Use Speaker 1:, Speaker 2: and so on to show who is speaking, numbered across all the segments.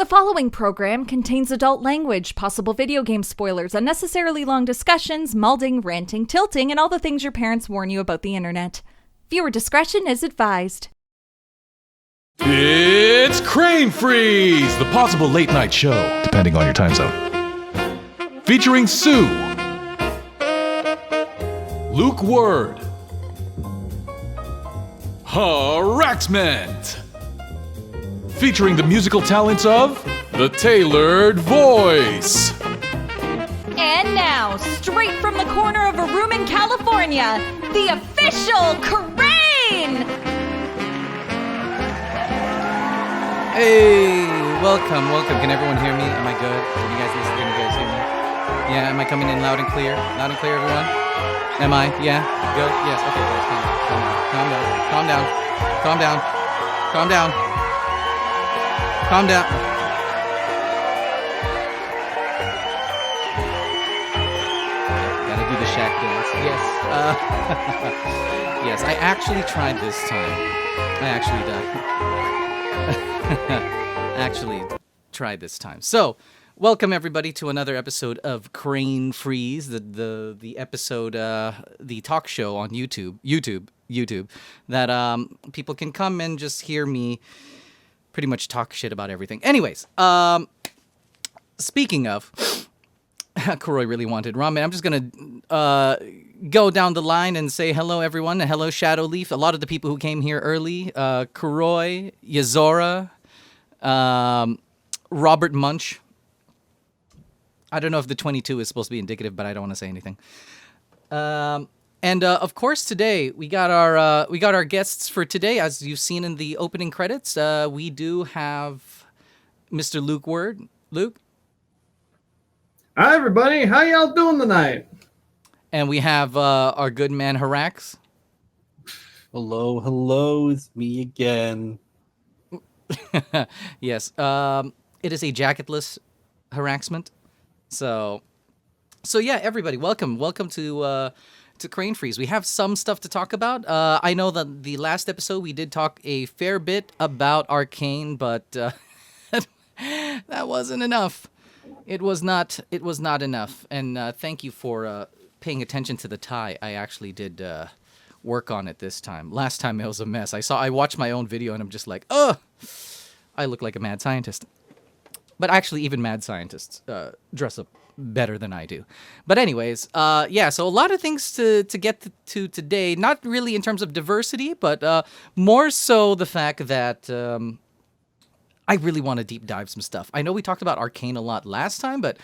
Speaker 1: The following program contains adult language, possible video game spoilers, unnecessarily long discussions, malding, ranting, tilting, and all the things your parents warn you about the internet. Viewer discretion is advised.
Speaker 2: It's Cranefreeze, the possible late-night show, depending on your time zone. Featuring Sue, Luke Word, Haraxmant, featuring the musical talents of the Tailored Voice.
Speaker 1: And now, straight from the corner of a room in California, the official Crane!
Speaker 3: Hey, welcome. Can everyone hear me? Am I good? Can you guys listen? Can you guys hear me? Yeah, am I coming in loud and clear? Loud and clear, everyone? Am I? Yeah? Good? Yes. Okay, guys, calm down. Calm down. Calm down. Calm down. Calm down. Gotta do the Shaq dance. Yes. Yes, I actually tried this time. So, welcome everybody to another episode of Cranefreeze, the episode, the talk show on YouTube, that people can come and just hear me pretty much talk shit about everything. Anyways, speaking of, Kuroi really wanted ramen. I'm just gonna go down the line and say hello, everyone. Hello, Shadowleaf. A lot of the people who came here early: Kuroi, Yazora, Robert Munch. I don't know if the 22 is supposed to be indicative, but I don't want to say anything. And of course, today we got our guests for today. As you've seen in the opening credits, we do have Mr. Luke Word. Luke.
Speaker 4: Hi, everybody. How y'all doing tonight?
Speaker 3: And we have our good man Harax.
Speaker 5: Hello, it's me again.
Speaker 3: Yes, it is a jacketless Haraxmant. So yeah, everybody, welcome to Cranefreeze. We have some stuff to talk about. I know that the last episode we did talk a fair bit about Arcane, but that wasn't enough. It was not enough. And thank you for paying attention to the tie. I actually did work on it this time. Last time it was a mess. I watched my own video and I'm just like, ugh, I look like a mad scientist. But actually, even mad scientists dress up better than I do. But anyways, yeah, so a lot of things to get to today. Not really in terms of diversity, but more so the fact that I really want to deep dive some stuff. I know we talked about Arcane a lot last time, but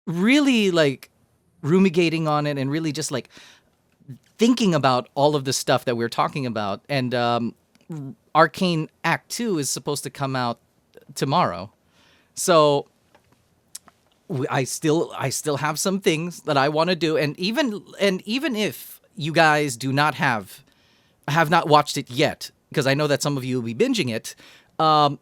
Speaker 3: really like ruminating on it and really just like thinking about all of the stuff that we're talking about. And Arcane Act 2 is supposed to come out tomorrow. So I still have some things that I want to do, and even if you guys have not watched it yet, because I know that some of you will be binging it,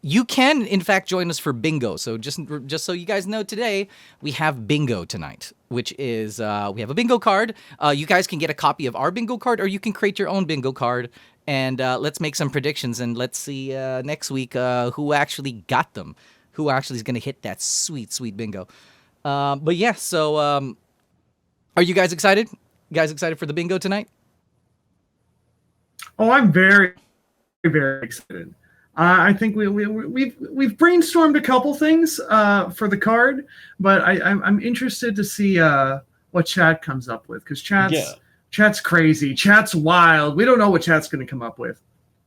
Speaker 3: you can in fact join us for bingo. So just so you guys know, today we have bingo tonight, which is we have a bingo card. You guys can get a copy of our bingo card, or you can create your own bingo card. And let's make some predictions, and let's see next week who actually got them, who actually is going to hit that sweet bingo. But yeah, so are you guys excited? You guys excited for the bingo tonight?
Speaker 4: Oh, I'm very, very excited. I think we've brainstormed a couple things for the card, but I'm interested to see what Chad comes up with, because Chat's crazy. Chat's wild. We don't know what Chat's going to come up with.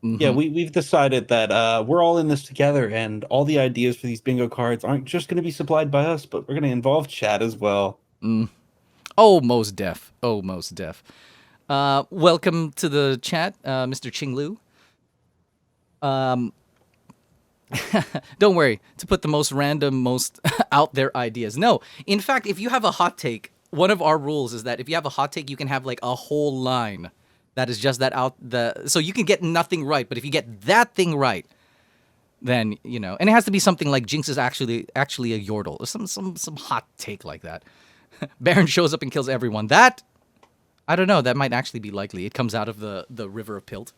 Speaker 5: Mm-hmm. Yeah, we've decided that we're all in this together, and all the ideas for these bingo cards aren't just going to be supplied by us, but we're going to involve Chat as well.
Speaker 3: Oh, most deaf. Welcome to the chat, Mr. Ching Lu. Don't worry to put the most random, most out there ideas. No, in fact, if you have a hot take, one of our rules is that if you have a hot take, you can have like a whole line that is just that so you can get nothing right, but if you get that thing right, then you know, and it has to be something like Jinx is actually a Yordle, or some hot take like that. Baron shows up and kills everyone. That, I don't know, that might actually be likely. It comes out of the river of Pilt,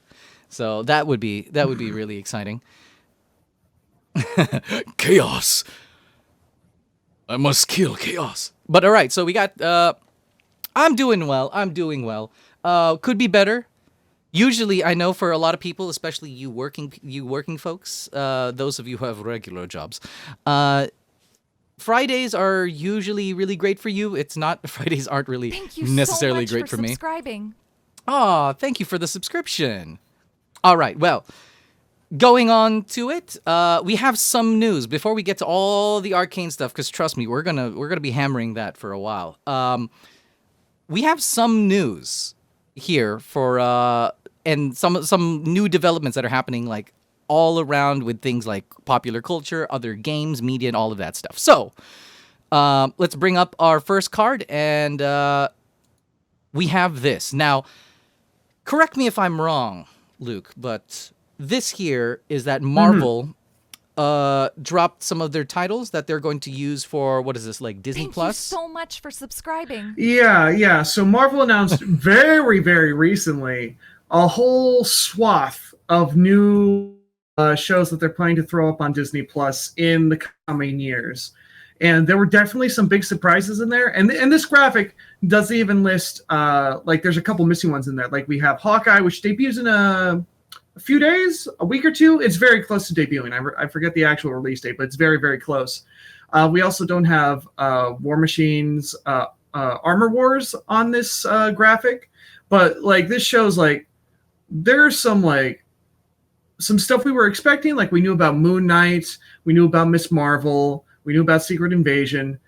Speaker 3: so that would be really exciting.
Speaker 2: Chaos. I must kill chaos.
Speaker 3: But all right, so we got. I'm doing well. Could be better. Usually, I know for a lot of people, especially you working folks, those of you who have regular jobs, Fridays are usually really great for you. It's not. Fridays aren't really
Speaker 1: Thank you
Speaker 3: necessarily
Speaker 1: so much
Speaker 3: great
Speaker 1: for
Speaker 3: for me.
Speaker 1: subscribing.
Speaker 3: Aw, thank you for the subscription. All right, well, going on to it, we have some news before we get to all the arcane stuff. Because trust me, we're gonna be hammering that for a while. We have some news here for and some new developments that are happening like all around with things like popular culture, other games, media, and all of that stuff. So let's bring up our first card, and we have this now. Correct me if I'm wrong, Luke, but this here is that Marvel dropped some of their titles that they're going to use for, what is this, like Disney
Speaker 1: Thank
Speaker 3: Plus?
Speaker 1: you so much for subscribing.
Speaker 4: Yeah. So Marvel announced very, very recently a whole swath of new shows that they're planning to throw up on Disney Plus in the coming years. And there were definitely some big surprises in there. And this graphic doesn't even list, like there's a couple missing ones in there. Like we have Hawkeye, which debuts in a few days, a week or two. It's very close to debuting. I forget the actual release date, but it's very, very close. We also don't have War Machine's Armor Wars on this graphic. But like this shows like there's some stuff we were expecting. Like we knew about Moon Knight. We knew about Miss Marvel. We knew about Secret Invasion.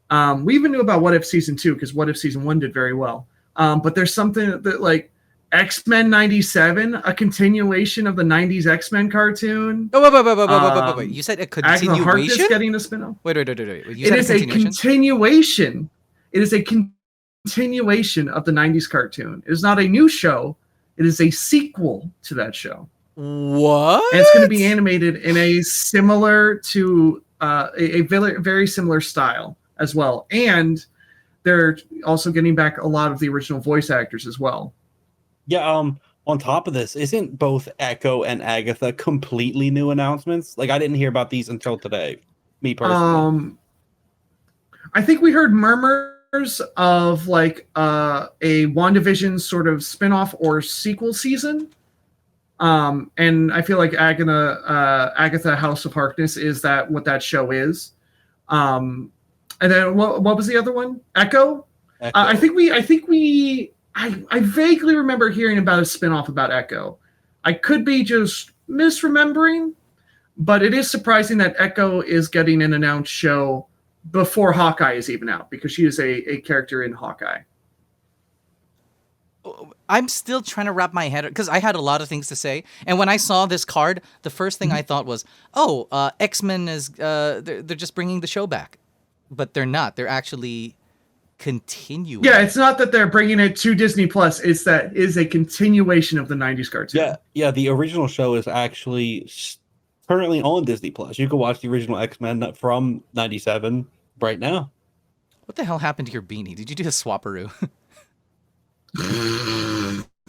Speaker 4: We even knew about What If Season 2 because What If Season 1 did very well. But there's something that like X-Men 97, a continuation of the 90s X-Men cartoon.
Speaker 3: Oh, wait. You said a
Speaker 4: Agatha Harkness
Speaker 3: continuation?
Speaker 4: getting a spin-off.
Speaker 3: Wait. You
Speaker 4: It
Speaker 3: said
Speaker 4: is
Speaker 3: a
Speaker 4: a
Speaker 3: continuation?
Speaker 4: continuation. It is a continuation of the 90s cartoon. It is not a new show. It is a sequel to that show.
Speaker 3: What?
Speaker 4: And it's going to be animated in a similar to a very, very similar style as well. And they're also getting back a lot of the original voice actors as well.
Speaker 5: Yeah, on top of this, isn't both Echo and Agatha completely new announcements? Like I didn't hear about these until today, me personally.
Speaker 4: I think we heard murmurs of like a WandaVision sort of spin-off or sequel season. And I feel like Agatha House of Harkness is what that show is. And then what was the other one? Echo? I vaguely remember hearing about a spin-off about Echo. I could be just misremembering, but it is surprising that Echo is getting an announced show before Hawkeye is even out because she is a character in Hawkeye.
Speaker 3: I'm still trying to wrap my head because I had a lot of things to say, and when I saw this card, the first thing I thought was, X-Men is they're just bringing the show back, but they're not. They're actually continuing.
Speaker 4: Yeah, it's not that they're bringing it to Disney Plus. It's that it is a continuation of the 90s cartoon.
Speaker 5: Yeah. The original show is actually currently on Disney Plus. You can watch the original X-Men from '97 right now.
Speaker 3: What the hell happened to your beanie? Did you do a swapperoo?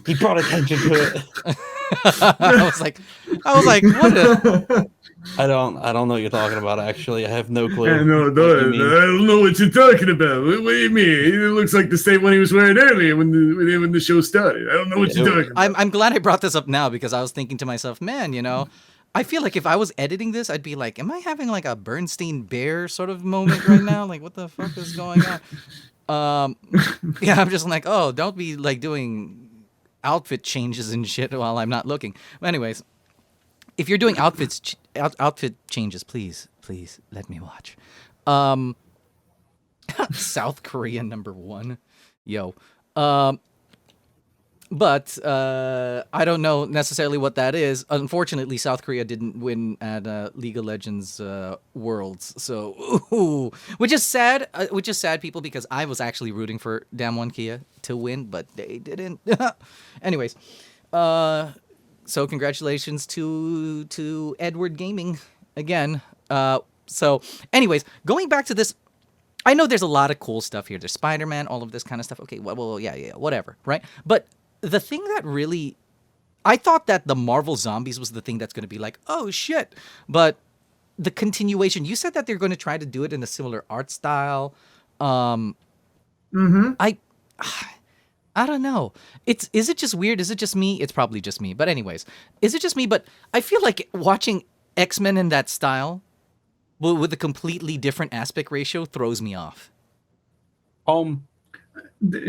Speaker 5: He brought attention to it.
Speaker 3: I was like, what?
Speaker 5: I don't know what you're talking about. Actually, I have no clue.
Speaker 4: I don't know what you're talking about. What do you mean? It looks like the same one he was wearing earlier when the show started. I don't know what you're talking about.
Speaker 3: I'm glad I brought this up now because I was thinking to myself, man, I feel like if I was editing this, I'd be like, am I having like a Bernstein Bear sort of moment right now? Like, what the fuck is going on? Yeah, I'm just like, don't be like doing outfit changes and shit while I'm not looking. But anyways, if you're doing outfit changes, please let me watch. South Korea #1, yo. But I don't know necessarily what that is. Unfortunately, South Korea didn't win at League of Legends Worlds, so which is sad. People, because I was actually rooting for Damwon Kia to win, but they didn't. Anyways, so congratulations to Edward Gaming again. So, anyways, going back to this. I know there's a lot of cool stuff here. There's Spider-Man, all of this kind of stuff. Okay, well, yeah, whatever, right? But the thing that really... I thought that the Marvel Zombies was the thing that's going to be like, oh, shit. But the continuation. You said that they're going to try to do it in a similar art style. I don't know. Is it just weird? Is it just me? It's probably just me. But anyways, is it just me? But I feel like watching X-Men in that style with a completely different aspect ratio throws me off.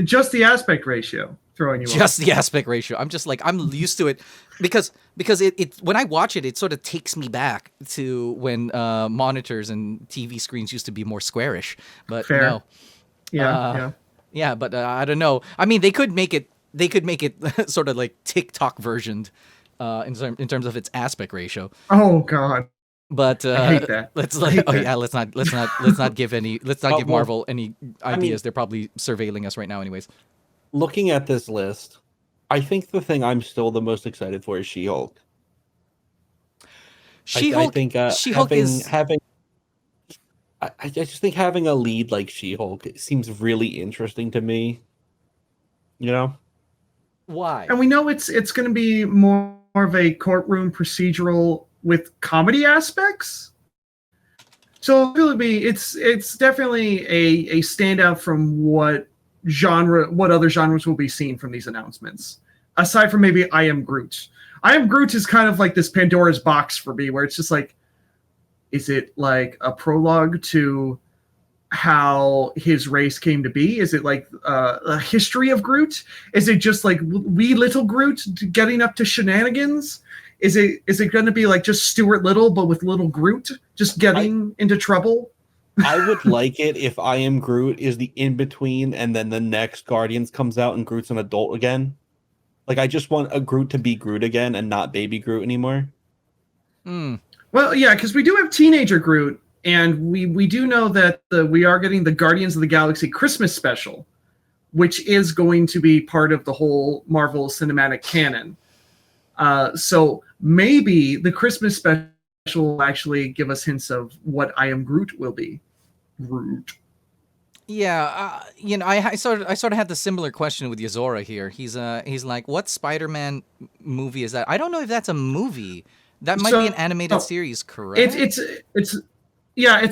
Speaker 4: Just the aspect ratio throwing you off.
Speaker 3: Just the aspect ratio. I'm just like, I'm used to it because it when I watch it, it sort of takes me back to when monitors and TV screens used to be more squarish. But
Speaker 4: Fair.
Speaker 3: no. Yeah, but I don't know. I mean, they could make it sort of like TikTok versioned in terms of its aspect ratio.
Speaker 4: Oh God.
Speaker 3: But
Speaker 4: I hate that.
Speaker 3: let's not give Marvel any ideas. They're probably surveilling us right now anyways.
Speaker 5: Looking at this list, I think the thing I'm still the most excited for is She-Hulk.
Speaker 3: She-Hulk,
Speaker 5: I think
Speaker 3: She-Hulk
Speaker 5: I just think having a lead like She-Hulk seems really interesting to me. You know?
Speaker 3: Why?
Speaker 4: And we know it's going to be more of a courtroom procedural with comedy aspects. So it's definitely a standout from what other genres will be seen from these announcements. Aside from maybe I Am Groot. I Am Groot is kind of like this Pandora's box for me, where it's just like, is it like a prologue to how his race came to be? Is it like a history of Groot? Is it just like wee little Groot getting up to shenanigans? Is it going to be like just Stuart Little, but with little Groot just getting into trouble?
Speaker 5: I would like it if I Am Groot is the in-between and then the next Guardians comes out and Groot's an adult again. Like, I just want a Groot to be Groot again and not baby Groot anymore.
Speaker 4: Well, yeah, because we do have teenager Groot, and we do know that we are getting the Guardians of the Galaxy Christmas special, which is going to be part of the whole Marvel Cinematic canon. So maybe the Christmas special will actually give us hints of what I Am Groot will be. Groot.
Speaker 3: Yeah, I sort of had the similar question with Yozora here. He's like, what Spider-Man movie is that? I don't know if that's a movie. That might be an animated series, correct?
Speaker 4: It's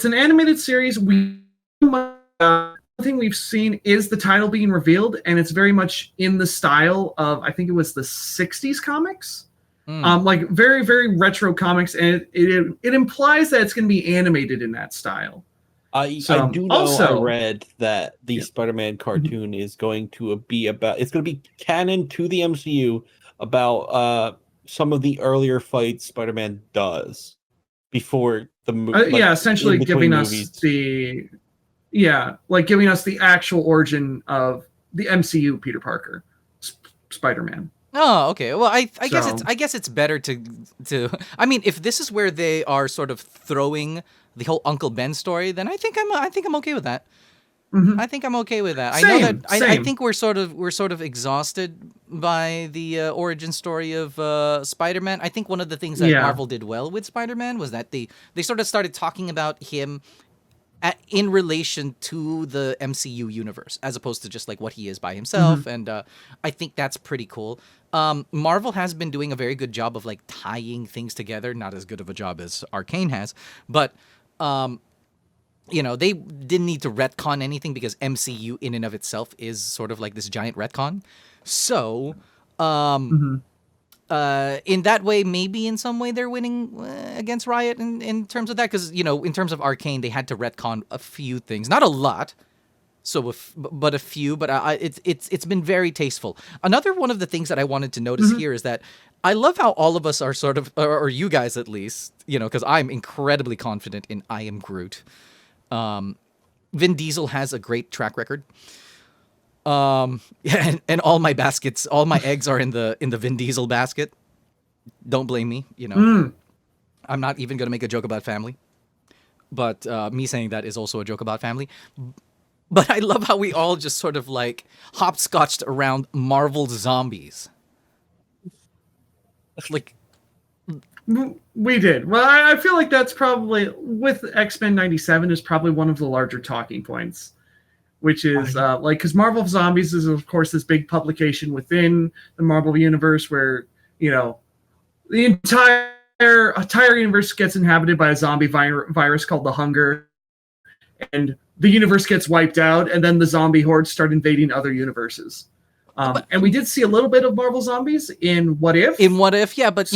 Speaker 4: an animated series. The thing we've seen is the title being revealed, and it's very much in the style of, I think it was the 60s comics. Like very, very retro comics, and it implies that it's going to be animated in that style.
Speaker 5: I do know I read that the Spider-Man cartoon is going to be it's going to be canon to the MCU about some of the earlier fights Spider-Man does before the movie.
Speaker 4: Essentially giving us giving us the actual origin of the MCU Peter Parker, Spider-Man.
Speaker 3: Oh, okay. Well, I guess it's better to. I mean, if this is where they are sort of throwing the whole Uncle Ben story, then I think I'm okay with that.
Speaker 4: Mm-hmm.
Speaker 3: I think I'm okay with that.
Speaker 4: Same,
Speaker 3: I know that. I
Speaker 4: same.
Speaker 3: think we're sort of exhausted by the origin story of Spider-Man. I think one of the things that Marvel did well with Spider-Man was that they sort of started talking about him in relation to the MCU universe, as opposed to just like what he is by himself. And I think that's pretty cool. Marvel has been doing a very good job of like tying things together. Not as good of a job as Arcane has, but they didn't need to retcon anything because MCU in and of itself is sort of like this giant retcon. So, in that way, maybe in some way they're winning against Riot in terms of that. Because, in terms of Arcane, they had to retcon a few things. Not a lot, but a few. But it's been very tasteful. Another one of the things that I wanted to notice here is that I love how all of us are sort of, or you guys at least, because I'm incredibly confident in I Am Groot. Vin Diesel has a great track record. And all my eggs are in the Vin Diesel basket. Don't blame me, I'm not even going to make a joke about family. But me saying that is also a joke about family. But I love how we all just sort of like hopscotched around Marvel zombies. Like,
Speaker 4: we did. Well, I feel like that's probably, with X-Men 97, is probably one of the larger talking points, which is because Marvel Zombies is, of course, this big publication within the Marvel universe where, the entire entire universe gets inhabited by a zombie virus called the Hunger, and the universe gets wiped out, and then the zombie hordes start invading other universes. And we did see a little bit of Marvel Zombies in What If.
Speaker 3: Yeah, but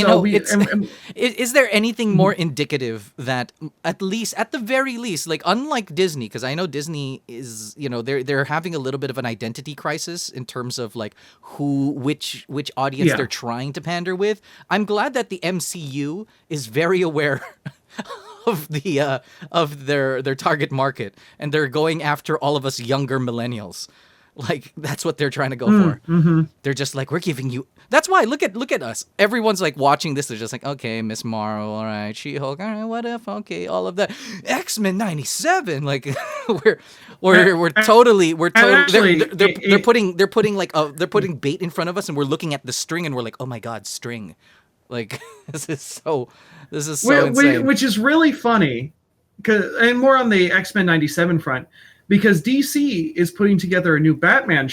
Speaker 3: is there anything more indicative that at the very least, like unlike Disney, because I know Disney is, they're having a little bit of an identity crisis in terms of like which audience they're trying to pander with. I'm glad that the MCU is very aware of their target market, and they're going after all of us younger millennials. Like, that's what they're trying to go for.
Speaker 4: Mm-hmm.
Speaker 3: They're just like, we're giving you... That's why, look at us. Everyone's like watching this. They're just like, okay, Miss Marvel, all right, She-Hulk, all right, What If, okay, all of that. X-Men 97, like, we're totally... Actually, they're putting bait in front of us, and we're looking at the string, and we're like, oh my God, string. Like, this is so insane.
Speaker 4: Which is really funny, and more on the X-Men 97 front, because DC is putting together a new Batman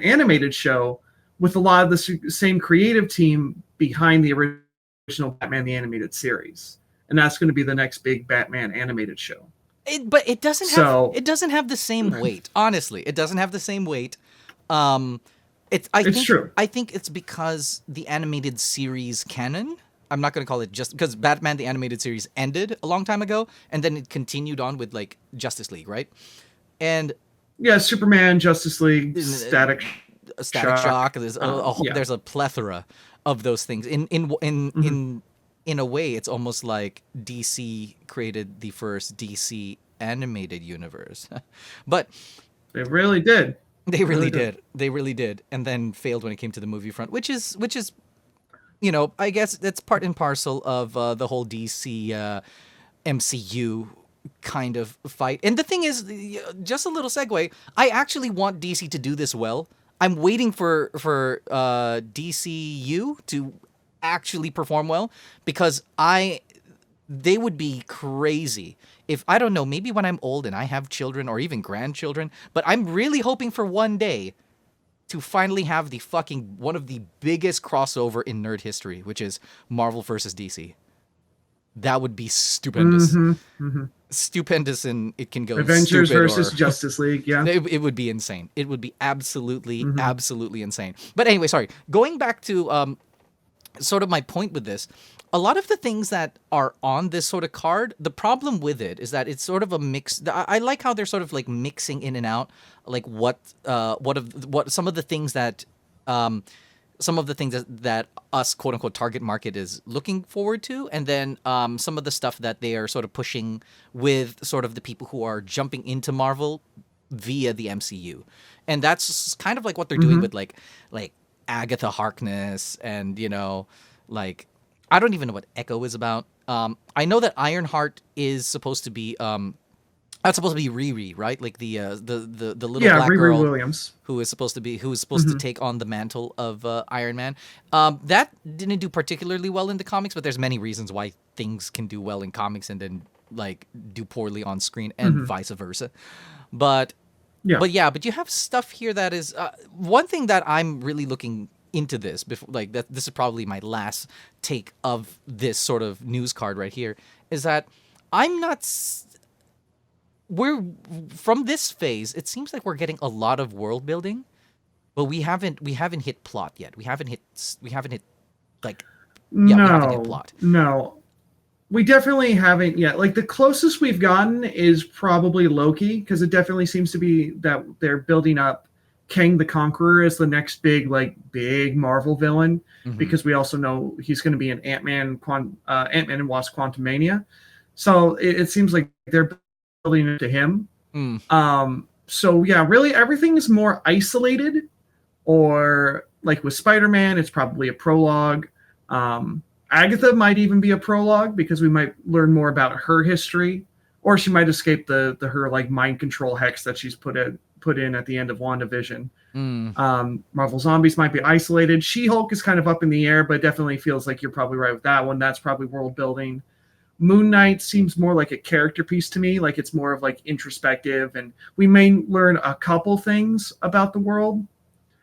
Speaker 4: animated show with a lot of the same creative team behind the original Batman the Animated Series, and that's going to be the next big Batman animated show.
Speaker 3: But it doesn't have the same weight. Honestly, it doesn't have the same weight. It's true. I think it's because the animated series canon. I'm not going to call it just because Batman the Animated Series ended a long time ago, and then it continued on with like Justice League, right? And
Speaker 4: Superman, Justice League, Static
Speaker 3: Shock. There's there's a plethora of those things. In a way, it's almost like DC created the first DC animated universe, but
Speaker 4: they really did.
Speaker 3: They really did, and then failed when it came to the movie front, which is. I guess that's part and parcel of the whole DC MCU kind of fight. And the thing is, just a little segue, I actually want DC to do this well. I'm waiting for DCU to actually perform well, because they would be crazy if, I don't know, maybe when I'm old and I have children or even grandchildren, but I'm really hoping for one day to finally have one of the biggest crossover in nerd history, which is Marvel versus DC. That would be stupendous. Stupendous, and it can go
Speaker 4: Avengers versus Justice League, yeah.
Speaker 3: It would be insane. It would be absolutely insane. But anyway, sorry. Going back to sort of my point with this, a lot of the things that are on this sort of card, the problem with it is that it's sort of a mix. I like how they're sort of like mixing in and out, like what some of the things that us quote unquote target market is looking forward to, and then some of the stuff that they are sort of pushing with sort of the people who are jumping into Marvel via the MCU, and that's kind of like what they're doing with like Agatha Harkness, and like. I don't even know what Echo is about. I know that Ironheart is supposed to be that's supposed to be Riri, right? Like the little black
Speaker 4: Riri
Speaker 3: girl
Speaker 4: Williams,
Speaker 3: who is supposed to take on the mantle of Iron Man. That didn't do particularly well in the comics, but there's many reasons why things can do well in comics and then like do poorly on screen, and vice versa. But you have stuff here that is one thing that I'm really looking into this before, like that. This is probably my last take of this sort of news card right here, is that we're from this phase. It seems like we're getting a lot of world building, but we haven't hit plot yet. We haven't hit plot.
Speaker 4: No, we definitely haven't yet. Like the closest we've gotten is probably Loki, because it definitely seems to be that they're building up Kang the Conqueror as the next big Marvel villain, because we also know he's going to be in Ant-Man and Wasp Quantumania. So it seems like they're building it to him. So yeah, really everything is more isolated, or like with Spider-Man, it's probably a prologue. Agatha might even be a prologue, because we might learn more about her history, or she might escape her like mind control hex that she's put in at the end of WandaVision. Marvel Zombies might be isolated. She-Hulk is kind of up in the air, but definitely feels like you're probably right with that one. That's probably world building. Moon Knight seems more like a character piece to me, like it's more of like introspective, and we may learn a couple things about the world,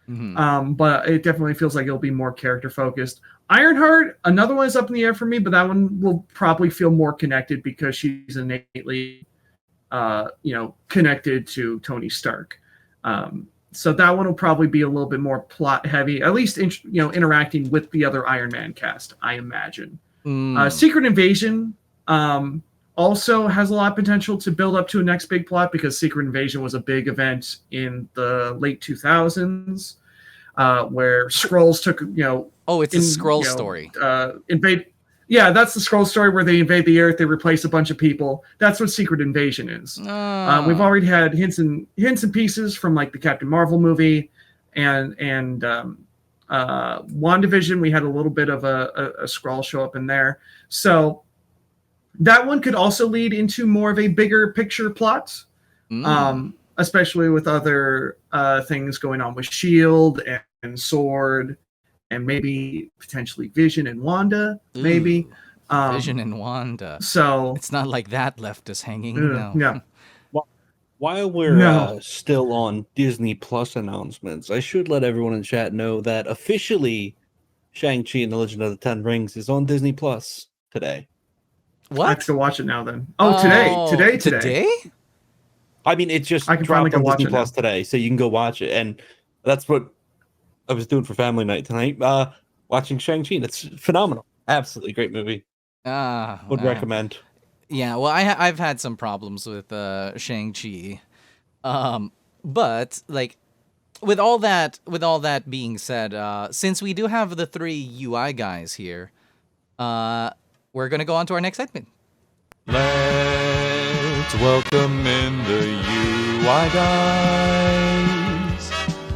Speaker 4: but it definitely feels like it'll be more character focused. Ironheart, another one is up in the air for me, but that one will probably feel more connected because she's innately, connected to Tony Stark. So that one will probably be a little bit more plot heavy, at least interacting with the other Iron Man cast, I imagine. Secret Invasion also has a lot of potential to build up to a next big plot because Secret Invasion was a big event in the late 2000s where Skrulls took,
Speaker 3: it's a Skrull story.
Speaker 4: Invade. Yeah, that's the Skrull story where they invade the Earth, they replace a bunch of people. That's what Secret Invasion is. We've already had hints and pieces from like the Captain Marvel movie and WandaVision. We had a little bit of a Skrull show up in there. So that one could also lead into more of a bigger picture plot, especially with other things going on with S.H.I.E.L.D. and Sword. And maybe potentially Vision and Wanda, maybe.
Speaker 3: Vision and Wanda.
Speaker 4: So
Speaker 3: it's not like that left us hanging.
Speaker 4: Yeah.
Speaker 5: While we're still on Disney Plus announcements, I should let everyone in chat know that officially Shang-Chi and the Legend of the Ten Rings is on Disney Plus today.
Speaker 3: What?
Speaker 4: I have to go watch it now then. Today?
Speaker 5: I mean, it just
Speaker 4: I can finally
Speaker 5: dropped
Speaker 4: go
Speaker 5: on
Speaker 4: watch
Speaker 5: Disney
Speaker 4: it
Speaker 5: Plus
Speaker 4: now.
Speaker 5: today, so you can go watch it. And that's what I was doing for family night tonight, watching Shang-Chi. It's phenomenal. Absolutely great movie. Would recommend.
Speaker 3: Yeah, well, I've had some problems with Shang-Chi. But like with all that being said, since we do have the 3 UI guys here, we're going to go on to our next segment.
Speaker 2: Let's welcome in the UI guys.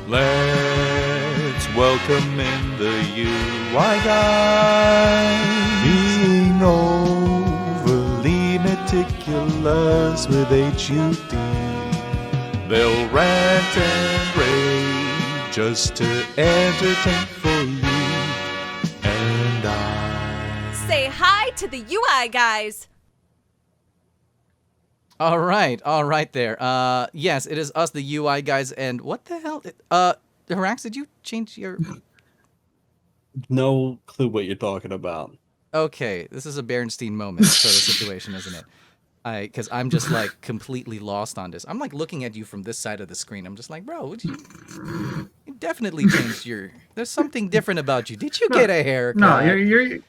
Speaker 2: Let's welcome in the UI guys. Being overly meticulous with HUD, they'll rant and rave just to entertain for you and I.
Speaker 1: Say hi to the UI guys.
Speaker 3: All right there. Yes, it is us, the UI guys, and what the hell? Harax, did you change your...
Speaker 5: No clue what you're talking about.
Speaker 3: Okay, this is a Berenstein moment sort of situation, isn't it? Because I'm just like completely lost on this. I'm like looking at you from this side of the screen. I'm just like, bro, you definitely changed your... There's something different about you. Did you get a haircut?
Speaker 4: No, you're...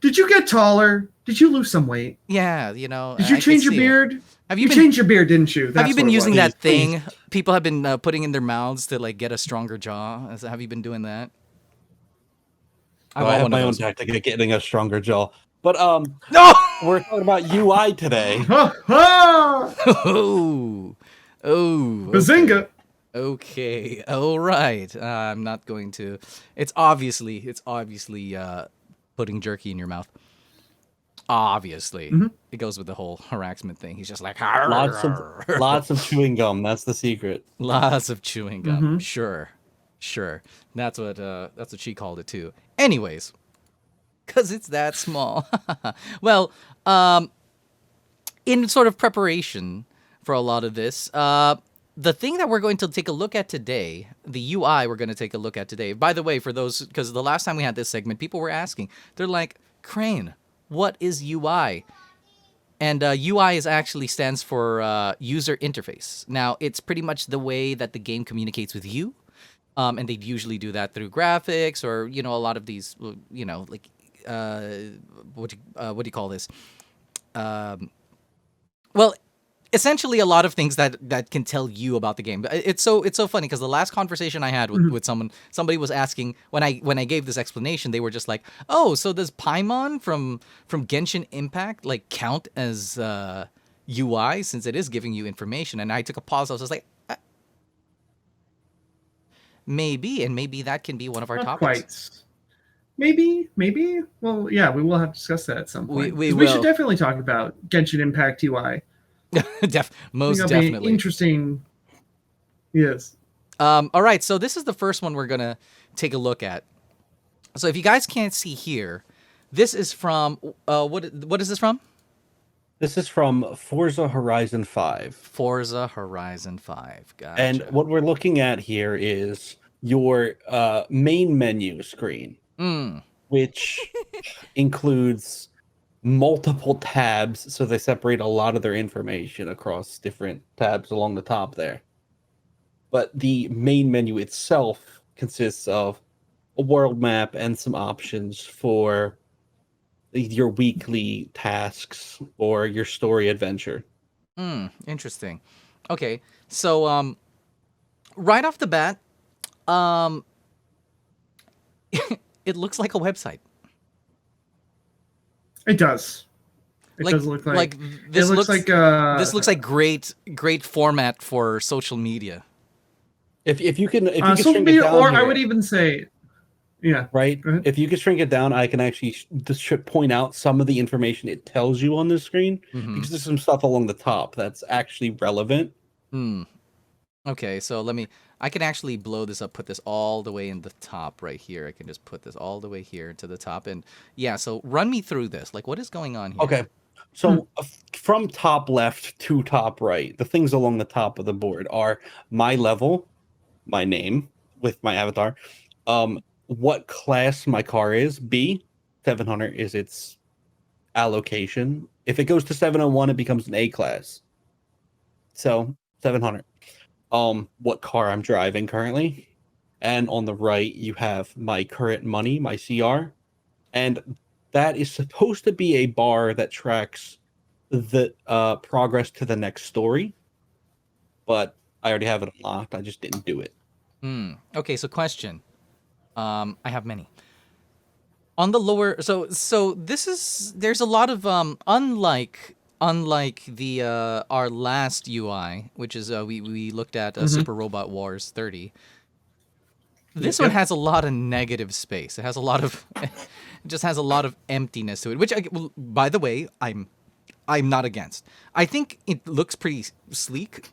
Speaker 4: Did you get taller? Did you lose some weight?
Speaker 3: Yeah,
Speaker 4: Did you change your beard? You changed your beard, didn't you?
Speaker 3: Have you been using that thing people have been putting in their mouths to like get a stronger jaw? Have you been doing that?
Speaker 5: I have my own tactic at getting a stronger jaw. But
Speaker 3: no,
Speaker 5: we're talking about UI today.
Speaker 3: Oh,
Speaker 4: Bazinga!
Speaker 3: Okay, all right. I'm not going to. It's obviously putting jerky in your mouth. Obviously, it goes with the whole Haraxmant thing. He's just like
Speaker 5: lots of chewing gum. That's the secret.
Speaker 3: Lots of chewing gum. Sure. That's what she called it too. Anyways, because it's that small. Well, in sort of preparation for a lot of this, the thing that we're going to take a look at today, the UI we're going to take a look at today. By the way, for those, because the last time we had this segment, people were asking, they're like, Crane, what is UI? And UI actually stands for user interface. Now, it's pretty much the way that the game communicates with you. And they'd usually do that through graphics or, a lot of these, like, what do you call this? Well, essentially a lot of things that can tell you about the game. It's so funny because the last conversation I had with somebody was asking when I gave this explanation, they were just like, "Oh, so does Paimon from Genshin Impact like count as UI since it is giving you information?" And I took a pause. I was just like, maybe, and maybe that can be one of our topics.
Speaker 4: Quite. Maybe. Well, yeah, we will have to discuss that at some point. We should definitely talk about Genshin Impact UI.
Speaker 3: Most definitely.
Speaker 4: Interesting. Yes.
Speaker 3: All right, so this is the first one we're gonna take a look at. So if you guys can't see here, this is from what is this from?
Speaker 5: This is from Forza Horizon 5.
Speaker 3: Forza Horizon 5. Gotcha.
Speaker 5: And what we're looking at here is your main menu screen, which includes multiple tabs, so they separate a lot of their information across different tabs along the top there. But the main menu itself consists of a world map and some options for your weekly tasks or your story adventure.
Speaker 3: Interesting. Okay, so right off the bat, it looks like a website.
Speaker 4: It does. It does look like
Speaker 3: this.
Speaker 4: It looks like
Speaker 3: this looks like great format for social media.
Speaker 5: If you can
Speaker 4: social
Speaker 5: shrink
Speaker 4: media,
Speaker 5: it down
Speaker 4: or
Speaker 5: here,
Speaker 4: I would even say, yeah,
Speaker 5: right. If you can shrink it down, I can actually point out some of the information it tells you on the screen, because there's some stuff along the top that's actually relevant.
Speaker 3: Okay, so I can actually blow this up, put this all the way in the top right here. I can just put this all the way here to the top. And yeah, so run me through this. Like, what is going on here?
Speaker 5: Okay. So from top left to top right, the things along the top of the board are my level, my name with my avatar, what class my car is. B, 700 is its allocation. If it goes to 701, it becomes an A class. So 700. What car I'm driving currently. And on the right, you have my current money, my CR. And that is supposed to be a bar that tracks the progress to the next story. But I already have it unlocked. I just didn't do it.
Speaker 3: Okay, so question. I have many. On the lower, so there's a lot of unlike the our last UI, which is we looked at Super Robot Wars 30. This one has a lot of negative space. It has a lot of it just has a lot of emptiness to it, which by the way, I'm not against. I think it looks pretty sleek.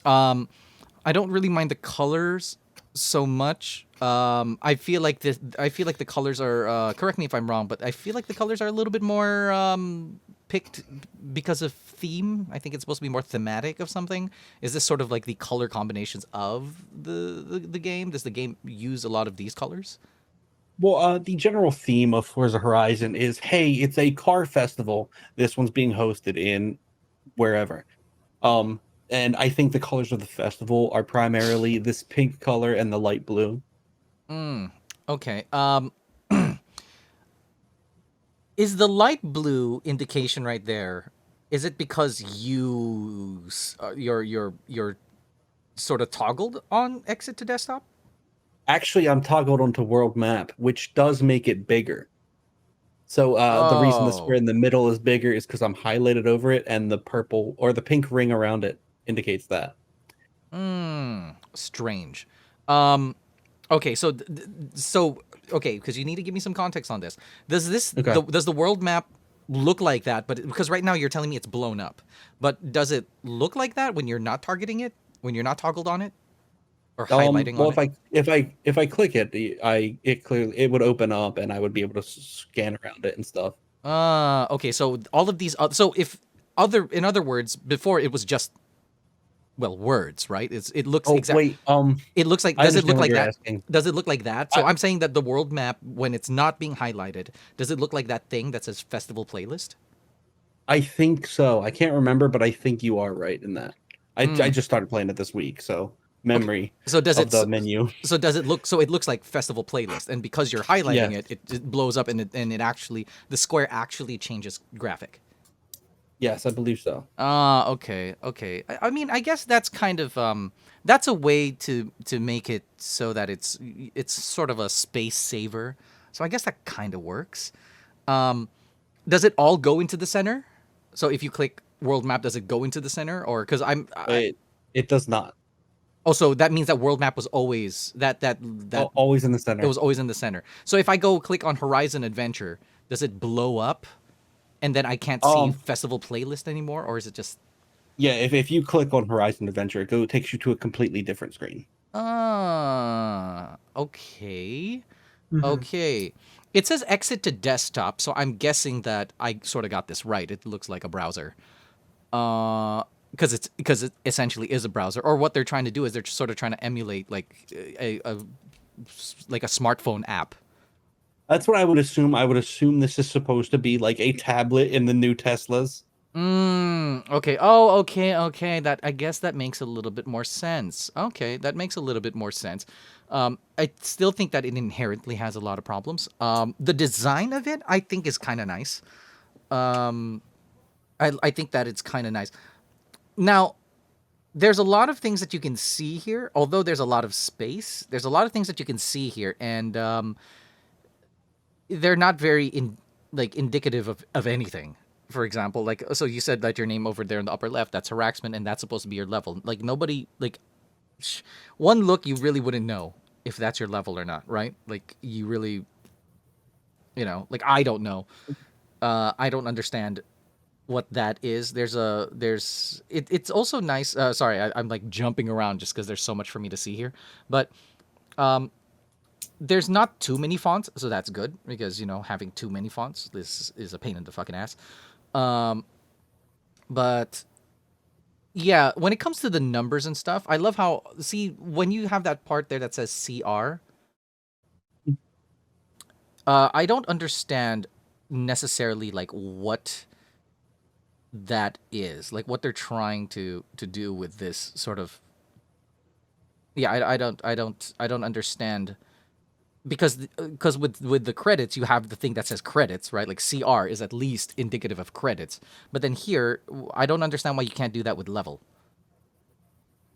Speaker 3: I don't really mind the colors so much. I feel like the colors are correct me if I'm wrong, but I feel like the colors are a little bit more picked because of theme. I think it's supposed to be more thematic of something. Is this sort of like the color combinations of the game? Does the game use a lot of these colors?
Speaker 5: Well, the general theme of Forza Horizon is, hey, it's a car festival. This one's being hosted in wherever. And I think the colors of the festival are primarily this pink color and the light blue.
Speaker 3: Okay. Is the light blue indication right there? Is it because you're sort of toggled on exit to desktop?
Speaker 5: Actually, I'm toggled onto world map, which does make it bigger. So the reason the square in the middle is bigger is because I'm highlighted over it, and the purple or the pink ring around it indicates that.
Speaker 3: Strange. Okay, so okay, because you need to give me some context on this. Does the world map look like that? But because right now you're telling me it's blown up, but does it look like that when you're not targeting it, when you're not toggled on it, or highlighting on it?
Speaker 5: If I click it, it would open up, and I would be able to scan around it and stuff.
Speaker 3: Okay, so all of these, in other words, before it was just, well, words, right? It looks exactly. It looks like. Does it look like that? Asking. Does it look like that? So I'm saying that the world map, when it's not being highlighted, does it look like that thing that says festival playlist?
Speaker 5: I think so. I can't remember, but I think you are right in that. I just started playing it this week, so memory. Okay.
Speaker 3: So does
Speaker 5: of the menu?
Speaker 3: So does it look? So it looks like festival playlist, and because you're highlighting it blows up, and it actually, the square actually changes graphic.
Speaker 5: Yes, I believe so.
Speaker 3: Okay. I mean, I guess that's kind of that's a way to make it so that it's sort of a space saver. So I guess that kind of works. Does it all go into the center? So if you click world map, does it go into the center, or because
Speaker 5: it does not.
Speaker 3: Oh, so that means that world map was always that
Speaker 5: always in the center.
Speaker 3: It was always in the center. So if I go click on Horizon Adventure, does it blow up? And then I can't see festival playlist anymore, or is it just?
Speaker 5: Yeah, if you click on Horizon Adventure, it takes you to a completely different screen.
Speaker 3: Okay. Okay. It says exit to desktop, so I'm guessing that I sort of got this right. It looks like a browser. because it essentially is a browser, or what they're trying to do is they're sort of trying to emulate like a smartphone app.
Speaker 5: That's what I would assume. I would assume this is supposed to be like a tablet in the new Teslas.
Speaker 3: Okay. Oh, okay. That, I guess that makes a little bit more sense. Okay, that makes a little bit more sense. I still think that it inherently has a lot of problems. The design of it, I think, is kind of nice. I think that it's kind of nice. Now, there's a lot of things that you can see here. Although there's a lot of space, there's a lot of things that you can see here, and they're not very indicative of anything. For example, like, so you said that your name over there in the upper left, that's Haraxmant, and that's supposed to be your level. Like, nobody, like, one look, you really wouldn't know if that's your level or not, right? Like, you really, like, I don't know. I don't understand what that is. It's also nice. Sorry, I'm like jumping around just because there's so much for me to see here. But there's not too many fonts, so that's good, because having too many fonts, this is a pain in the fucking ass. But yeah, when it comes to the numbers and stuff, I love how, see, when you have that part there that says CR, I don't understand necessarily like what that is, like what they're trying to do with this sort of. Yeah, I don't understand. Because with the credits, you have the thing that says credits, right? Like CR is at least indicative of credits. But then here, I don't understand why you can't do that with level.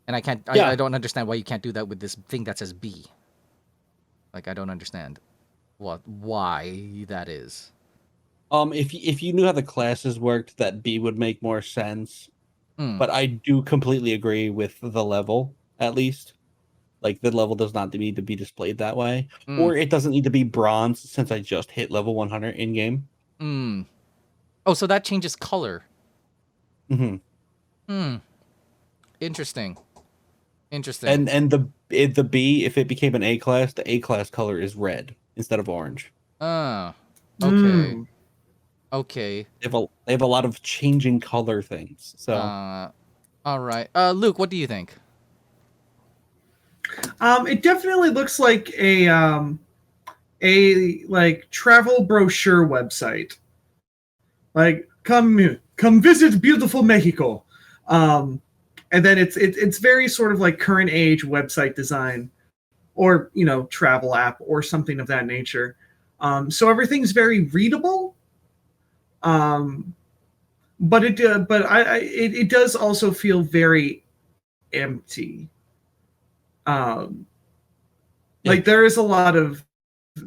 Speaker 3: And I don't understand why you can't do that with this thing that says B. Like, I don't understand why that is.
Speaker 5: If you knew how the classes worked, that B would make more sense. But I do completely agree with the level, at least. Like, the level does not need to be displayed that way. Or it doesn't need to be bronze, since I just hit level 100 in-game.
Speaker 3: Oh, so that changes color.
Speaker 5: Mm-hmm.
Speaker 3: Interesting.
Speaker 5: And the B, if it became an A class, the A class color is red instead of orange.
Speaker 3: Okay. Okay.
Speaker 5: They have a lot of changing color things. So
Speaker 3: all right. Luke, what do you think?
Speaker 4: It definitely looks like a like travel brochure website. Like, come visit beautiful Mexico. And then it's very sort of like current age website design, or travel app or something of that nature. So everything's very readable. But it does also feel very empty. Like, there is a lot of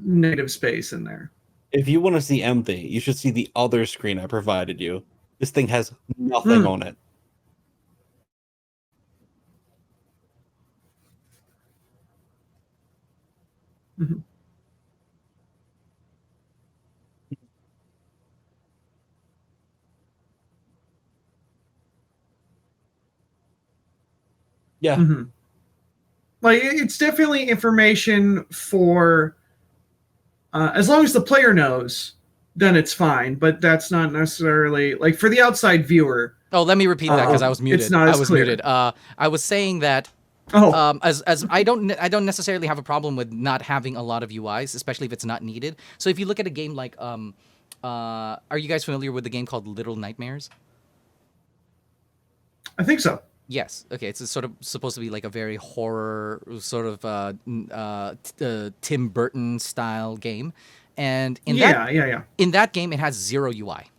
Speaker 4: negative space in there.
Speaker 5: If you want to see empty, you should see the other screen I provided you. This thing has nothing on it.
Speaker 4: Mm-hmm.
Speaker 5: Yeah.
Speaker 4: Mm-hmm. Like, it's definitely information for, as long as the player knows, then it's fine. But that's not necessarily, like, for the outside viewer.
Speaker 3: Oh, let me repeat that, because I was muted.
Speaker 4: It's not as clear.
Speaker 3: Muted. I was saying that. As I don't necessarily have a problem with not having a lot of UIs, especially if it's not needed. So if you look at a game like are you guys familiar with the game called Little Nightmares?
Speaker 4: I think so.
Speaker 3: Yes. Okay. It's sort of supposed to be like a very horror sort of Tim Burton style game, and in that game it has zero UI,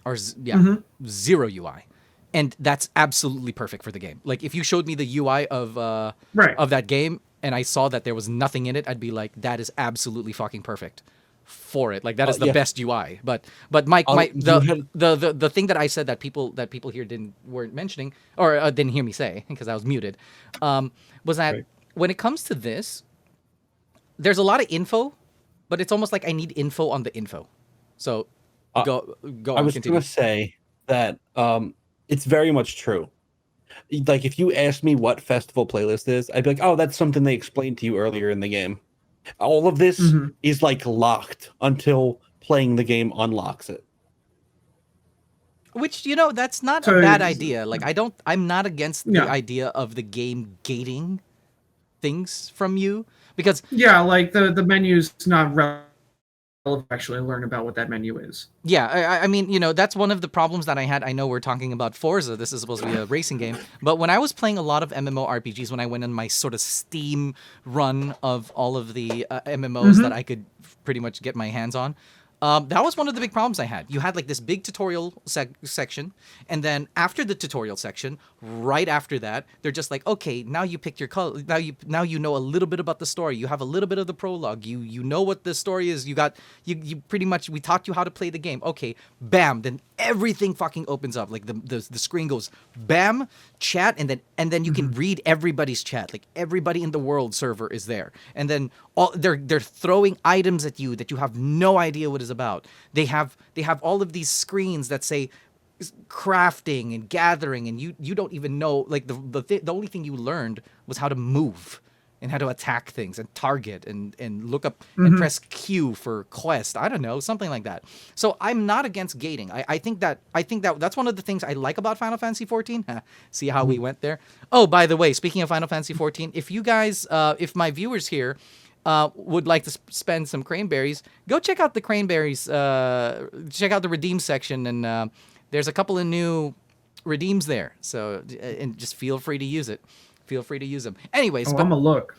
Speaker 3: or zero UI, and that's absolutely perfect for the game. Like, if you showed me the UI of that game and I saw that there was nothing in it, I'd be like, that is absolutely fucking perfect for it. Like, that is the best UI. But Mike, the thing that I said that people here weren't mentioning, or didn't hear me say, because I was muted, was that when it comes to this, there's a lot of info, but it's almost like I need info on the info. So go on.
Speaker 5: I was going to say that it's very much true. Like, if you asked me what festival playlist is, I'd be like, oh, that's something they explained to you earlier in the game. All of this is like locked until playing the game unlocks it.
Speaker 3: Which, that's not a bad idea. Like, I'm not against the idea of the game gating things from you, because
Speaker 4: like the menu's not relevant to actually learn about what that menu is.
Speaker 3: Yeah, I mean, that's one of the problems that I had. I know we're talking about Forza. This is supposed to be a racing game. But when I was playing a lot of MMORPGs, when I went on my sort of Steam run of all of the MMOs that I could pretty much get my hands on, that was one of the big problems I had. You had like this big tutorial section, and then after the tutorial section, right after that, they're just like, okay, now you picked your color. Now you know a little bit about the story. You have a little bit of the prologue. You know what the story is. You pretty much, we taught you how to play the game. Okay, bam, then everything fucking opens up. Like the screen goes bam, chat, and then you can read everybody's chat. Like everybody in the world server is there, and then they're throwing items at you that you have no idea what is about. They have all of these screens that say crafting and gathering, and you don't even know. Like the only thing you learned was how to move and how to attack things and target and look up and press Q for quest. I don't know, something like that. So I'm not against gating. I think that that's one of the things I like about Final Fantasy 14. See how we went there? Oh, by the way, speaking of Final Fantasy 14, if you guys, if my viewers here would like to spend some craneberries, go check out the craneberries. Check out the redeem section, and there's a couple of new redeems there. So and just feel free to use it. Feel free to use them. Anyways,
Speaker 4: I'm gonna look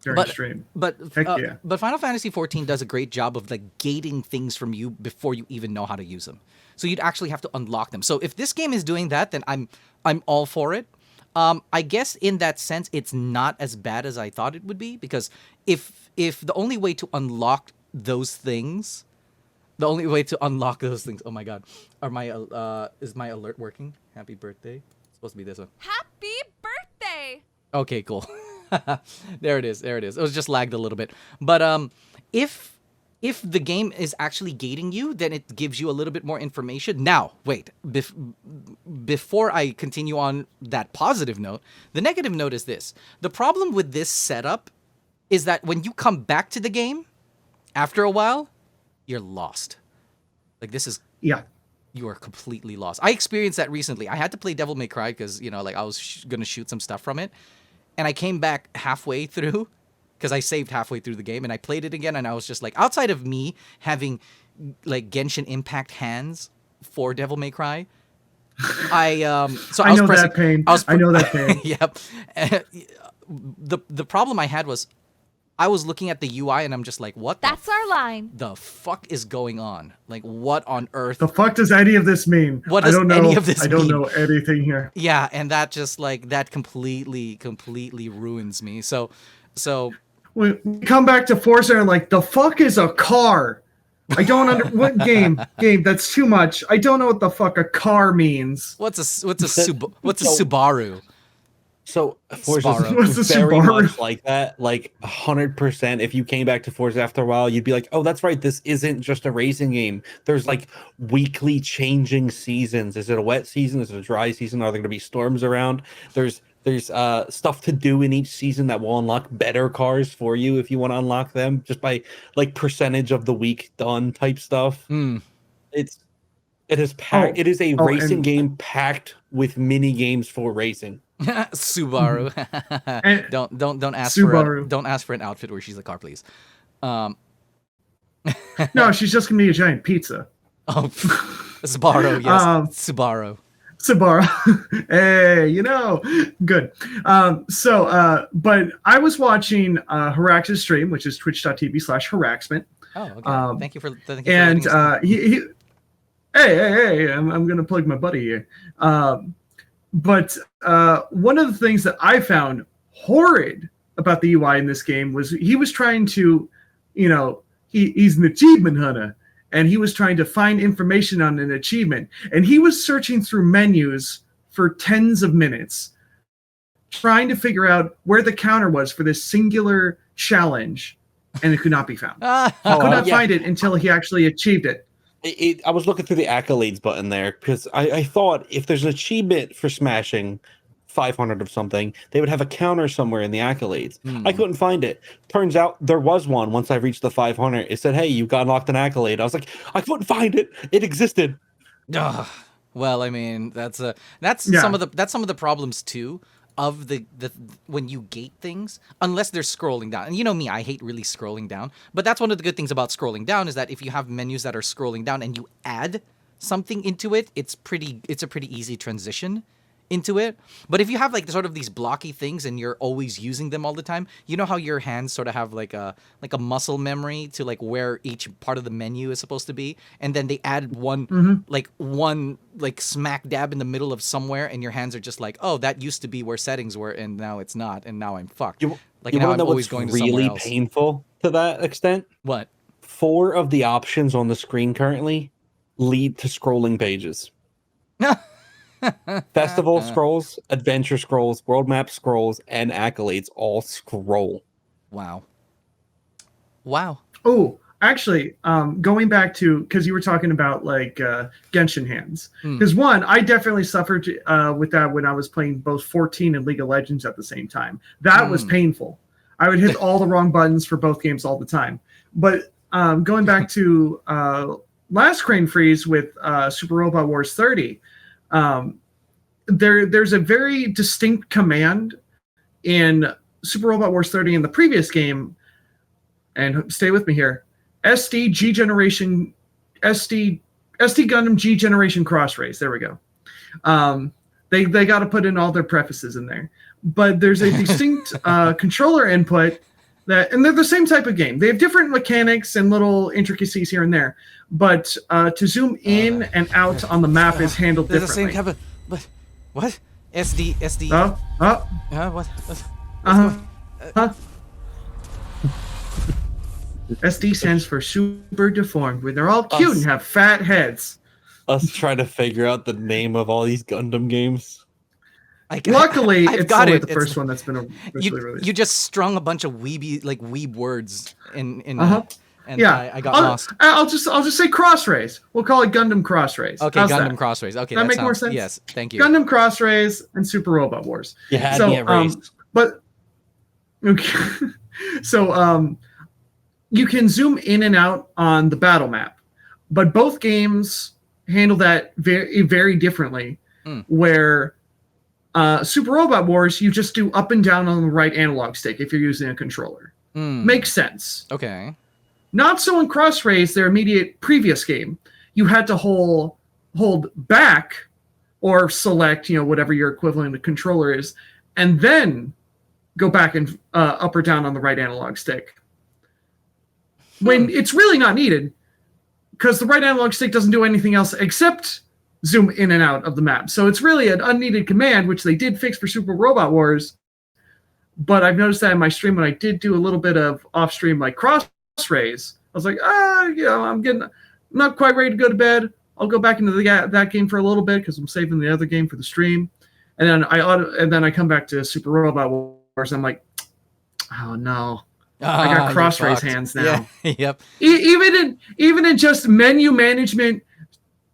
Speaker 4: during stream.
Speaker 3: But Final Fantasy 14 does a great job of like gating things from you before you even know how to use them. So you'd actually have to unlock them. So if this game is doing that, then I'm all for it. I guess in that sense, it's not as bad as I thought it would be, because if the only way to unlock those things, oh my god, is my alert working? Happy birthday. It's supposed to be this one.
Speaker 1: Happy birthday!
Speaker 3: Okay, cool. There it is. It was just lagged a little bit. But if the game is actually gating you, then it gives you a little bit more information. Now, wait. Before I continue on that positive note, the negative note is this. The problem with this setup is that when you come back to the game, after a while, you're lost. Like, this is...
Speaker 4: Yeah.
Speaker 3: You are completely lost. I experienced that recently. I had to play Devil May Cry because, like, I was going to shoot some stuff from it. And I came back halfway through, because I saved halfway through the game, and I played it again, and I was just like, outside of me having, like, Genshin Impact hands for Devil May Cry, I know that pain. I know that pain.
Speaker 4: Yep.
Speaker 3: The problem I had was I was looking at the UI and I'm just like, what?
Speaker 1: That's our line.
Speaker 3: The fuck is going on? Like, what on earth?
Speaker 4: The fuck does any of this mean?
Speaker 3: What does any of this mean?
Speaker 4: I don't know anything here.
Speaker 3: Yeah, and that just like that completely ruins me. So
Speaker 4: we come back to Forza and like, the fuck is a car? I don't what game? That's too much. I don't know what the fuck a car means.
Speaker 3: What's a Subaru?
Speaker 5: So Forza is very much like that, like 100%. If you came back to Forza after a while, you'd be like, oh, that's right. This isn't just a racing game. There's like weekly changing seasons. Is it a wet season? Is it a dry season? Are there going to be storms around? There's stuff to do in each season that will unlock better cars for you if you want to unlock them just by like percentage of the week done type stuff. It is packed. It is a racing game packed with mini games for racing.
Speaker 3: Subaru. Don't ask
Speaker 4: Subaru.
Speaker 3: Don't ask for an outfit where she's a car, please.
Speaker 4: No, she's just gonna be a giant pizza.
Speaker 3: Oh, Subaru. Yes, Subaru.
Speaker 4: Hey, good. But I was watching Harax's stream, which is twitch.tv/Haraxmant.
Speaker 3: Oh, okay. Thank you for
Speaker 4: and he hey, I'm gonna plug my buddy here. But one of the things that I found horrid about the UI in this game was he was trying to, he's an achievement hunter, and he was trying to find information on an achievement, and he was searching through menus for tens of minutes, trying to figure out where the counter was for this singular challenge, and it could not be found. He could not find it until he actually achieved it.
Speaker 5: I was looking through the accolades button there because I thought if there's an achievement for smashing 500 of something, they would have a counter somewhere in the accolades. I couldn't find it. Turns out there was one once I reached the 500. It said, hey, you got unlocked an accolade. I was like, I couldn't find it. It existed.
Speaker 3: Ugh. Well, I mean, that's some of the problems too of the when you gate things, unless they're scrolling down. And you know me, I hate really scrolling down. But that's one of the good things about scrolling down is that if you have menus that are scrolling down and you add something into it, it's a pretty easy transition into it. But if you have like sort of these blocky things and you're always using them all the time, you know how your hands sort of have like a muscle memory to like where each part of the menu is supposed to be, and then they add one smack dab in the middle of somewhere, and your hands are just like, oh, that used to be where settings were, and now it's not, and now I'm fucked.
Speaker 5: You
Speaker 3: now I'm
Speaker 5: always going to somewhere else. Really painful to that extent.
Speaker 3: What?
Speaker 5: 4 of the options on the screen currently lead to scrolling pages. Festival scrolls, adventure scrolls, world map scrolls, and accolades all scroll.
Speaker 3: Wow.
Speaker 4: Oh, actually, going back to, because you were talking about like Genshin hands. Because one, I definitely suffered with that when I was playing both 14 and League of Legends at the same time. That was painful. I would hit all the wrong buttons for both games all the time. But going back to last Cranefreeze with Super Robot Wars 30, there's a very distinct command in Super Robot Wars 30 in the previous game, and stay with me here. SD Gundam G Generation Cross Race. There we go. They got to put in all their prefaces in there, but there's a distinct controller input and they're the same type of game. They have different mechanics and little intricacies here and there, but to zoom in and out on the map is handled differently.
Speaker 3: The same type of, what? SD. What?
Speaker 4: SD stands for super deformed, where they're all cute and have fat heads.
Speaker 5: Us trying to figure out the name of all these Gundam games.
Speaker 4: Luckily, it's only the first one that's been officially released.
Speaker 3: You just strung a bunch of weeb words in and yeah. I got lost.
Speaker 4: I'll just say Cross Race. We'll call it Gundam Cross Race.
Speaker 3: Okay,
Speaker 4: How's
Speaker 3: Gundam
Speaker 4: that?
Speaker 3: Cross Race. Okay,
Speaker 4: that make more sense?
Speaker 3: Yes, thank you.
Speaker 4: Gundam Cross Race and Super Robot Wars.
Speaker 5: You had me at race.
Speaker 4: But okay. So you can zoom in and out on the battle map, but both games handle that very, very differently. Where Super Robot Wars, you just do up and down on the right analog stick if you're using a controller. Makes sense.
Speaker 3: Okay.
Speaker 4: Not so in Cross Race, their immediate previous game. You had to hold back or select, whatever your equivalent of controller is, and then go back and up or down on the right analog stick. When it's really not needed, because the right analog stick doesn't do anything else except zoom in and out of the map. So it's really an unneeded command, which they did fix for Super Robot Wars. But I've noticed that in my stream, when I did do a little bit of off-stream like Cross Race, I was like, I'm not quite ready to go to bed. I'll go back into that game for a little bit because I'm saving the other game for the stream. And then I come back to Super Robot Wars, and I'm like, oh no. I got Cross Race hands now.
Speaker 3: Yeah, yep.
Speaker 4: Even in just menu management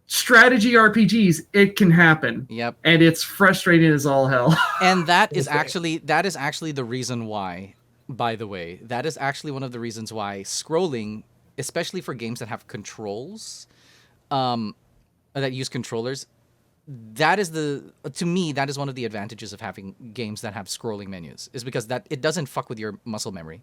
Speaker 4: strategy RPGs, it can happen.
Speaker 3: Yep.
Speaker 4: And it's frustrating as all hell.
Speaker 3: And that is actually the reason why, by the way, that is actually one of the reasons why scrolling, especially for games that have controls, that use controllers, to me, that is one of the advantages of having games that have scrolling menus, is because that it doesn't fuck with your muscle memory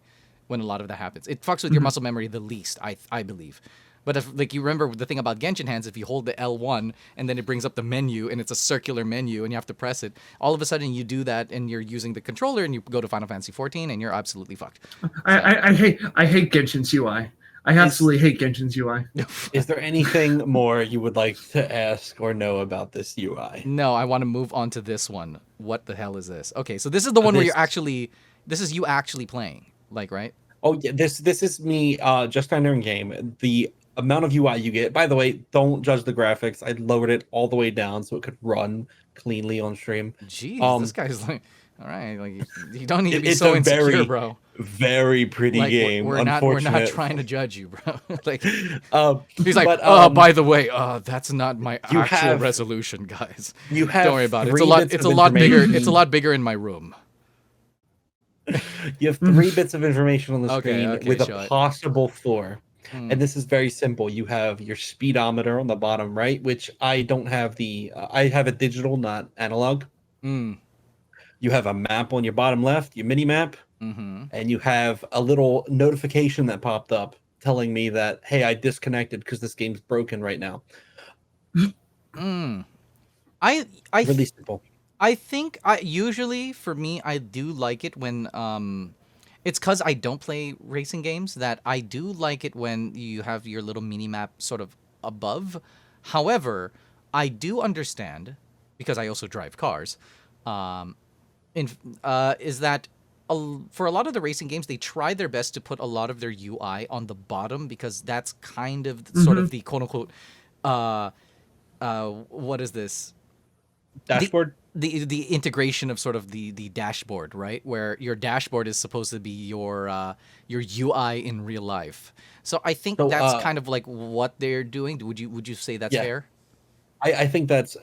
Speaker 3: when a lot of that happens. It fucks with your muscle memory the least, I believe. But if, like, you remember the thing about Genshin hands, if you hold the L1 and then it brings up the menu and it's a circular menu and you have to press it, all of a sudden you do that and you're using the controller and you go to Final Fantasy 14 and you're absolutely fucked.
Speaker 4: I hate Genshin's UI. I absolutely hate Genshin's UI.
Speaker 5: Is there anything more you would like to ask or know about this UI?
Speaker 3: No, I want to move on to this one. What the hell is this? Okay, so this is the one where this is you actually playing, like, right?
Speaker 5: Oh yeah, this is me just entering game. The amount of UI you get, by the way, don't judge the graphics. I lowered it all the way down so it could run cleanly on stream.
Speaker 3: Jeez, this guy's like, all right, like you don't need to be so insecure, bro.
Speaker 5: Very pretty game.
Speaker 3: We're not trying to judge you, bro. Like, he's like,
Speaker 5: but,
Speaker 3: by the way, that's not my actual resolution, guys.
Speaker 5: You have
Speaker 3: don't worry about it. It's a lot bigger. It's a lot bigger in my room.
Speaker 5: You have 3 bits of information on the screen with a possible floor. And this is very simple. You have your speedometer on the bottom right, which I don't have I have a digital, not analog. You have a map on your bottom left, your mini map, and you have a little notification that popped up telling me that, hey, I disconnected because this game's broken right now. Really simple.
Speaker 3: I think usually for me, I do like it when it's because I don't play racing games that I do like it when you have your little mini map sort of above. However, I do understand, because I also drive cars, is that for a lot of the racing games, they try their best to put a lot of their UI on the bottom because that's kind of sort of the quote-unquote, what is this?
Speaker 5: Dashboard?
Speaker 3: The integration of sort of the dashboard, right? Where your dashboard is supposed to be your UI in real life. So I think that's kind of like what they're doing. Would you say that's fair?
Speaker 5: I think that's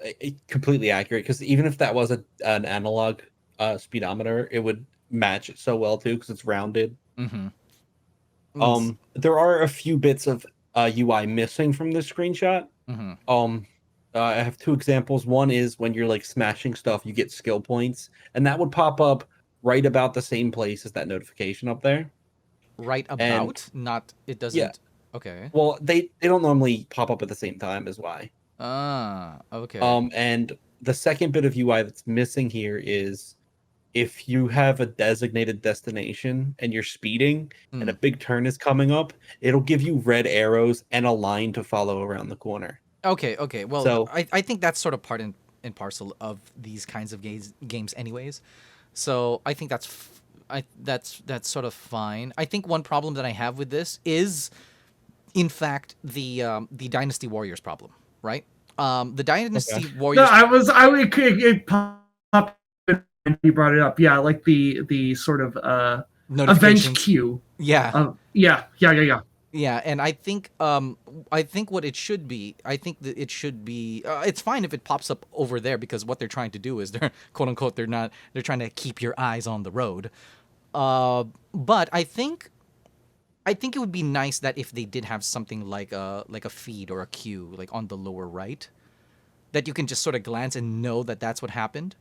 Speaker 5: completely accurate because even if that was an analog speedometer, it would match it so well too because it's rounded. There are a few bits of UI missing from this screenshot. I have two examples. One is when you're like smashing stuff, you get skill points, and that would pop up right about the same place as that notification up there.
Speaker 3: Right about? Not it doesn't.
Speaker 5: Yeah.
Speaker 3: Okay.
Speaker 5: Well, they don't normally pop up at the same time is why.
Speaker 3: Okay.
Speaker 5: And the second bit of UI that's missing here is if you have a designated destination and you're speeding and a big turn is coming up, it'll give you red arrows and a line to follow around the corner.
Speaker 3: Okay. Well, so, I think that's sort of part and parcel of these kinds of games anyways. So I think that's sort of fine. I think one problem that I have with this is, in fact, the Dynasty Warriors problem, right? The Dynasty Warriors.
Speaker 4: No, it popped when you brought it up. Yeah, like the sort of event queue.
Speaker 3: Yeah.
Speaker 4: Yeah.
Speaker 3: Yeah, and I think what it should be, it's fine if it pops up over there because what they're trying to do is they're quote unquote they're trying to keep your eyes on the road. But I think it would be nice that if they did have something like a feed or a queue like on the lower right, that you can just sort of glance and know that that's what happened.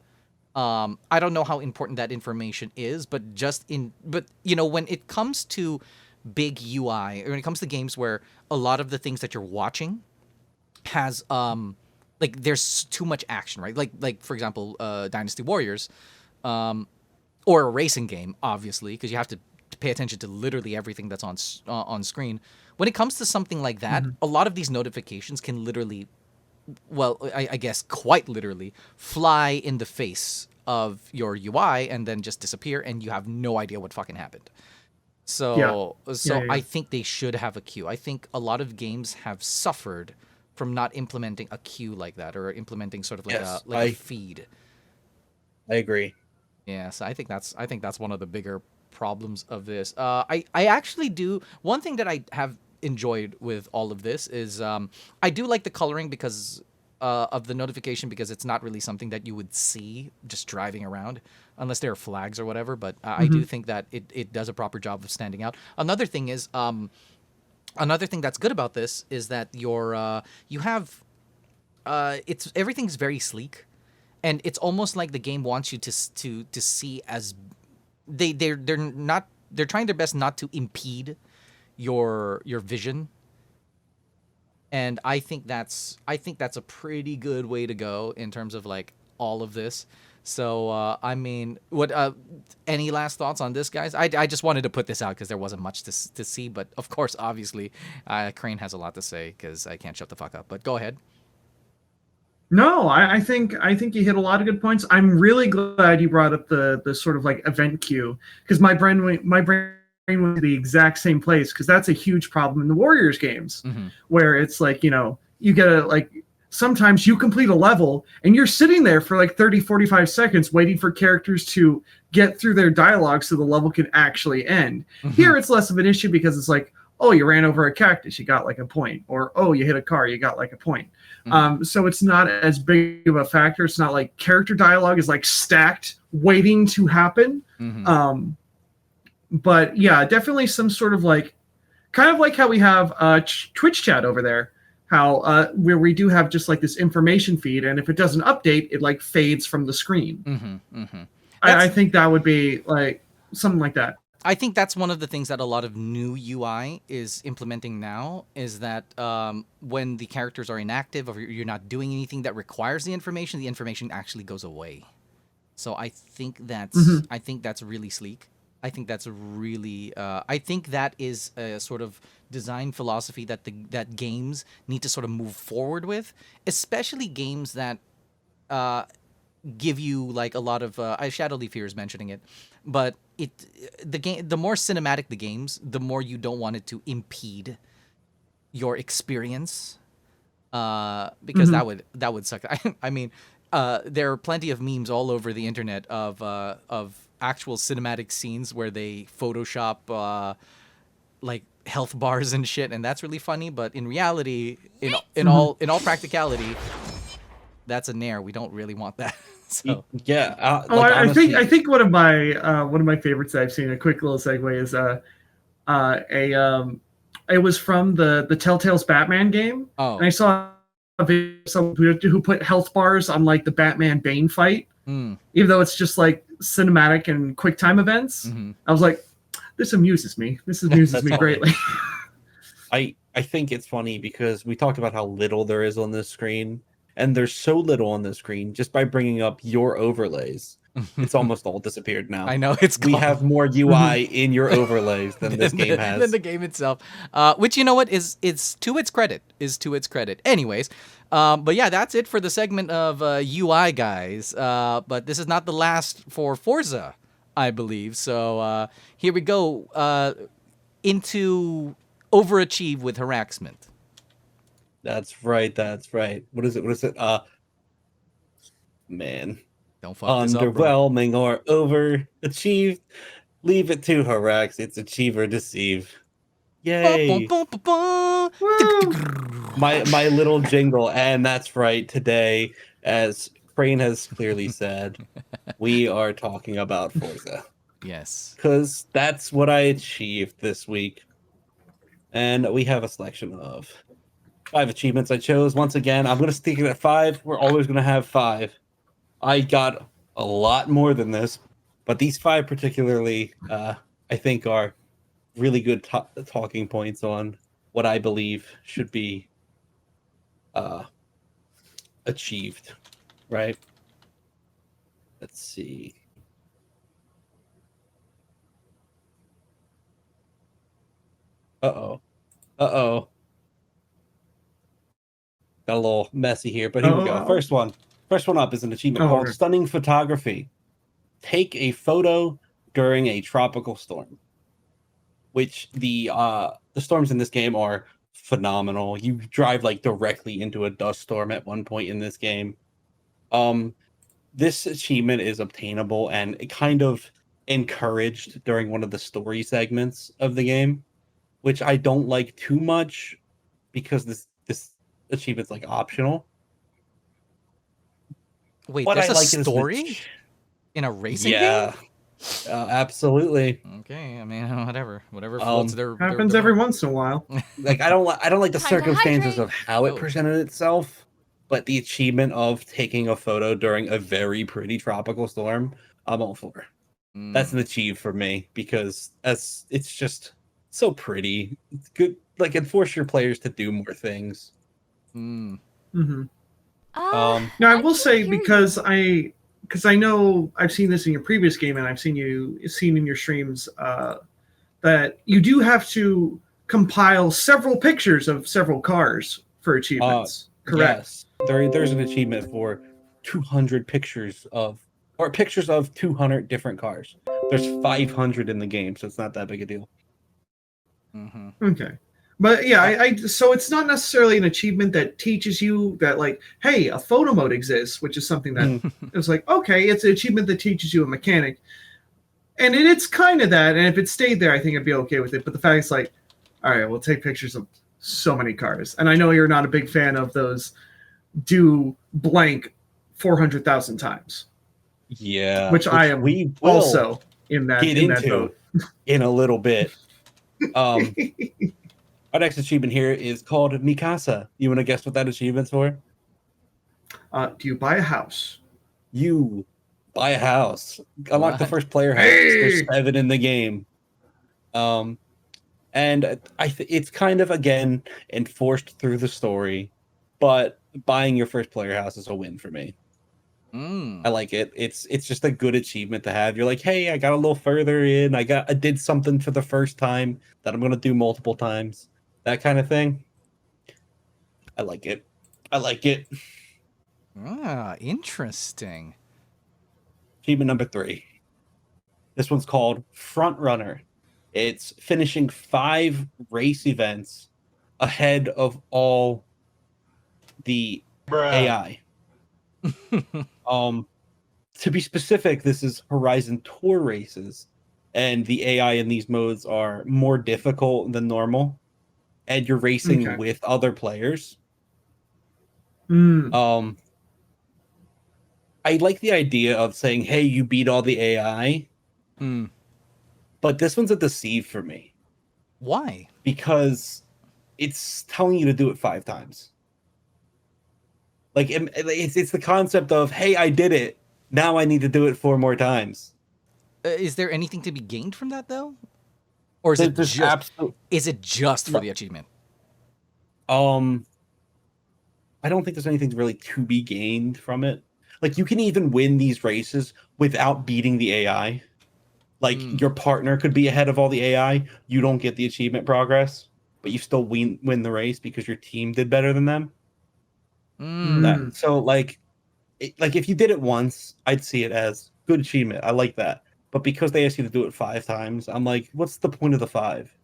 Speaker 3: I don't know how important that information is, but when it comes to big UI, or when it comes to games where a lot of the things that you're watching has like there's too much action, right? Like for example, Dynasty Warriors, or a racing game, obviously, because you have to pay attention to literally everything that's on screen. When it comes to something like that, a lot of these notifications can literally, well, I guess quite literally, fly in the face of your UI and then just disappear, and you have no idea what fucking happened. So I think they should have a queue. I think a lot of games have suffered from not implementing a queue like that, or implementing sort of like a feed.
Speaker 5: I agree.
Speaker 3: Yeah, so I think that's one of the bigger problems of this. I actually do. One thing that I have enjoyed with all of this is I do like the coloring because of the notification, because it's not really something that you would see just driving around unless there are flags or whatever. But I do think that it does a proper job of standing out. Another thing is another thing that's good about this is that you have everything's very sleek, and it's almost like the game wants you to see as they're trying their best not to impede your vision. And I think that's a pretty good way to go in terms of like all of this. So I mean, what any last thoughts on this, guys? I just wanted to put this out because there wasn't much to see, but of course, obviously, Crane has a lot to say because I can't shut the fuck up. But go ahead.
Speaker 4: No, I think you hit a lot of good points. I'm really glad you brought up the sort of like event queue, because my brain went to the exact same place, because that's a huge problem in the Warriors games, where it's like, you get sometimes you complete a level and you're sitting there for like 30-45 seconds waiting for characters to get through their dialogue so the level can actually end. Here it's less of an issue because it's like, oh, you ran over a cactus, you got like a point, or oh, you hit a car, you got like a point. So it's not as big of a factor. It's not like character dialogue is like stacked waiting to happen. But yeah, definitely some sort of like kind of like how we have Twitch chat over there, how where we do have just like this information feed, and if it doesn't update, it like fades from the screen. I think that would be like something like that.
Speaker 3: I think that's one of the things that a lot of new UI is implementing now, is that when the characters are inactive or you're not doing anything that requires the information actually goes away. So I think that's really sleek. I think that's really I think that is a sort of design philosophy that games need to sort of move forward with, especially games that give you like a lot of Shadow Leaf here is mentioning it, but the more cinematic the games, the more you don't want it to impede your experience, because that would suck. I mean, there are plenty of memes all over the internet of actual cinematic scenes where they Photoshop like health bars and shit, and that's really funny. But in reality, in all practicality, that's a nair. We don't really want that. So
Speaker 5: yeah.
Speaker 4: I think one of my favorites that I've seen. A quick little segue is it was from the Telltale's Batman game.
Speaker 3: Oh.
Speaker 4: And I saw a video of someone who put health bars on like the Batman Bane fight, even though it's just like cinematic and quick time events. I was like, this amuses me. This amuses me greatly.
Speaker 5: I think it's funny because we talked about how little there is on this screen. And there's so little on the screen just by bringing up your overlays. It's almost all disappeared now.
Speaker 3: I know, it's gone.
Speaker 5: We have more UI in your overlays than this game has.
Speaker 3: Than the game itself. Which, you know what, is to its credit. Anyways, but yeah, that's it for the segment of UI, guys. But this is not the last for Forza, I believe. So here we go into overachieve with Haraxmant.
Speaker 5: That's right. What is it? Man.
Speaker 3: Don't fuck this up, bro.
Speaker 5: Underwhelming or overachieved. Leave it to Harax. It's achieve or deceive. Yay. My little jingle. And that's right. Today, as Crane has clearly said, we are talking about Forza.
Speaker 3: Yes.
Speaker 5: Because that's what I achieved this week. And we have a selection of 5 achievements I chose. Once again, I'm going to stick it at 5. We're always going to have 5. I got a lot more than this, but these 5 particularly, I think, are really good talking points on what I believe should be achieved, right? Let's see. Uh-oh. Got a little messy here, but here we go. First one up is an achievement called Stunning Photography. Take a photo during a tropical storm. Which the storms in this game are phenomenal. You drive like directly into a dust storm at one point in this game. This achievement is obtainable and it kind of encouraged during one of the story segments of the game, which I don't like too much because this achievement's like optional.
Speaker 3: Wait, there's a story in a racing game?
Speaker 5: Absolutely.
Speaker 3: Okay, I mean, whatever floats their
Speaker 4: happens every once in a while.
Speaker 5: Like I don't like the circumstances of how it presented itself, but the achievement of taking a photo during a very pretty tropical storm, I'm all for. That's an achieve for me because it's just so pretty. It's good, like it forces your players to do more things.
Speaker 4: Now I will say because I know I've seen this in your previous game and I've seen in your streams that you do have to compile several pictures of several cars for achievements. Correct.
Speaker 5: Yes. There's an achievement for 200 pictures of 200 different cars. There's 500 in the game, so it's not that big a deal.
Speaker 4: Okay. But yeah, so it's not necessarily an achievement that teaches you that, like, hey, a photo mode exists, which is something that it's like, okay, it's an achievement that teaches you a mechanic. And it's kind of that, and if it stayed there, I think I'd be okay with it. But the fact is like, all right, we'll take pictures of so many cars. And I know you're not a big fan of those do blank 400,000 times.
Speaker 5: Yeah.
Speaker 4: Which I am also in that boat.
Speaker 5: In a little bit. Our next achievement here is called Mikasa. You want to guess what that achievement's for?
Speaker 4: Do you buy a house?
Speaker 5: You buy a house. Unlock the
Speaker 3: What?
Speaker 5: first player house.
Speaker 4: Hey!
Speaker 5: There's 7 in the game. And it's kind of, again, enforced through the story, but buying your first player house is a win for me. I like it. It's just a good achievement to have. You're like, hey, I got a little further in. I did something for the first time that I'm going to do multiple times. That kind of thing. I like it.
Speaker 3: Interesting.
Speaker 5: Achievement number 3. This one's called Front Runner. It's finishing 5 race events ahead of all the AI. To be specific, this is Horizon Tour races, and the AI in these modes are more difficult than normal, and you're racing with other players. I like the idea of saying, hey, you beat all the AI. But this one's a deceive for me.
Speaker 3: Why?
Speaker 5: Because it's telling you to do it 5 times. Like, it's the concept of, hey, I did it. Now I need to do it 4 more times.
Speaker 3: Is there anything to be gained from that, though? Or is it just for the achievement?
Speaker 5: I don't think there's anything really to be gained from it. Like, you can even win these races without beating the AI. Like, your partner could be ahead of all the AI. You don't get the achievement progress, but you still win the race because your team did better than them. So, like, if you did it once, I'd see it as good achievement. I like that. But because they ask you to do it 5 times, I'm like, what's the point of the 5?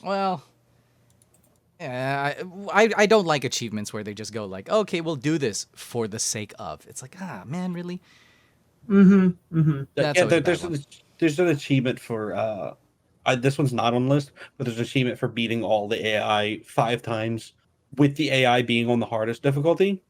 Speaker 3: Well, yeah, I don't like achievements where they just go like, okay, we'll do this for the sake of. It's like, man, really?
Speaker 5: There's an achievement for this one's not on the list, but there's an achievement for beating all the AI 5 times with the AI being on the hardest difficulty.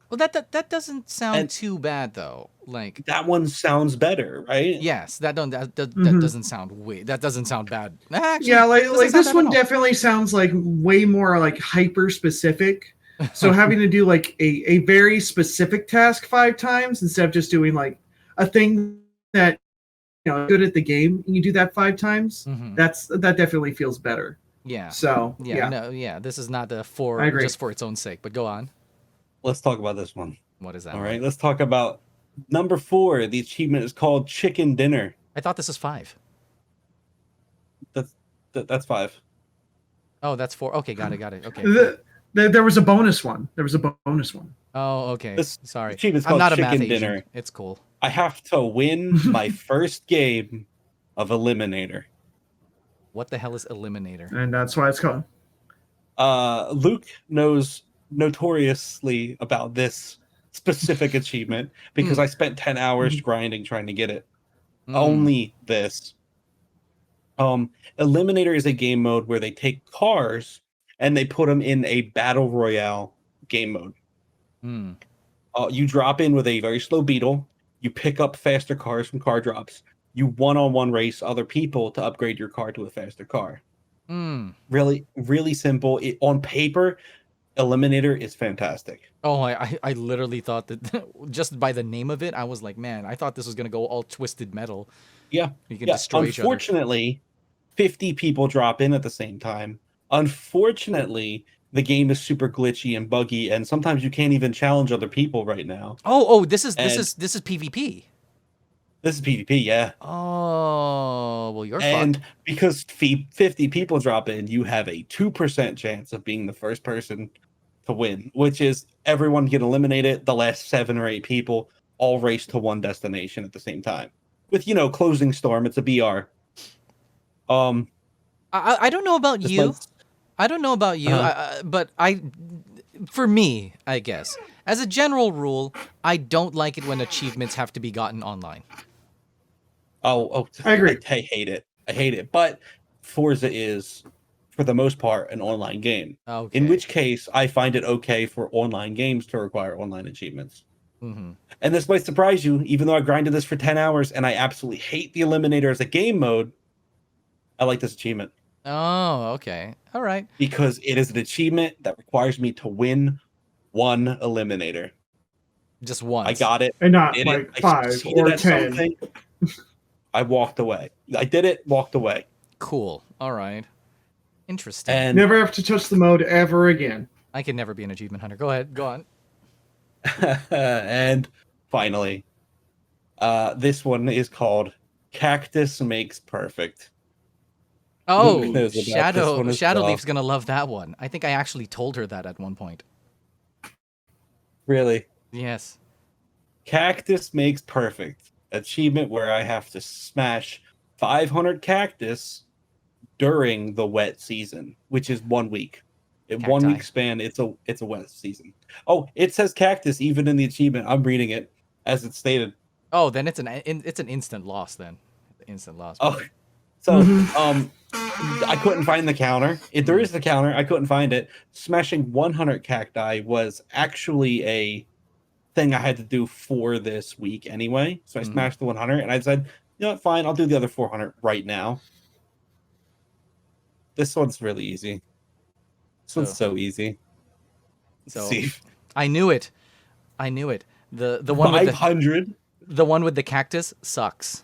Speaker 3: Well, that doesn't sound too bad though. Like,
Speaker 5: that one sounds better, right?
Speaker 3: yes, that doesn't sound weird. That doesn't sound bad. Actually,
Speaker 4: Yeah, like this one definitely sounds like way more like hyper specific. So having to do like a very specific task 5 times instead of just doing like a thing that good at the game and you do that 5 times, that definitely feels better.
Speaker 3: Yeah.
Speaker 4: So
Speaker 3: this is not just for its own sake. But go on.
Speaker 5: Let's talk about this one.
Speaker 3: What is that?
Speaker 5: All right, let's talk about number 4. The achievement is called Chicken Dinner.
Speaker 3: I thought this was 5.
Speaker 5: That's 5.
Speaker 3: Oh, that's 4. Okay, got it. Okay.
Speaker 4: There was a bonus one.
Speaker 3: Oh, okay. Sorry.
Speaker 5: Achievement's
Speaker 3: I'm
Speaker 5: called
Speaker 3: not a
Speaker 5: Chicken
Speaker 3: math
Speaker 5: Dinner.
Speaker 3: Asian. It's cool.
Speaker 5: I have to win my first game of Eliminator.
Speaker 3: What the hell is Eliminator?
Speaker 4: And that's why it's called.
Speaker 5: Luke knows notoriously about this specific achievement because I spent 10 hours grinding trying to get it. Only this. Eliminator is a game mode where they take cars and they put them in a battle royale game mode. You drop in with a very slow beetle. You pick up faster cars from car drops. You one-on-one race other people to upgrade your car to a faster car. Really, really simple. On paper, Eliminator is fantastic.
Speaker 3: Oh, I literally thought that just by the name of it, I was like, man, I thought this was going to go all twisted metal.
Speaker 5: Yeah.
Speaker 3: You can destroy each other.
Speaker 5: Unfortunately, 50 people drop in at the same time. Unfortunately, the game is super glitchy and buggy, and sometimes you can't even challenge other people right now.
Speaker 3: This is PvP.
Speaker 5: This is PvP, yeah.
Speaker 3: Oh, well, you're
Speaker 5: and
Speaker 3: fucked.
Speaker 5: Because 50 people drop in, you have a 2% chance of being the first person to win, which is everyone get eliminated. The last 7 or 8 people all race to one destination at the same time. With closing storm, it's a BR.
Speaker 3: I don't know about you. I don't know about you, but for me, I guess, as a general rule, I don't like it when achievements have to be gotten online.
Speaker 5: Oh,
Speaker 4: I agree.
Speaker 5: I hate it. But Forza is, for the most part, an online game.
Speaker 3: Okay.
Speaker 5: In which case, I find it okay for online games to require online achievements. And this might surprise you, even though I grinded this for 10 hours and I absolutely hate the Eliminator as a game mode, I like this achievement.
Speaker 3: Oh, okay. All right.
Speaker 5: Because it is an achievement that requires me to win one eliminator.
Speaker 3: Just once.
Speaker 5: I got it.
Speaker 4: And not
Speaker 5: did
Speaker 4: like
Speaker 5: it.
Speaker 4: 5 or 10.
Speaker 5: I walked away. I did it, walked away.
Speaker 3: Cool. All right. Interesting.
Speaker 5: And
Speaker 4: Never have to touch the mode ever again.
Speaker 3: I can never be an achievement hunter. Go ahead. Go on.
Speaker 5: and finally, this one is called Cactus Makes Perfect.
Speaker 3: Oh,
Speaker 5: Shadow
Speaker 3: Shadowleaf's gonna love that one. I think I actually told her that at one point.
Speaker 5: Really?
Speaker 3: Yes.
Speaker 5: Cactus Makes Perfect. Achievement where I have to smash 500 cactus during the wet season, which is 1 week. In
Speaker 3: Cacti.
Speaker 5: 1 week span, it's a wet season. Oh, it says cactus even in the achievement. I'm reading it as it's stated.
Speaker 3: Oh, then it's an instant loss then. Instant loss.
Speaker 5: Oh, so I couldn't find the counter. If there is the counter, I couldn't find it. Smashing 100 cacti was actually a thing I had to do for this week anyway. So I smashed the 100, and I said, you know what, fine, I'll do the other 400 right now. This one's really easy. This one's so easy.
Speaker 3: So
Speaker 5: See.
Speaker 3: I knew it. The one with
Speaker 5: 500.
Speaker 3: the one with the cactus sucks.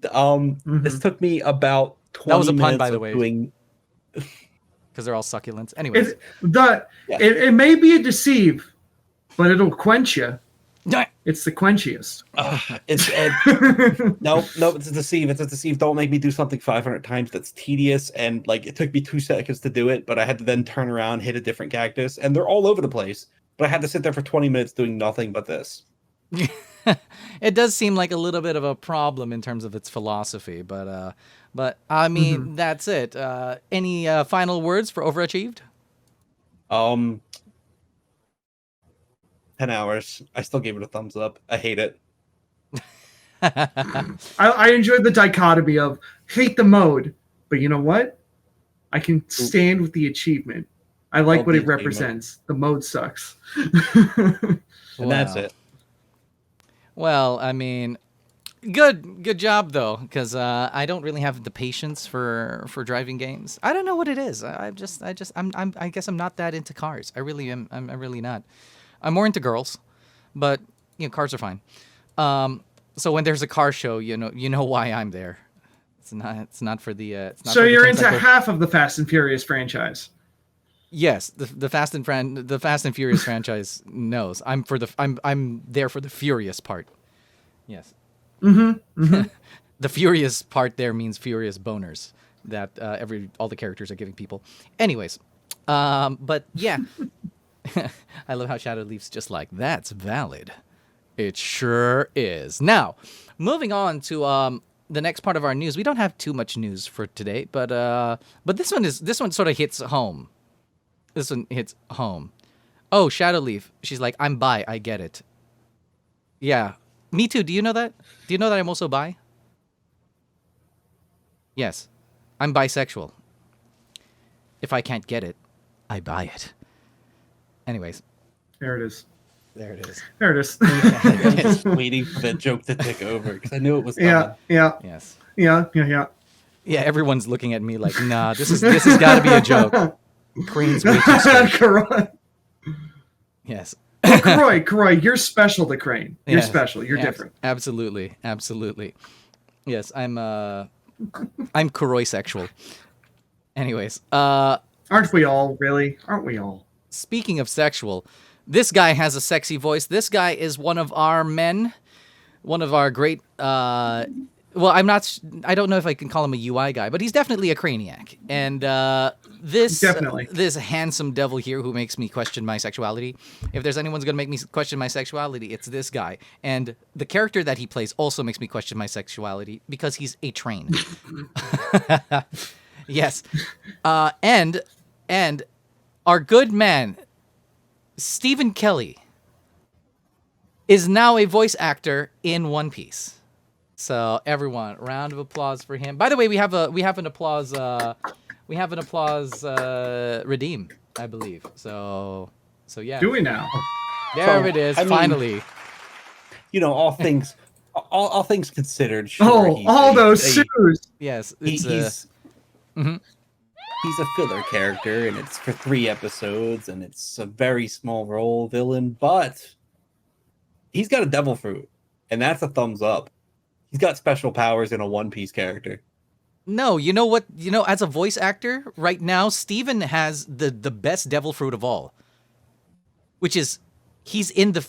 Speaker 5: This took me about 20
Speaker 3: That was a pun,
Speaker 5: minutes
Speaker 3: by the
Speaker 5: of
Speaker 3: way.
Speaker 5: doing.
Speaker 3: Because they're all succulents. Anyways.
Speaker 4: It may be a deceive, but it'll quench you. It's the quenchiest.
Speaker 5: No, it's a deceive. It's a deceive. Don't make me do something 500 times. That's tedious, and like it took me 2 seconds to do it, but I had to then turn around, hit a different cactus, and they're all over the place. But I had to sit there for 20 minutes doing nothing but this.
Speaker 3: It does seem like a little bit of a problem in terms of its philosophy, but I mean that's it. Any final words for overachieved?
Speaker 5: 10 hours. I still gave it a thumbs up. I hate it.
Speaker 4: I enjoyed the dichotomy of hate the mode, but you know what? I can stand with the achievement. I like what it represents. The mode sucks.
Speaker 5: And that's it.
Speaker 3: Well, I mean, good job though, because I don't really have the patience for driving games. I don't know what it is. I guess I'm not that into cars. I really am. I'm really not. I'm more into girls, but cars are fine. So when there's a car show, you know why I'm there. It's not for the. It's not
Speaker 4: so
Speaker 3: for the
Speaker 4: you're
Speaker 3: things
Speaker 4: into
Speaker 3: I go-
Speaker 4: half of the Fast and Furious franchise.
Speaker 3: Yes, the Fast and Furious franchise knows. I'm there for the furious part. Yes. The furious part there means furious boners that all the characters are giving people. Anyways, but yeah, I love how Shadow Leaf's just like that's valid. It sure is. Now, moving on to the next part of our news. We don't have too much news for today, but this one sort of hits home. This one hits home. Oh, Shadowleaf. She's like, I'm bi. I get it. Yeah. Me too. Do you know that? Do you know that I'm also bi? Yes. I'm bisexual. If I can't get it, I buy it. Anyways.
Speaker 4: There it is.
Speaker 3: There it is.
Speaker 4: There it is.
Speaker 5: I was just waiting for that joke to take over because I knew it was coming.
Speaker 4: Yeah.
Speaker 3: Yes.
Speaker 4: Yeah.
Speaker 3: Yeah, everyone's looking at me like, nah, this has got to be a joke. Crane's way too special. Yes.
Speaker 4: Karoy, you're special to Crane. You're special. You're different.
Speaker 3: Absolutely. Yes, I'm Karoy sexual. Anyways,
Speaker 4: aren't we all, really? Aren't we all?
Speaker 3: Speaking of sexual, this guy has a sexy voice. This guy is one of our men, one of our great well, I don't know if I can call him a UI guy, but he's definitely a Craniac. And this handsome devil here who makes me question my sexuality. If there's anyone's going to make me question my sexuality, it's this guy. And the character that he plays also makes me question my sexuality because he's a train. Yes. And our good man, Stephen Kelly, is now a voice actor in One Piece. So everyone, round of applause for him. By the way, we have an applause redeem, I believe. So yeah.
Speaker 4: Do we now?
Speaker 3: There it is. Finally.
Speaker 5: All things all things considered, sure,
Speaker 4: all those shoes.
Speaker 3: Yes,
Speaker 5: he's a filler character, and it's for 3 episodes, and it's a very small role villain, but he's got a devil fruit, and that's a thumbs up. He's got special powers in a One Piece character.
Speaker 3: No, you know what? You know, as a voice actor, right now, Steven has the best devil fruit of all, which is he's in the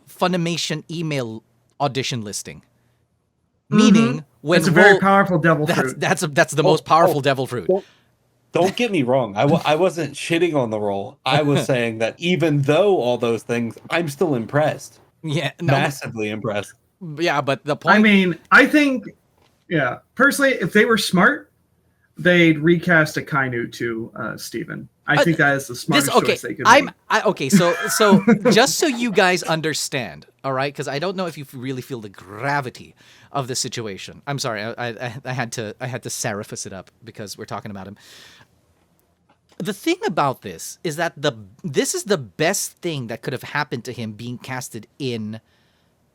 Speaker 3: Funimation email audition listing. Meaning, when
Speaker 4: it's a very powerful devil fruit.
Speaker 3: That's the most powerful devil fruit.
Speaker 5: Don't get me wrong. I wasn't shitting on the role. I was saying that even though all those things, I'm still impressed.
Speaker 3: Yeah, no,
Speaker 5: massively impressed.
Speaker 3: Yeah, but the point.
Speaker 4: I mean, I think, yeah, personally, if they were smart, they'd recast Akainu to Steven. I think that is the smartest choice they could make.
Speaker 3: Okay, so just so you guys understand, all right, because I don't know if you really feel the gravity of the situation. I'm sorry, I had to Seraphis it up because we're talking about him. The thing about this is that this is the best thing that could have happened to him being casted in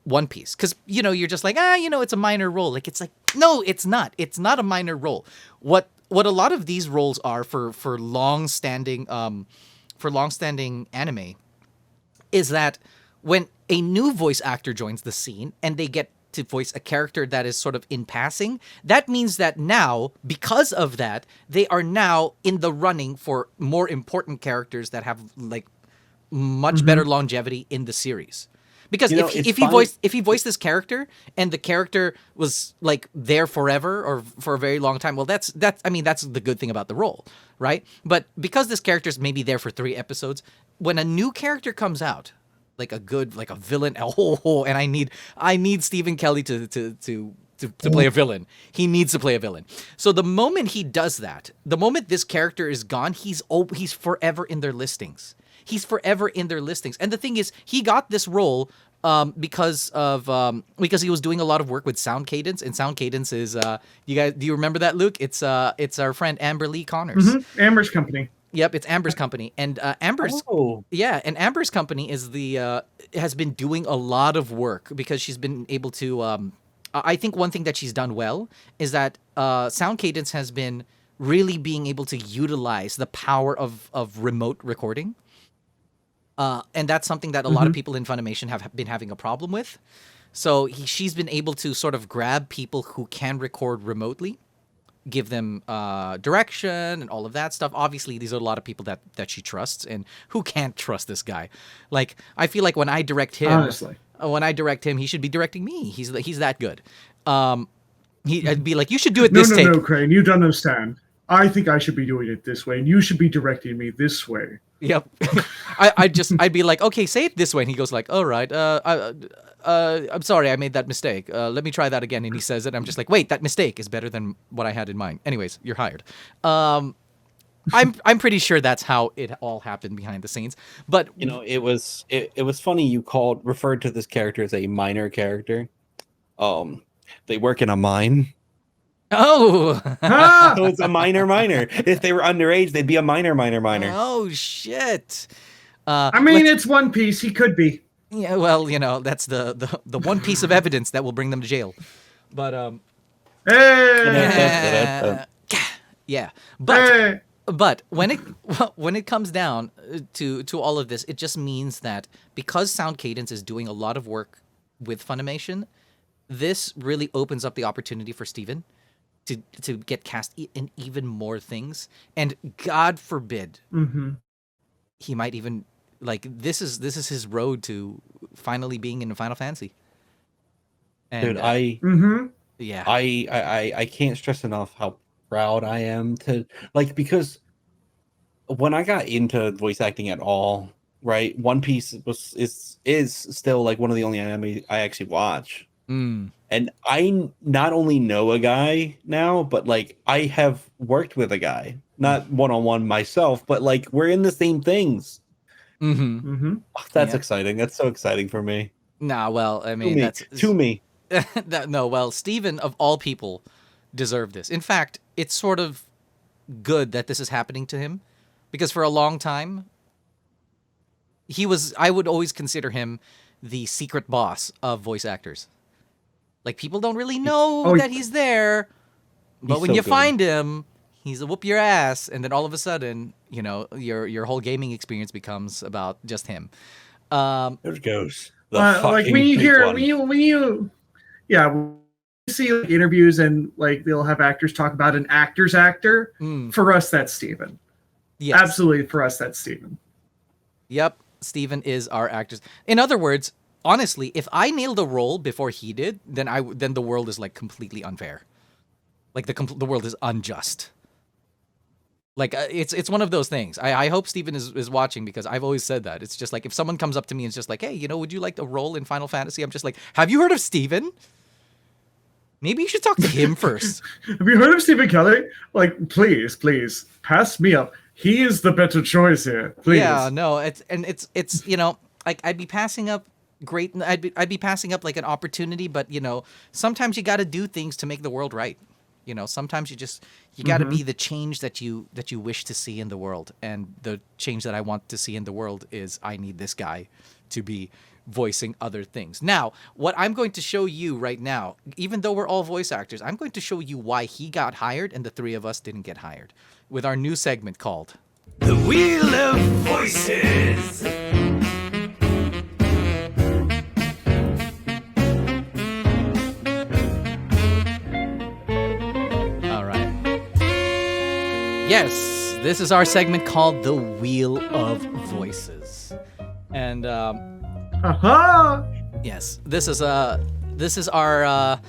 Speaker 3: One Piece, because you're just like, it's a minor role. Like, it's like, no, it's not. It's not a minor role. What a lot of these roles are for long-standing anime is that when a new voice actor joins the scene and they get to voice a character that is sort of in passing, that means that now, because of that, they are now in the running for more important characters that have like much better longevity in the series. Because if he voiced this character and the character was like there forever or for a very long time, well, that's the good thing about the role, right? But because this character is maybe there for 3 episodes, when a new character comes out, like a villain, and I need Stephen Kelly to play a villain. He needs to play a villain. So the moment he does that, the moment this character is gone, he's forever in their listings. He's forever in their listings. And the thing is, he got this role because he was doing a lot of work with Sound Cadence, and Sound Cadence is do you remember that, Luke? It's our friend Amber Lee Connors.
Speaker 4: Mm-hmm. Amber's company.
Speaker 3: Yep, it's Amber's company, and Amber's company is has been doing a lot of work because she's been able to. I think one thing that she's done well is that Sound Cadence has been really being able to utilize the power of remote recording. And that's something that a lot of people in Funimation have been having a problem with. So she's been able to sort of grab people who can record remotely, give them direction and all of that stuff. Obviously, these are a lot of people that she trusts, and who can't trust this guy? Like, I feel like when I direct him,
Speaker 4: honestly,
Speaker 3: he should be directing me. He's that good. I'd be like, you should do it this take.
Speaker 4: No, Crane, you don't understand. I think I should be doing it this way, and you should be directing me this way.
Speaker 3: Yep. I'd be like, okay, say it this way. And he goes like, all right, I'm sorry, I made that mistake. Let me try that again. And he says it. I'm just like, wait, that mistake is better than what I had in mind. Anyways, you're hired. I'm pretty sure that's how it all happened behind the scenes. But
Speaker 5: it was funny you referred to this character as a minor character. They work in a mine.
Speaker 3: Oh,
Speaker 5: so it's a minor. If they were underage, they'd be a minor.
Speaker 3: Oh shit!
Speaker 4: It's One Piece. He could be.
Speaker 3: Yeah, well, that's the one piece of evidence that will bring them to jail. But yeah, but when it comes down to all of this, it just means that because Sound Cadence is doing a lot of work with Funimation, this really opens up the opportunity for Steven to get cast in even more things, and God forbid he might even this is his road to finally being in Final Fantasy. And,
Speaker 5: dude, I can't stress enough how proud I am to because when I got into voice acting at all, right, One Piece is still like one of the only anime I actually watch. And I not only know a guy now, but I have worked with a guy, not one-on-one myself, but we're in the same things. That's exciting. That's so exciting for me.
Speaker 3: Nah, well, I mean, that's
Speaker 5: to me.
Speaker 3: No, well, Steven of all people deserved this. In fact, it's sort of good that this is happening to him, because for a long time I would always consider him the secret boss of voice actors. Like, people don't really know that he's there, but when you find him, he's a whoop your ass, and then all of a sudden, you know, your whole gaming experience becomes about just him.
Speaker 5: There it goes.
Speaker 4: Like when you hear when you see like, interviews and like they'll have actors talk about an actor's actor. For us, that's Steven. Yes. Absolutely, for us, that's Steven.
Speaker 3: Yep, Steven is our actor. In other words, honestly, if I nailed a role before he did, then the world is like completely unfair. Like the world is unjust. Like it's one of those things. I hope Steven is watching, because I've always said that. It's just like if someone comes up to me and it's just like, hey, you know, would you like a role in Final Fantasy? I'm just like, have you heard of Steven? Maybe you should talk to him first.
Speaker 4: Have you heard of Steven Kelly? Like, please, pass me up. He is the better choice here. Please.
Speaker 3: Yeah, no, it's you know, like I'd be passing up I'd be passing up like an opportunity, but you know, sometimes you got to do things to make the world right. You know, sometimes you got to be the change that you wish to see in the world, and the change that I want to see in the world is I need this guy to be voicing other things. Now, what I'm going to show you right now, even though we're all voice actors, I'm going to show you why he got hired and the three of us didn't get hired, with our new segment called The Wheel of Voices. All right. Yes, this is our segment called The Wheel of Voices. And yes, this is our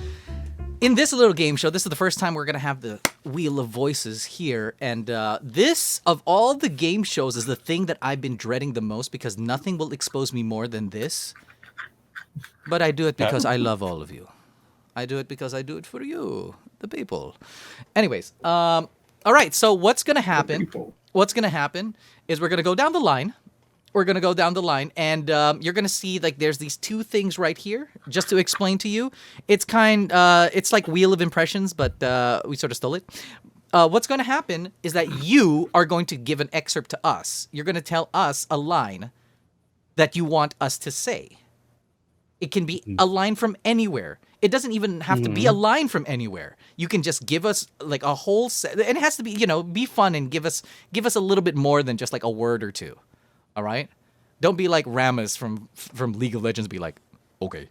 Speaker 3: in this little game show. This is the first time we're gonna have the Wheel of Voices here, and this, of all the game shows, is the thing that I've been dreading the most, because nothing will expose me more than this. But I do it because I love all of you. I do it because I do it for you, the people. Anyways, all right. So what's gonna happen? What's gonna happen is we're gonna go down the line. We're going to go down the line, and you're going to see, like, there's these two things right here, just to explain to you. It's it's like Wheel of Impressions, but we sort of stole it. What's going to happen is that you are going to give an excerpt to us. You're going to tell us a line that you want us to say. It can be a line from anywhere. It doesn't even have to be a line from anywhere. You can just give us, like, a whole set. And it has to be, you know, be fun and give us a little bit more than just, like, a word or two. All right, don't be like Rammus from League of Legends. Be like, okay,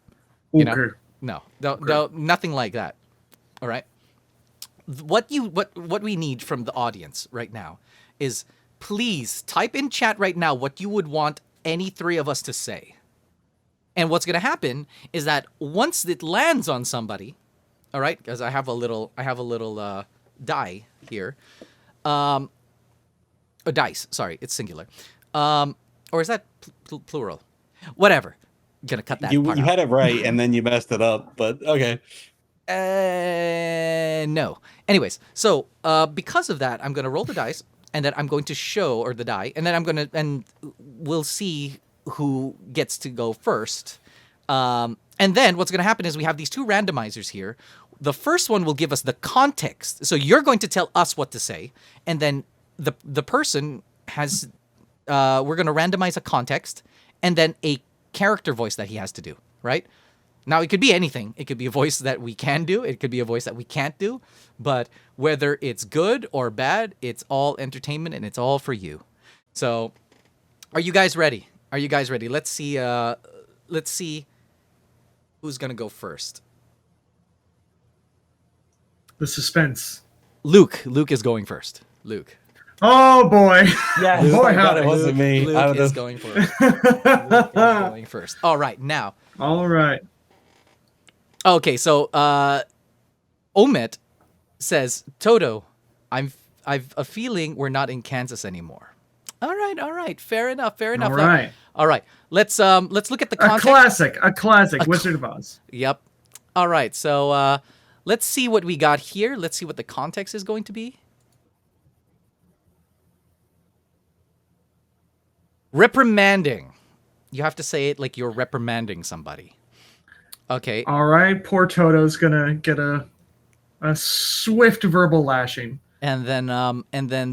Speaker 3: you know, no, nothing like that. All right, what we need from the audience right now is, please type in chat right now what you would want any three of us to say. And what's gonna happen is that once it lands on somebody, all right, because I have a little die here, a dice. Sorry, it's singular. Or is that plural? Whatever. I'm gonna cut that part
Speaker 5: You
Speaker 3: out.
Speaker 5: had it right, and then you messed it up, but okay.
Speaker 3: No. Anyways, so because of that, I'm gonna roll the dice, and then I'm going to show, or the die, and then we'll see who gets to go first. And then what's gonna happen is we have these two randomizers here. The first one will give us the context. So you're going to tell us what to say, and then the person has. We're going to randomize a context and then a character voice that he has to do, right? Now, it could be anything. It could be a voice that we can do. It could be a voice that we can't do. But whether it's good or bad, it's all entertainment and it's all for you. So, are you guys ready? Let's see who's going to go first.
Speaker 4: The suspense.
Speaker 3: Luke is going first. Luke.
Speaker 4: Oh boy!
Speaker 5: Yeah,
Speaker 4: boy,
Speaker 5: how it wasn't me.
Speaker 3: Luke is going first. Luke is going first. All right, now.
Speaker 4: All right.
Speaker 3: Okay, so Omet says, Toto, I've a feeling we're not in Kansas anymore. All right. Fair enough. All right. Let's look at the context.
Speaker 4: A classic. Wizard of Oz.
Speaker 3: Yep. All right. So let's see what we got here. Let's see what the context is going to be. Reprimanding. You have to say it like you're reprimanding somebody. Okay.
Speaker 4: All right. Poor Toto's gonna get a swift verbal lashing.
Speaker 3: And then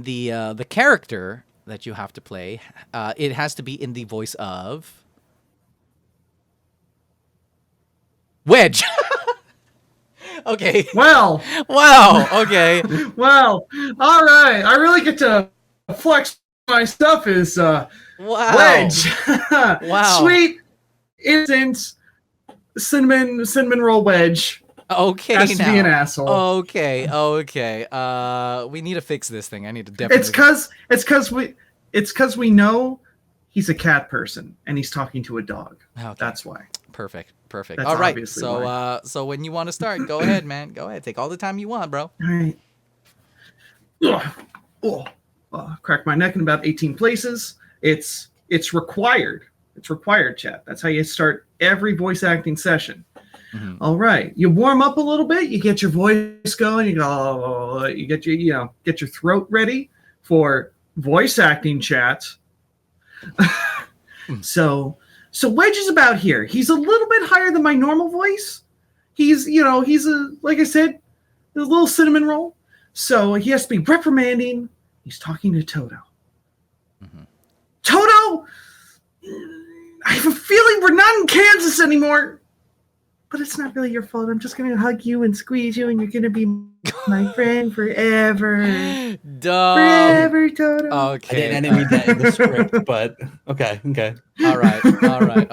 Speaker 3: the character that you have to play, it has to be in the voice of Wedge. Okay.
Speaker 4: Well.
Speaker 3: Wow. Okay.
Speaker 4: Well. All right. I really get to flex my stuff is
Speaker 3: Wow.
Speaker 4: Wedge.
Speaker 3: Wow.
Speaker 4: Sweet, innocent, cinnamon roll wedge.
Speaker 3: Okay,
Speaker 4: has to
Speaker 3: now.
Speaker 4: be an asshole.
Speaker 3: Okay. We need to fix this thing. I need to definitely.
Speaker 4: It's because we know he's a cat person and he's talking to a dog.
Speaker 3: Okay.
Speaker 4: That's why.
Speaker 3: Perfect.
Speaker 4: That's
Speaker 3: All right.
Speaker 4: obviously
Speaker 3: So
Speaker 4: why.
Speaker 3: so when you want to start, go ahead, man. Go ahead. Take all the time you want, bro.
Speaker 4: All right. Crack my neck in about 18 places. It's required. It's required, chat. That's how you start every voice acting session. Mm-hmm. All right. You warm up a little bit. You get your voice going. You go. You get your throat ready for voice acting, chat. So Wedge is about here. He's a little bit higher than my normal voice. He's like I said, a little cinnamon roll. So he has to be reprimanding. He's talking to Toto. Mm-hmm. Toto, I have a feeling we're not in Kansas anymore. But it's not really your fault. I'm just going to hug you and squeeze you, and you're going to be my friend forever.
Speaker 3: Duh.
Speaker 4: Forever, Toto.
Speaker 3: Okay.
Speaker 5: I didn't need that in the script, but okay.
Speaker 3: All right.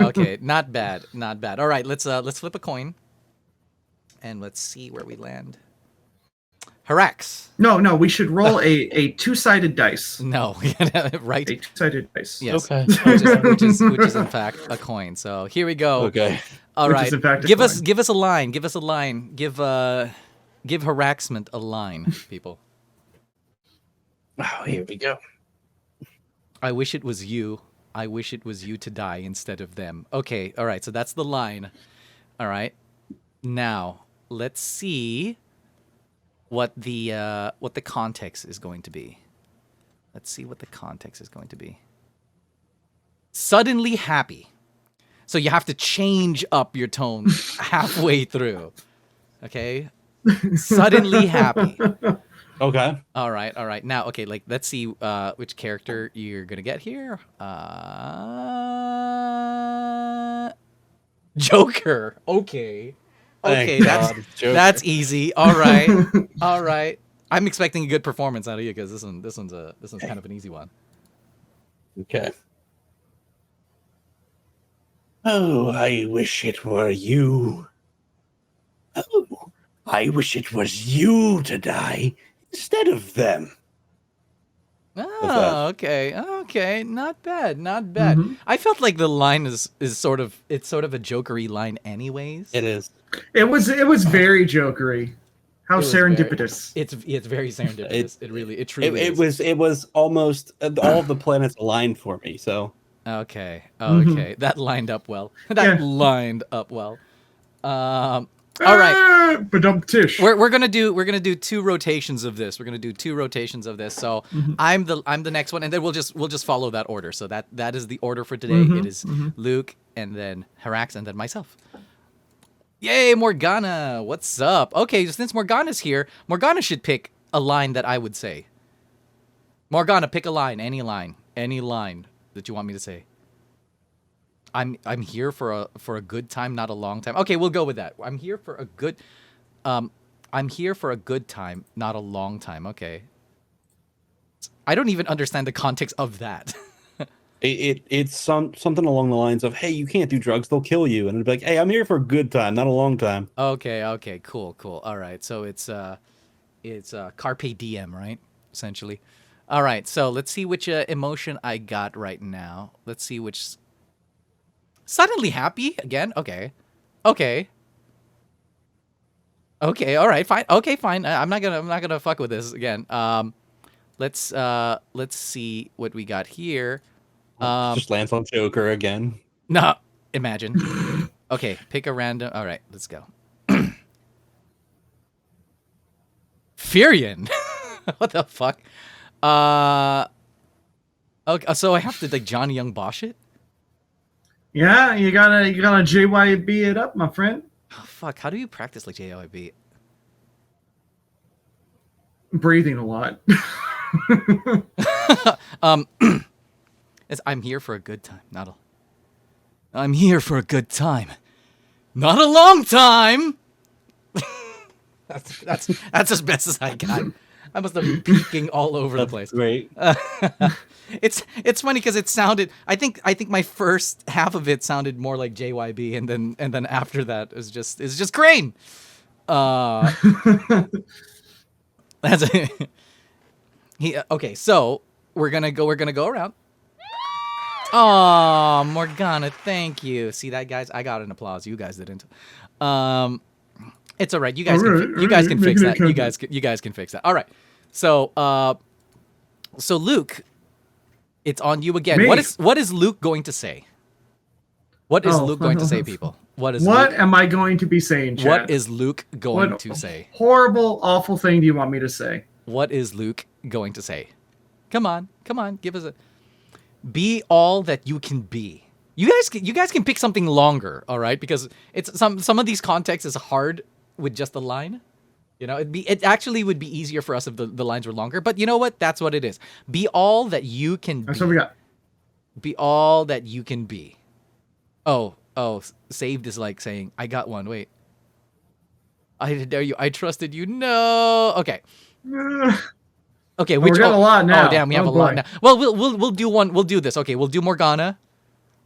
Speaker 3: Okay. Not bad. All right. Let's flip a coin, and let's see where we land. Harax.
Speaker 4: No. We should roll a two-sided dice.
Speaker 3: No. Right.
Speaker 4: A two-sided dice.
Speaker 3: Yes.
Speaker 5: Okay.
Speaker 3: which is in fact a coin. So here we go.
Speaker 5: Okay.
Speaker 3: All right. Give us a line. Give Haraxmant a line, people.
Speaker 5: Oh, here we go.
Speaker 3: I wish it was you. I wish it was you to die instead of them. Okay. All right. So that's the line. All right. Now let's see what the context is going to be. Suddenly happy. So you have to change up your tone halfway through. Okay? Suddenly happy.
Speaker 5: Okay.
Speaker 3: All right. Now, okay, let's see which character you're going to get here. Joker. Okay. Okay, that's easy. All right. I'm expecting a good performance out of you because this one's kind of an easy one.
Speaker 5: Okay. Oh, I wish it were you. Oh, I wish it was you to die instead of them.
Speaker 3: Oh, okay. Not bad. Mm-hmm. I felt like the line is sort of a jokery line anyways.
Speaker 5: It is.
Speaker 4: It was very jokery. How serendipitous.
Speaker 3: It's very serendipitous. It truly is.
Speaker 5: It was almost all the planets aligned for me, so.
Speaker 3: Okay. That lined up well. All right.
Speaker 4: Ba-dum-tish.
Speaker 3: We're gonna do two rotations of this. So I'm the next one, and then we'll just follow that order. So that is the order for today. It is Luke, and then Harax, and then myself. Yay, Morgana! What's up? Okay, since Morgana's here, Morgana should pick a line that I would say. Morgana, pick a line, any line that you want me to say. I'm here for a good time, not a long time. Okay, we'll go with that. I'm here for a good time, not a long time. Okay. I don't even understand the context of that.
Speaker 5: It's something along the lines of, hey, you can't do drugs, they'll kill you. And it'd be like, hey, I'm here for a good time, not a long time.
Speaker 3: Okay, cool. All right. So it's carpe diem, right? Essentially. All right. So let's see which emotion I got right now. Let's see which. Suddenly happy again. Okay. All right. Fine. Okay. Fine. I'm not gonna fuck with this again. Let's see what we got here.
Speaker 5: Just lands on Joker again.
Speaker 3: No, imagine. Okay, pick a random. All right, let's go. Furion. What the fuck? Okay, so I have to like Johnny Young Bosch it.
Speaker 4: Yeah, you gotta JYB it up, my friend.
Speaker 3: Oh fuck! How do you practice like JYB?
Speaker 4: Breathing a lot.
Speaker 3: I'm here for a good time. I'm here for a good time, Not a long time. That's as best as I got. I must have been peeking all over the place.
Speaker 5: Great.
Speaker 3: It's funny because it sounded. I think my first half of it sounded more like JYB, and then after that it's just Crane. That's okay. So we're gonna go around. Oh, Morgana, thank you. See that, guys? I got an applause. You guys didn't. It's all right. You guys can fix that. You guys can fix that. All right. So so Luke, it's on you again.
Speaker 4: Me?
Speaker 3: What is Luke going to say? What is Luke going to say, people? What
Speaker 4: am I going to be saying, Chad?
Speaker 3: What is Luke going to say?
Speaker 4: Horrible, awful thing do you want me to say?
Speaker 3: What is Luke going to say? Come on, give us a. Be all that you can be. You guys can pick something longer, all right? Because it's some of these contexts is hard with just a line. You know, it actually would be easier for us if the lines were longer. But you know what? That's what it is. Be all that you can be.
Speaker 4: That's what we got.
Speaker 3: Be all that you can be. Oh, saved is like saying, I got one. Wait. I dare you. I trusted you. No. Okay. Okay,
Speaker 4: we got a lot now.
Speaker 3: Oh damn, we have a lot now. Well, we'll do one. We'll do this. Okay, we'll do Morgana.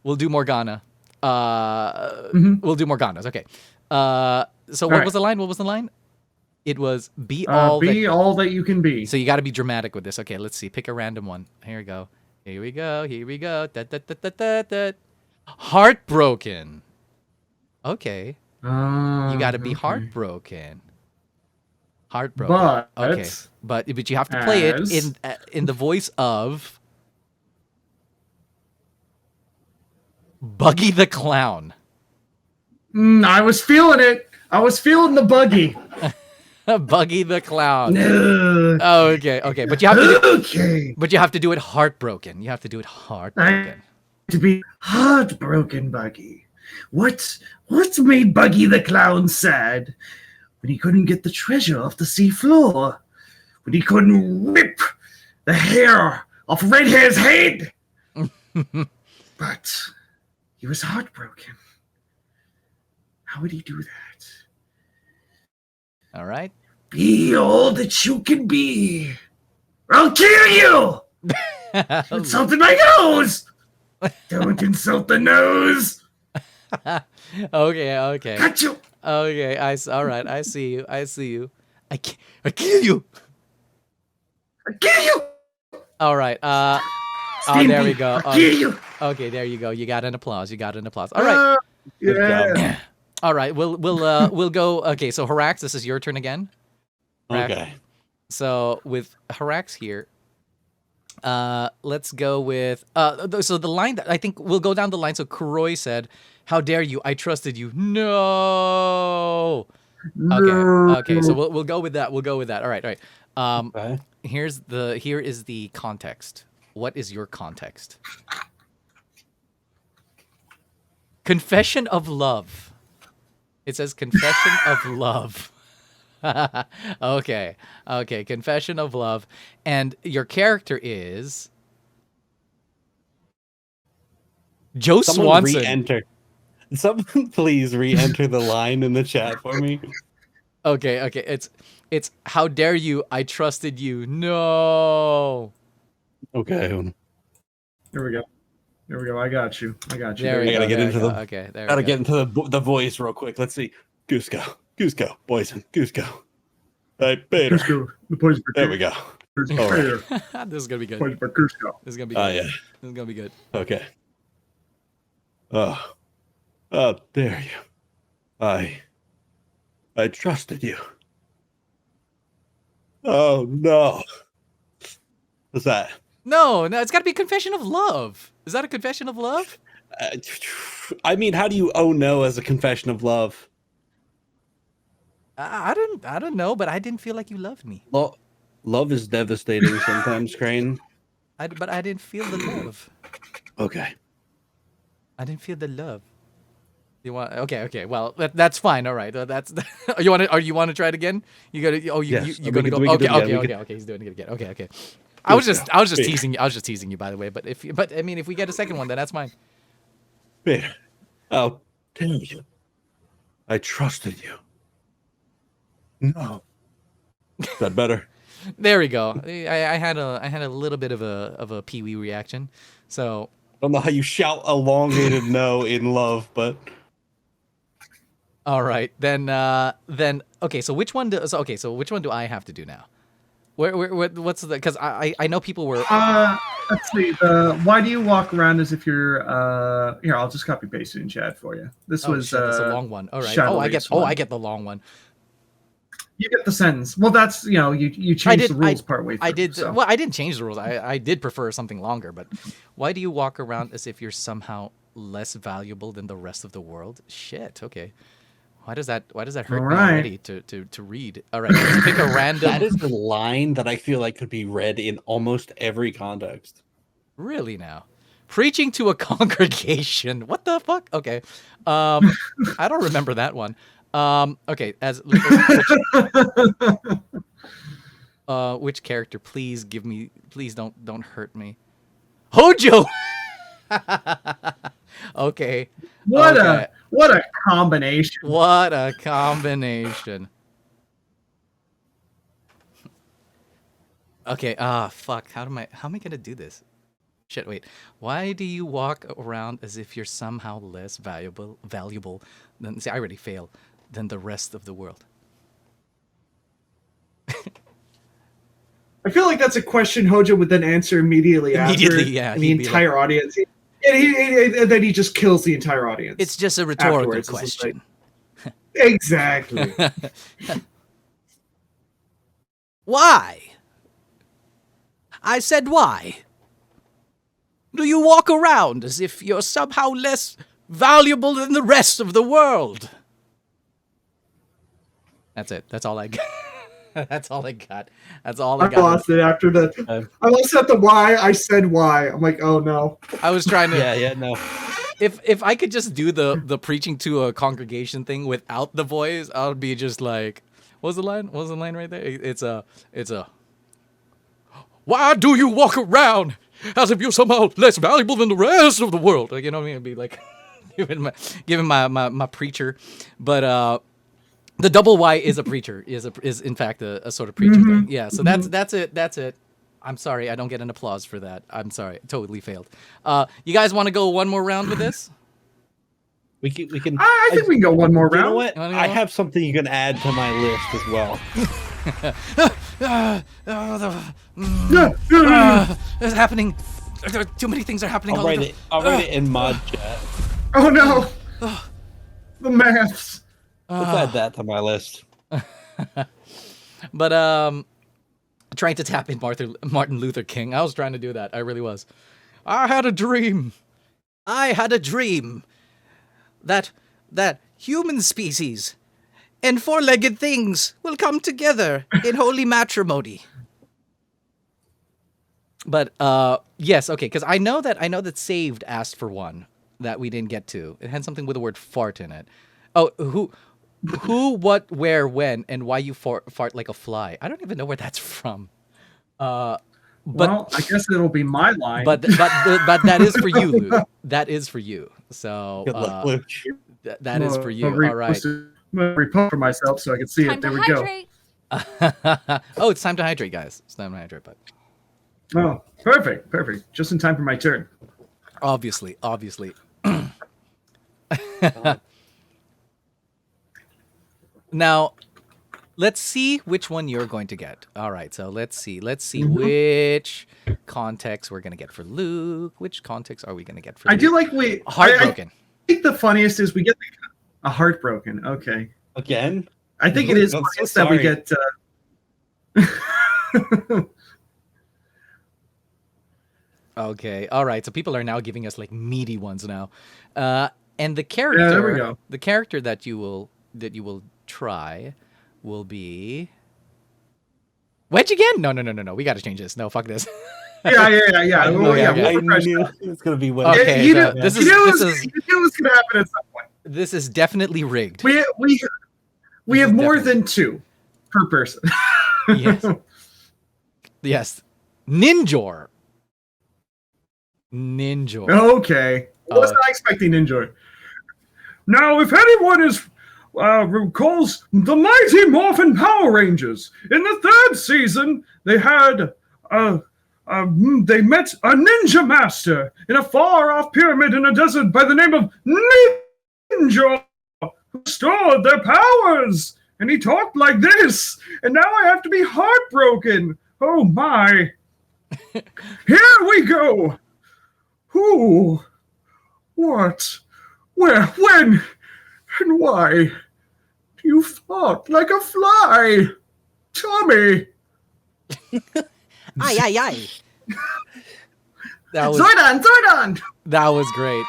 Speaker 3: We'll do Morgana. We'll do Morganas. Okay. So what was the line? What was the line? It was be all
Speaker 4: that you can be.
Speaker 3: So you got to be dramatic with this. Okay, let's see. Pick a random one. Here we go. Here we go. Da, da, da, da, da, da. Heartbroken. Okay. You got to be heartbroken. Heartbroken.
Speaker 4: But
Speaker 3: okay. But you have to play it in the voice of Buggy the Clown.
Speaker 4: I was feeling it. I was feeling the Buggy.
Speaker 3: Buggy the Clown.
Speaker 4: No.
Speaker 3: Okay. But you have to But you have to do it heartbroken. You have to do it heartbroken.
Speaker 4: To be heartbroken, Buggy. What made Buggy the Clown sad? When he couldn't get the treasure off the sea floor. When he couldn't rip the hair off Red Hair's head. But he was heartbroken. How would he do that?
Speaker 3: All right.
Speaker 4: Be all that you can be. Or I'll kill you. Insult my nose. Don't insult the nose.
Speaker 3: Okay.
Speaker 4: Got you.
Speaker 3: Okay, all right. I see you. I kill you.
Speaker 4: I kill you.
Speaker 3: All right. Oh, there we go.
Speaker 4: I kill you.
Speaker 3: Okay, there you go. You got an applause. All right.
Speaker 4: Yeah.
Speaker 3: All right. We'll go. Okay, so Harax, this is your turn again. Harax.
Speaker 5: Okay.
Speaker 3: So with Harax here, let's go with so the line that I think we'll go down the line. So Kuroi said, "How dare you? I trusted you." No. Okay. So we'll go with that. All right.
Speaker 5: Okay.
Speaker 3: Here is the context. What is your context? Confession of love. It says confession of love. Okay. Confession of love, and your character is Joe Swanson.
Speaker 5: Re-enter. Someone please re-enter the line in the chat for me.
Speaker 3: Okay. It's how dare you? I trusted you. No.
Speaker 5: Okay.
Speaker 4: Here we go. I got you.
Speaker 3: There
Speaker 5: I gotta get into the.
Speaker 3: Okay. There.
Speaker 5: Gotta get into the voice real quick. Let's see. Goose go, Poison. Goose go. Hey, Peter.
Speaker 4: Cusco, the poison for
Speaker 5: There we go.
Speaker 4: Cusco.
Speaker 5: Right.
Speaker 3: This is gonna be good.
Speaker 4: Poison for Cusco.
Speaker 3: This is gonna be good.
Speaker 5: Oh yeah.
Speaker 3: This is gonna be good.
Speaker 5: Okay. Oh, dare you? I trusted you. Oh no. What's that?
Speaker 3: No, it's got to be a confession of love. Is that a confession of love?
Speaker 5: I mean, how do you oh no as a confession of love?
Speaker 3: I don't know, but I didn't feel like you loved me.
Speaker 5: Well, love is devastating sometimes, Crane.
Speaker 3: But I didn't feel the love.
Speaker 5: Okay.
Speaker 3: I didn't feel the love. You want? Okay. Well, that's fine. All right. That's you want to? Or you want to try it again? You gotta. Oh,
Speaker 5: yes.
Speaker 3: you're gonna go. Okay. He's doing it again. Okay. I was just teasing you. I was just teasing you, by the way. But I mean, if we get a second one, then that's mine.
Speaker 5: Peter, I'll tell you. I trusted you. No. Is that better?
Speaker 3: There we go. I had a little bit of a Pee-wee reaction. So
Speaker 5: I don't know how you shout elongated no in love, but
Speaker 3: all right, then okay. So which one do which one do I have to do now? What's the? Because I know people were.
Speaker 4: Let's see. Why do you walk around as if you're? Here, I'll just copy paste it in chat for you. This was
Speaker 3: shit, that's a long one. All right.
Speaker 4: Shadow's
Speaker 3: I get the long one.
Speaker 4: You get the sentence. Well, that's you changed the rules partway through.
Speaker 3: I did.
Speaker 4: So.
Speaker 3: Well, I didn't change the rules. I did prefer something longer. But why do you walk around as if you're somehow less valuable than the rest of the world? Shit. Okay. Why does that hurt me already to read? All right, let's pick a random.
Speaker 5: That is the line that I feel like could be read in almost every context.
Speaker 3: Really now? Preaching to a congregation. What the fuck? Okay. I don't remember that one. Okay, which character? Please don't hurt me. Hojo. Okay.
Speaker 4: What a combination.
Speaker 3: What a combination. Okay, fuck. How am I gonna do this? Shit, wait. Why do you walk around as if you're somehow less valuable than I already failed than the rest of the world?
Speaker 4: I feel like that's a question Hojo would then answer immediately after the entire audience. And then he just kills the entire audience.
Speaker 3: It's just a rhetorical question.
Speaker 4: Like, exactly.
Speaker 3: Why? I said why. Do you walk around as if you're somehow less valuable than the rest of the world? That's it. That's all I got. That's all I got. That's all I got.
Speaker 4: I lost it after the. I lost at the why. I said why. I'm like, oh no.
Speaker 3: I was trying to.
Speaker 5: No.
Speaker 3: If I could just do the preaching to a congregation thing without the voice, I would be just like, what was the line? What was the line right there? It's a. Why do you walk around as if you're somehow less valuable than the rest of the world? Like, you know what I mean? It'd be like giving my preacher, but the double Y is a preacher, is in fact a sort of preacher thing. Yeah, so that's it. I'm sorry, I don't get an applause for that. I'm sorry, totally failed. You guys want to go one more round with this?
Speaker 5: We can.
Speaker 4: I think we can go one more round.
Speaker 5: You know what? I have something you can add to my list as well.
Speaker 3: It's happening. Too many things are happening.
Speaker 5: I'll write it in mod chat.
Speaker 4: Oh no! The maths.
Speaker 5: Let's add that to my list.
Speaker 3: But trying to tap in Martin Luther King. I was trying to do that. I really was. I had a dream that human species and four-legged things will come together in holy matrimony. But yes, okay, because I know that Saved asked for one that we didn't get to. It had something with the word fart in it. Oh, who, what, where, when, and why you fart like a fly. I don't even know where that's from. But
Speaker 4: well, I guess it'll be my line.
Speaker 3: But that is for you, Luke. That is for you. So
Speaker 5: Good luck, Luke.
Speaker 3: That is for you. All right.
Speaker 4: I'm gonna repost for myself so I can see it. There we go.
Speaker 3: Oh, it's time to hydrate, guys. It's time to hydrate, but.
Speaker 4: Oh, perfect. Just in time for my turn.
Speaker 3: Obviously. Now, let's see which one you're going to get. All right, so let's see which context we're going to get for Luke. Which context are we going to get for Luke?
Speaker 4: I do like
Speaker 3: Heartbroken.
Speaker 4: I think the funniest is we get a heartbroken. Okay.
Speaker 5: Again?
Speaker 4: I think it is funniest that we get...
Speaker 3: Okay, all right, so people are now giving us like meaty ones now. And the character,
Speaker 4: there we go.
Speaker 3: The character that you will try will be Wedge again? No. We got to change this. No, fuck this.
Speaker 4: Yeah.
Speaker 5: I knew it's gonna be Wedge.
Speaker 3: Okay,
Speaker 4: you knew it
Speaker 3: was
Speaker 4: gonna happen at some point.
Speaker 3: This is definitely rigged.
Speaker 4: We have more than two per person.
Speaker 3: Yes. Ninjor.
Speaker 4: Okay. I was not expecting Ninjor. Now, if anyone is recalls the Mighty Morphin Power Rangers. In the 3rd season, they had they met a ninja master in a far-off pyramid in a desert by the name of Ninja, who stored their powers. And he talked like this, and now I have to be heartbroken. Oh my. Here we go. Who? What? Where? When? And why? You fought like a fly. Tommy.
Speaker 3: Aye.
Speaker 4: Zordon!
Speaker 3: That was great.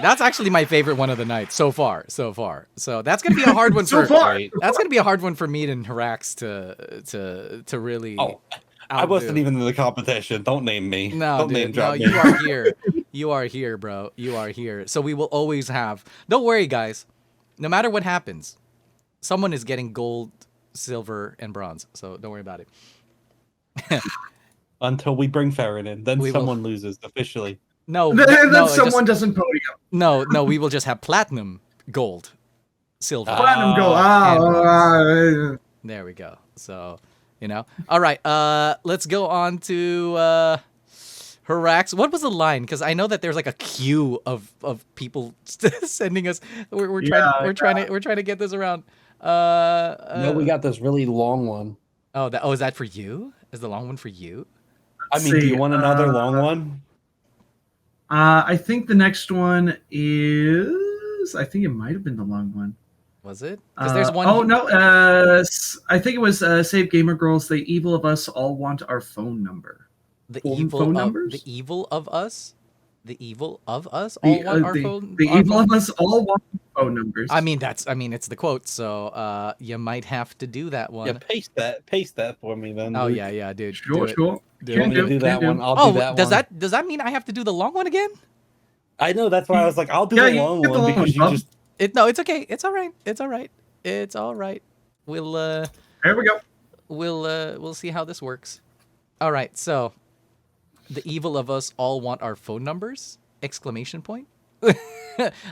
Speaker 3: That's actually my favorite one of the night so far. So that's gonna be a hard one That's gonna be a hard one for me and Harax to really.
Speaker 5: Oh, I wasn't even in the competition. Don't name me.
Speaker 3: No,
Speaker 5: don't
Speaker 3: dude,
Speaker 5: name drop me.
Speaker 3: You are here. You are here, bro. You are here. So we will always have. Don't worry, guys. No matter what happens, someone is getting gold, silver, and bronze. So don't worry about it.
Speaker 5: Until we bring Farron in, then someone loses officially.
Speaker 3: No,
Speaker 4: then someone doesn't podium.
Speaker 3: No, we will just have platinum, gold, silver.
Speaker 4: Platinum gold.
Speaker 3: There we go. So, all right. Let's go on to Harax. What was the line? Because I know that there's like a queue of people sending us. We're trying to get this around.
Speaker 5: No, we got this really long one.
Speaker 3: Is that for you? Is the long one for you?
Speaker 5: I mean, do you want another long one?
Speaker 4: I think the next one is. I think it might have been the long one.
Speaker 3: Was it? Because there's one.
Speaker 4: Oh no! I think it was Save Gamer Girls. The evil of us all want our phone number.
Speaker 3: The evil of us. The evil of us all want our phone.
Speaker 4: The evil of us all want phone numbers.
Speaker 3: I mean, it's the quote. So you might have to do that one.
Speaker 5: Yeah, paste that for me then.
Speaker 3: Oh
Speaker 5: Luke.
Speaker 3: yeah, dude.
Speaker 4: Sure.
Speaker 5: Do you want me to do that one? I'll do that one.
Speaker 3: Does that mean I have to do the long one again?
Speaker 5: I know. That's why I was like, I'll do the long one because you just.
Speaker 3: No, it's okay. It's all right. We'll.
Speaker 4: There we go.
Speaker 3: We'll see how this works. All right. So, the evil of us all want our phone numbers! Exclamation point.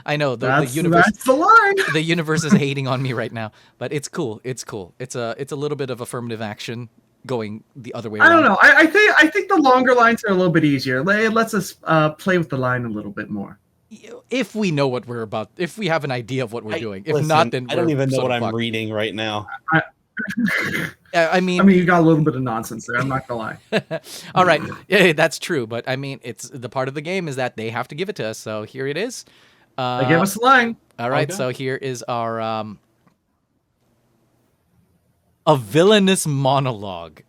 Speaker 3: I know the universe.
Speaker 4: That's the line.
Speaker 3: The universe is hating on me right now, but it's cool. It's a little bit of affirmative action going the other way around.
Speaker 4: I don't know. I think the longer lines are a little bit easier. It lets us play with the line a little bit more.
Speaker 3: If we know what we're about, if we have an idea of what we're doing. If
Speaker 5: listen,
Speaker 3: not, then
Speaker 5: I don't even know what I'm reading right now.
Speaker 3: I mean,
Speaker 4: you got a little bit of nonsense there. I'm not gonna lie.
Speaker 3: All right, yeah, that's true. But I mean, it's the part of the game is that they have to give it to us. So here it is.
Speaker 4: They give us the line.
Speaker 3: All right, so here is our a villainous monologue.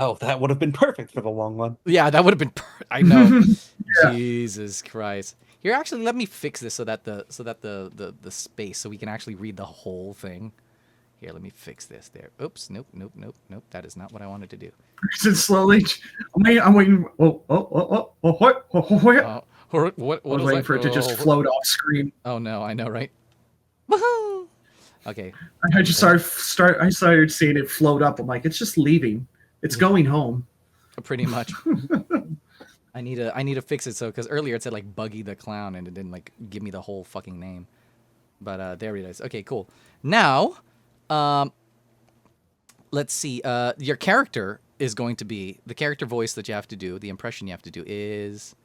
Speaker 5: Oh, that would have been perfect for the long one.
Speaker 3: Yeah, that would have been. I know.
Speaker 4: Yeah.
Speaker 3: Jesus Christ. Here, actually, let me fix this so that the space, so we can actually read the whole thing. Here, let me fix this. There. Oops. Nope. That is not what I wanted to do.
Speaker 4: Slowly. I'm waiting. What?
Speaker 3: What
Speaker 4: I was
Speaker 3: was
Speaker 4: waiting for it to just float off screen.
Speaker 3: Oh no, I know, right? Woohoo! Okay.
Speaker 4: I just started seeing it float up. I'm like, it's just leaving. It's going home.
Speaker 3: Pretty much. I need to fix it because earlier it said like Buggy the Clown and it didn't like give me the whole fucking name. But there it is. Okay, cool. Now, let's see. Your character is going to be the character voice that you have to do. The impression you have to do is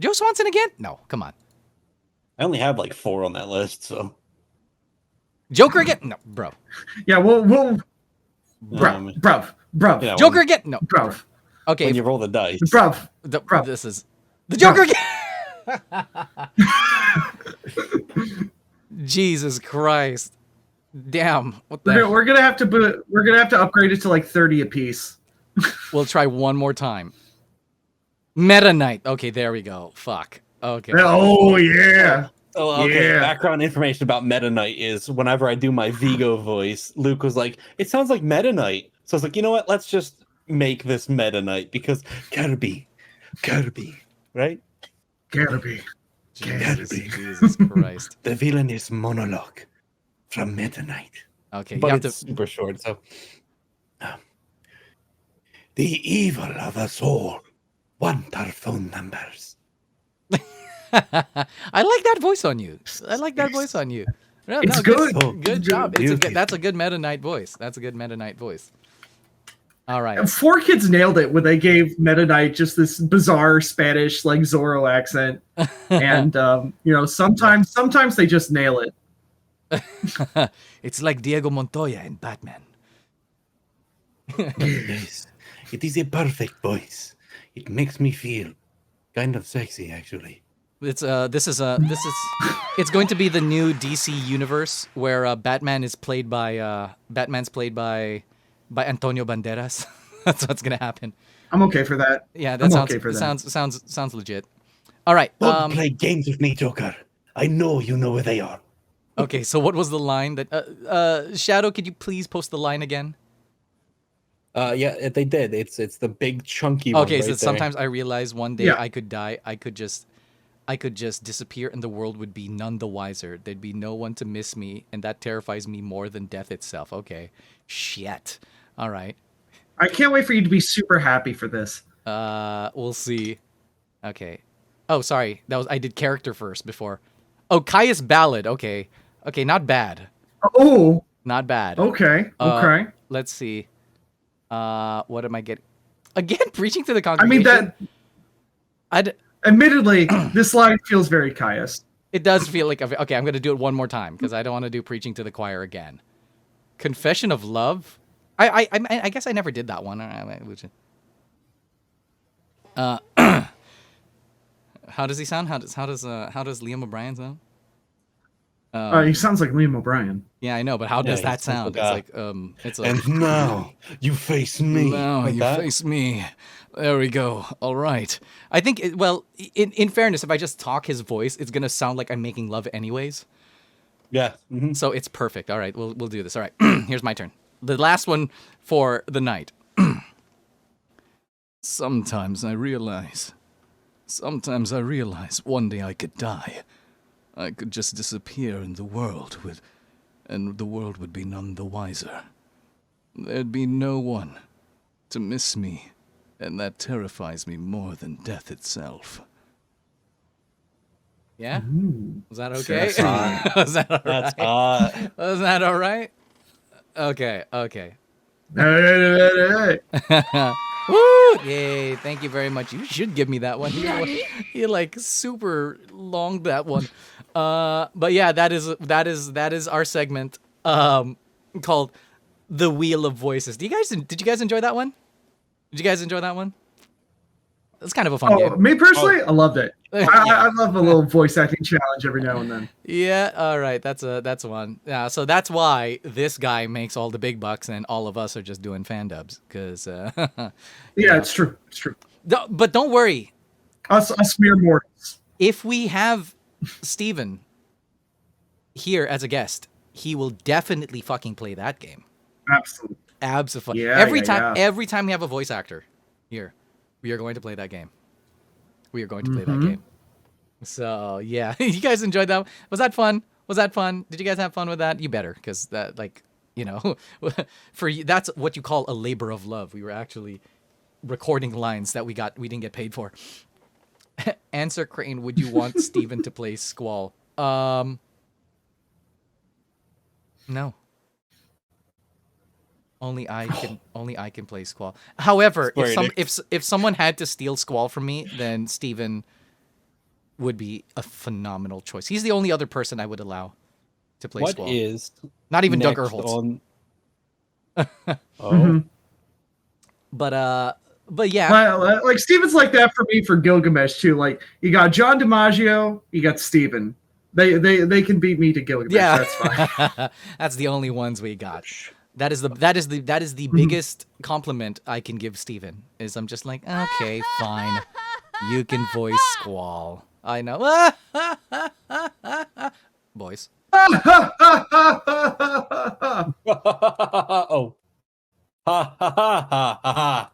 Speaker 3: Joe Swanson again? No, come on.
Speaker 5: I only have like 4 on that list, so.
Speaker 3: Joker again? No, bro.
Speaker 4: Yeah, we'll bruv.
Speaker 5: Yeah,
Speaker 3: Joker again? No.
Speaker 4: Bruv.
Speaker 3: Okay.
Speaker 5: When you roll the dice.
Speaker 4: Bruv.
Speaker 3: This is the Joker again. Jesus Christ. Damn. What the
Speaker 4: We're gonna have to upgrade it to like 30 apiece.
Speaker 3: We'll try one more time. Meta Knight. Okay, there we go. Fuck. Okay.
Speaker 4: Oh yeah.
Speaker 5: Oh, okay.
Speaker 4: Yeah.
Speaker 5: Background information about Meta Knight is whenever I do my Vigo voice, Luke was like, "It sounds like Meta Knight." So I was like, you know what? Let's just make this Meta Knight because gotta be, right?
Speaker 4: Gotta be.
Speaker 3: Jesus Christ.
Speaker 5: The villainous monologue from Meta Knight.
Speaker 3: Okay,
Speaker 5: but
Speaker 3: you have
Speaker 5: it's super short. So, the evil of us all want our phone numbers.
Speaker 3: I like that voice on you. I like that voice on you. No,
Speaker 4: It's good.
Speaker 3: Good job. That's a good Meta Knight voice. That's a good Meta Knight voice. All right.
Speaker 4: 4Kids nailed it when they gave Meta Knight just this bizarre Spanish like Zorro accent, and sometimes they just nail it.
Speaker 3: It's like Diego Montoya in Batman.
Speaker 5: Yes, it is a perfect voice. It makes me feel kind of sexy, actually.
Speaker 3: It's it's going to be the new DC universe where Batman's played by Antonio Banderas. That's what's gonna happen.
Speaker 4: I'm okay for that.
Speaker 3: Yeah, that sounds legit. All right.
Speaker 5: Don't play games with me, Joker. I know you know where they are.
Speaker 3: Okay, so what was the line that Shadow? Could you please post the line again?
Speaker 5: Yeah, they did. It's the big chunky one.
Speaker 3: Okay,
Speaker 5: right
Speaker 3: so
Speaker 5: there.
Speaker 3: sometimes I realize one day I could die. I could just disappear, and the world would be none the wiser. There'd be no one to miss me, and that terrifies me more than death itself. Okay, shit. All right.
Speaker 4: I can't wait for you to be super happy for this.
Speaker 3: We'll see. Okay. Oh, sorry. I did character first before. Oh, Caius Ballad. Okay. Okay, not bad.
Speaker 4: Oh.
Speaker 3: Not bad.
Speaker 4: Okay. Okay.
Speaker 3: Let's see. What am I getting? Again, preaching to the congregation.
Speaker 4: I mean, admittedly, this line feels very Caius.
Speaker 3: It does feel like... Okay, I'm going to do it one more time because I don't want to do preaching to the choir again. Confession of Love? I guess I never did that one. How does he sound? How does Liam O'Brien sound?
Speaker 4: He sounds like Liam O'Brien.
Speaker 3: Yeah, I know, but how does that sound? It's like
Speaker 5: And now you face me.
Speaker 3: Now
Speaker 5: like
Speaker 3: you
Speaker 5: that?
Speaker 3: face me. There we go. All right. I think, in fairness, if I just talk his voice, it's gonna sound like I'm making love anyways.
Speaker 5: Yeah. Mm-hmm.
Speaker 3: So it's perfect. All right, we'll do this. All right, here's my turn. The last one for the night. Sometimes I realize one day I could die. I could just disappear in the world and the world would be none the wiser. There'd be no one to miss me, and that terrifies me more than death itself. Yeah? Was that okay?
Speaker 4: That's hot.
Speaker 3: Was that all right?
Speaker 5: That's hot.
Speaker 3: Was that all right? Okay.
Speaker 4: Hey.
Speaker 3: Woo! Yay! Thank you very much. You should give me that one. You like super long that one. But yeah, that is our segment called The Wheel of Voices. Did you guys enjoy that one? Did you guys enjoy that one? It's kind of a fun game.
Speaker 4: Me personally, I loved it. I love a little voice acting challenge every now and then.
Speaker 3: Yeah, all right, that's one. Yeah, so that's why this guy makes all the big bucks, and all of us are just doing fan dubs. Because
Speaker 4: it's true. It's true.
Speaker 3: But don't worry,
Speaker 4: Us mere mortals.
Speaker 3: if we have Steven here as a guest, he will definitely fucking play that game.
Speaker 4: Absolutely.
Speaker 3: Absolutely.
Speaker 4: Yeah,
Speaker 3: Every time we have a voice actor here, we are going to play that game. We are going to play that game. So yeah, you guys enjoyed that? Was that fun? Did you guys have fun with that? You better, because that, like, you know, for you, that's what you call a labor of love. We were actually recording lines that we didn't get paid for. Answer, Crane, would you want Steven to play Squall? No. Only I can play Squall. However, if someone had to steal Squall from me, then Steven would be a phenomenal choice. He's the only other person I would allow to play Squall.
Speaker 5: What is
Speaker 3: not even Doug
Speaker 5: next
Speaker 3: Erholtz. But yeah,
Speaker 4: like Steven's like that for me for Gilgamesh too. Like you got John DiMaggio, you got Steven. They can beat me to Gilgamesh.
Speaker 3: Yeah,
Speaker 4: That's fine.
Speaker 3: That's the only ones we got. That is the biggest compliment I can give Steven. Is I'm just like, okay, fine, you can voice Squall. I know, boys.
Speaker 5: Oh. Ha ha ha ha ha.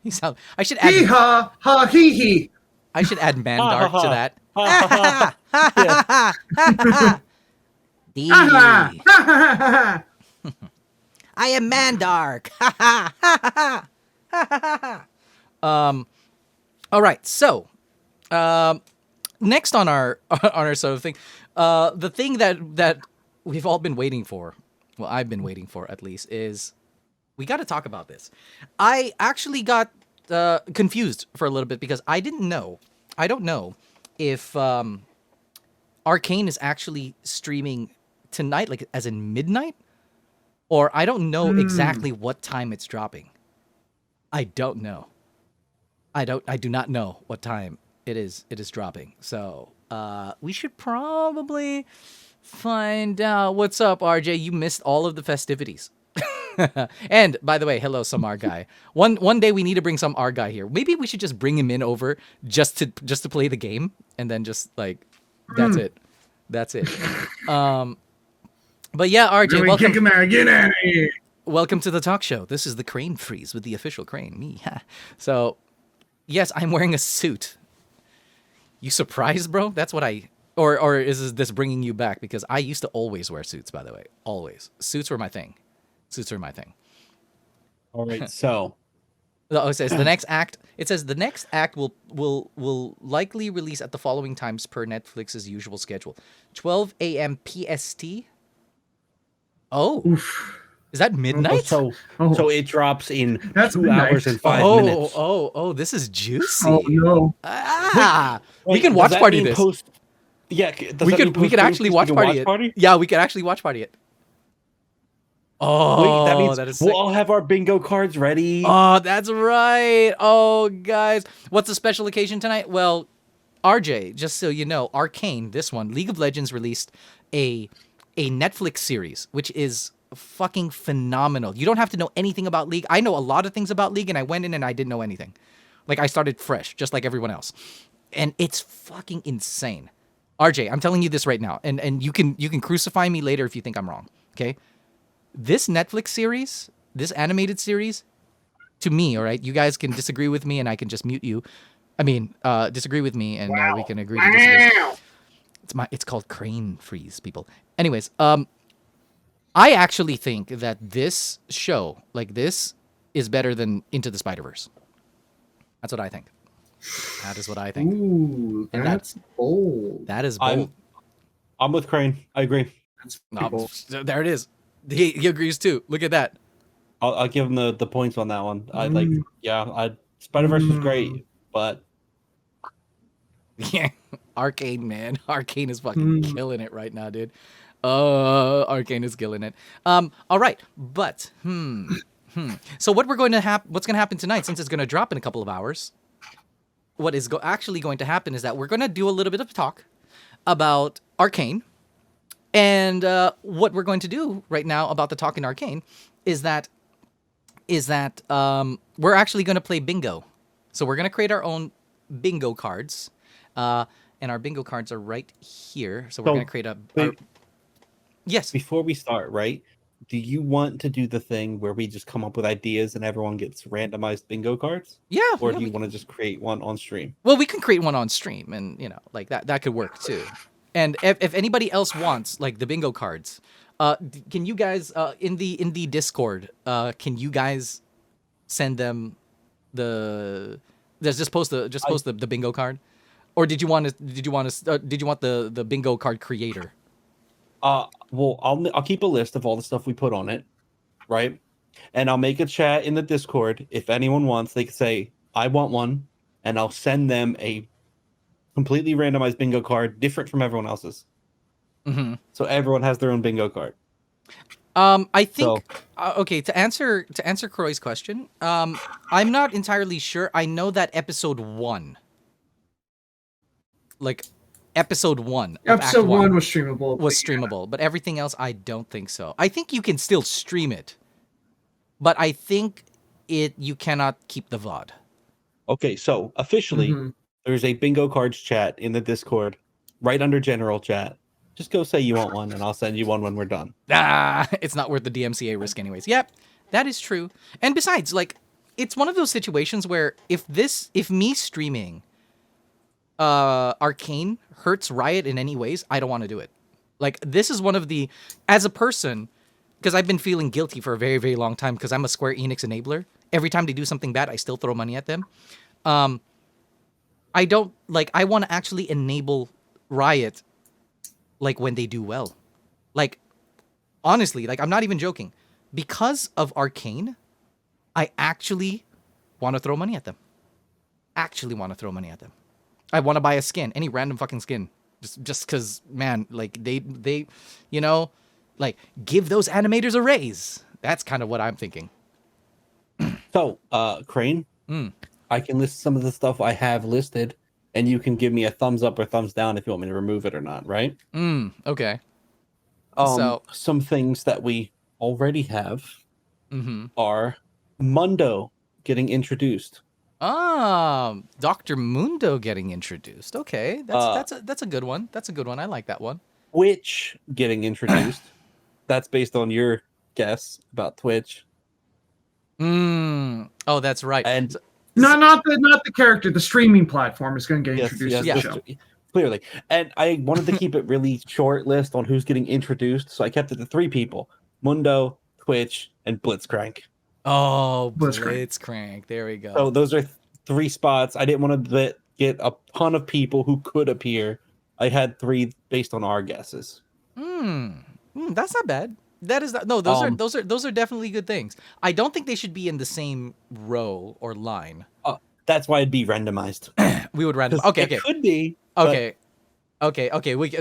Speaker 3: He sound. I should add.
Speaker 4: Hee ha ha hee hee.
Speaker 3: I should add Mandark to that. I am Mandark. All right. So, next on our sort of thing, the thing that we've all been waiting for, well, I've been waiting for at least, is we got to talk about this. I actually got confused for a little bit because I don't know if Arcane is actually streaming tonight, like as in midnight, or I don't know exactly what time it's dropping. I don't know. I do not know what time it is dropping. So we should probably find out. What's up, RJ? You missed all of the festivities. And by the way, hello, some R guy. One day we need to bring some R guy here. Maybe we should just bring him in over just to play the game, and then just like that's it. But yeah, RJ, welcome.
Speaker 4: Kick him out. Get out of here.
Speaker 3: Welcome to the talk show. This is the Cranefreeze with the official Crane. Me. So, yes, I'm wearing a suit. You surprised, bro? That's what I. Or is this bringing you back? Because I used to always wear suits. By the way, always suits were my thing.
Speaker 5: All right, so.
Speaker 3: Oh, it says the next act. It says the next act will likely release at the following times per Netflix's usual schedule: 12 a.m. PST. Oh, Oof. Is that midnight?
Speaker 5: So it drops in
Speaker 4: That's
Speaker 5: 2
Speaker 4: midnight.
Speaker 5: hours and 5 minutes.
Speaker 3: Oh, this is juicy.
Speaker 4: Oh no!
Speaker 3: We can watch party this. We could actually watch party it. Yeah, we could actually watch party it. Oh,
Speaker 5: wait, that means
Speaker 3: that is
Speaker 5: we'll all have our bingo cards ready.
Speaker 3: Oh, that's right. Oh, guys. What's the special occasion tonight? Well, RJ, just so you know, Arcane, this one, League of Legends released a Netflix series, which is fucking phenomenal. You don't have to know anything about League. I know a lot of things about League, and I went in and I didn't know anything. Like, I started fresh, just like everyone else. And it's fucking insane. RJ, I'm telling you this right now, and you can crucify me later if you think I'm wrong, okay? This Netflix series, this animated series, to me, all right, you guys can disagree with me and I can just mute you. I mean, disagree with me and we can agree to disagree. It's called Cranefreeze, people. Anyways, I actually think that this show, like this, is better than Into the Spider-Verse. That's what I think. That is what I think.
Speaker 4: Ooh, that's bold.
Speaker 3: That is bold.
Speaker 5: I'm with Crane. I agree.
Speaker 3: There it is. He agrees too. Look at that.
Speaker 5: I'll give him the points on that one. Spider-Verse was great, but
Speaker 3: yeah, Arcane, man. Arcane is fucking killing it right now, dude. Arcane is killing it. All right, but So what's going to happen tonight, since it's going to drop in a couple of hours? What is actually going to happen is that we're going to do a little bit of talk about Arcane. And what we're going to do right now about the talk in Arcane is that we're actually going to play bingo. So we're going to create our own bingo cards, and our bingo cards are right here. So we're going to create yes.
Speaker 5: Before we start, right? Do you want to do the thing where we just come up with ideas and everyone gets randomized bingo cards?
Speaker 3: Yeah.
Speaker 5: Or do you want to just create one on stream?
Speaker 3: Well, we can create one on stream, and like that could work too. And if anybody else wants like the bingo cards, can you guys in the Discord? Can you guys send them just post the bingo card, or did you want the bingo card creator?
Speaker 5: Well, I'll keep a list of all the stuff we put on it, right? And I'll make a chat in the Discord. If anyone wants, they can say I want one, and I'll send them a completely randomized bingo card, different from everyone else's.
Speaker 3: Mm-hmm.
Speaker 5: So everyone has their own bingo card.
Speaker 3: I think okay. To answer Croy's question, I'm not entirely sure. I know that episode 1, episode 1
Speaker 4: was streamable.
Speaker 3: Was streamable, but everything else I don't think so. I think you can still stream it, but I think you cannot keep the VOD.
Speaker 5: Okay, so officially. Mm-hmm. There's a bingo cards chat in the Discord, right under general chat. Just go say you want one, and I'll send you one when we're done.
Speaker 3: It's not worth the DMCA risk anyways. Yep, that is true. And besides, it's one of those situations where if me streaming Arcane hurts Riot in any ways, I don't want to do it. This is one of the, as a person, because I've been feeling guilty for a very, very long time because I'm a Square Enix enabler. Every time they do something bad, I still throw money at them. I don't like. I want to actually enable Riot, like when they do well. Like honestly, like I'm not even joking. Because of Arcane, I actually want to throw money at them. Actually want to throw money at them. I want to buy a skin, any random fucking skin, just because, man, like they, you know, like give those animators a raise. That's kind of what I'm thinking.
Speaker 5: So, Crane, I can list some of the stuff I have listed, and you can give me a thumbs up or thumbs down if you want me to remove it or not, right?
Speaker 3: Okay.
Speaker 5: So some things that we already have are Mundo getting introduced.
Speaker 3: Dr. Mundo getting introduced. Okay, that's a good one. That's a good one. I like that one.
Speaker 5: Twitch getting introduced. That's based on your guess about Twitch.
Speaker 3: Oh, that's right.
Speaker 5: And
Speaker 4: not the character. The streaming platform is going to get introduced to the show.
Speaker 5: Clearly. And I wanted to keep it really short list on who's getting introduced, so I kept it to 3 people: Mundo, Twitch, and Blitzcrank.
Speaker 3: Oh, Blitzcrank. There we go.
Speaker 5: So those are 3 spots. I didn't want to get a ton of people who could appear. I had 3 based on our guesses.
Speaker 3: That's not bad. That is not, no. Those are definitely good things. I don't think they should be in the same row or line.
Speaker 5: That's why it'd be randomized.
Speaker 3: We would randomize. Okay.
Speaker 5: It could be.
Speaker 3: Okay.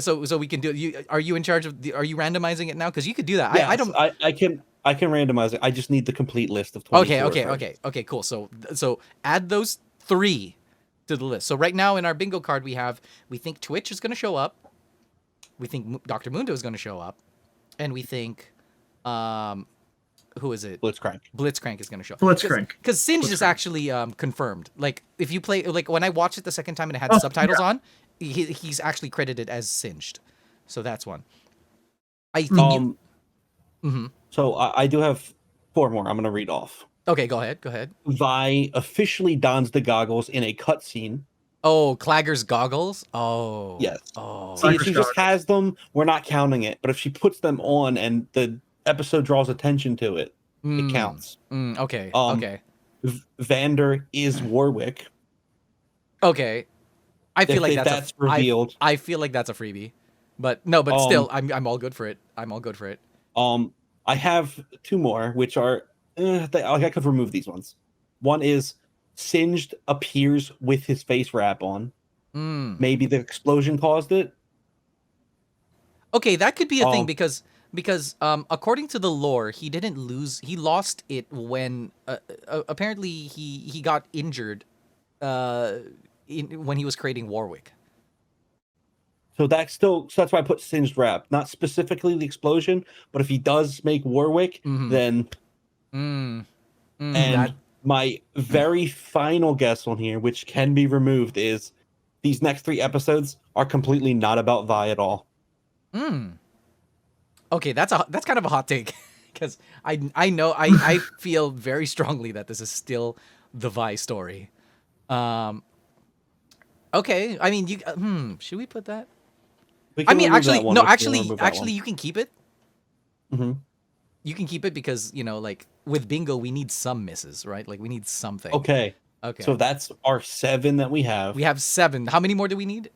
Speaker 3: So we can do. Are you in charge of? Are you randomizing it now? Because you could do that.
Speaker 5: Yes,
Speaker 3: I don't.
Speaker 5: I can randomize it. I just need the complete list of 24.
Speaker 3: Okay. Cool. So add those 3 to the list. So right now in our bingo card we think Twitch is going to show up. We think Dr. Mundo is going to show up, and we think, who is it?
Speaker 5: Blitzcrank.
Speaker 3: Blitzcrank is going to show up.
Speaker 4: Blitzcrank.
Speaker 3: Because Singed is actually confirmed. Like if you play, like when I watched it the second time and it had subtitles on, he's actually credited as Singed. So that's one. I think.
Speaker 5: So I do have 4 more. I'm going to read off.
Speaker 3: Okay, go ahead.
Speaker 5: Vi officially dons the goggles in a cutscene.
Speaker 3: Oh, Clagger's goggles? Oh.
Speaker 5: Yes.
Speaker 3: Oh.
Speaker 5: See, if she just has them, we're not counting it. But if she puts them on and the episode draws attention to it, it counts.
Speaker 3: Okay. Okay.
Speaker 5: Vander is Warwick.
Speaker 3: Okay. I feel like
Speaker 5: that's revealed.
Speaker 3: I feel like that's a freebie. But still, I'm all good for it.
Speaker 5: I have 2 more, which are I could remove these ones. One is Singed appears with his face wrap on. Maybe the explosion caused it.
Speaker 3: Okay, that could be a thing because according to the lore, he didn't lose. He lost it when apparently he got injured when he was creating Warwick.
Speaker 5: So that's why I put Singed wrap, not specifically the explosion, but if he does make Warwick, then my very final guess on here, which can be removed, is these next 3 episodes are completely not about Vi at all.
Speaker 3: Okay, that's kind of a hot take because I know I feel very strongly that this is still the Vi story. Okay, I mean, should we put that? I mean, actually, you can keep it. You can keep it because, like with bingo, we need some misses, right? Like we need something.
Speaker 5: Okay. So that's our 7 that we have.
Speaker 3: We have 7. How many more do we need?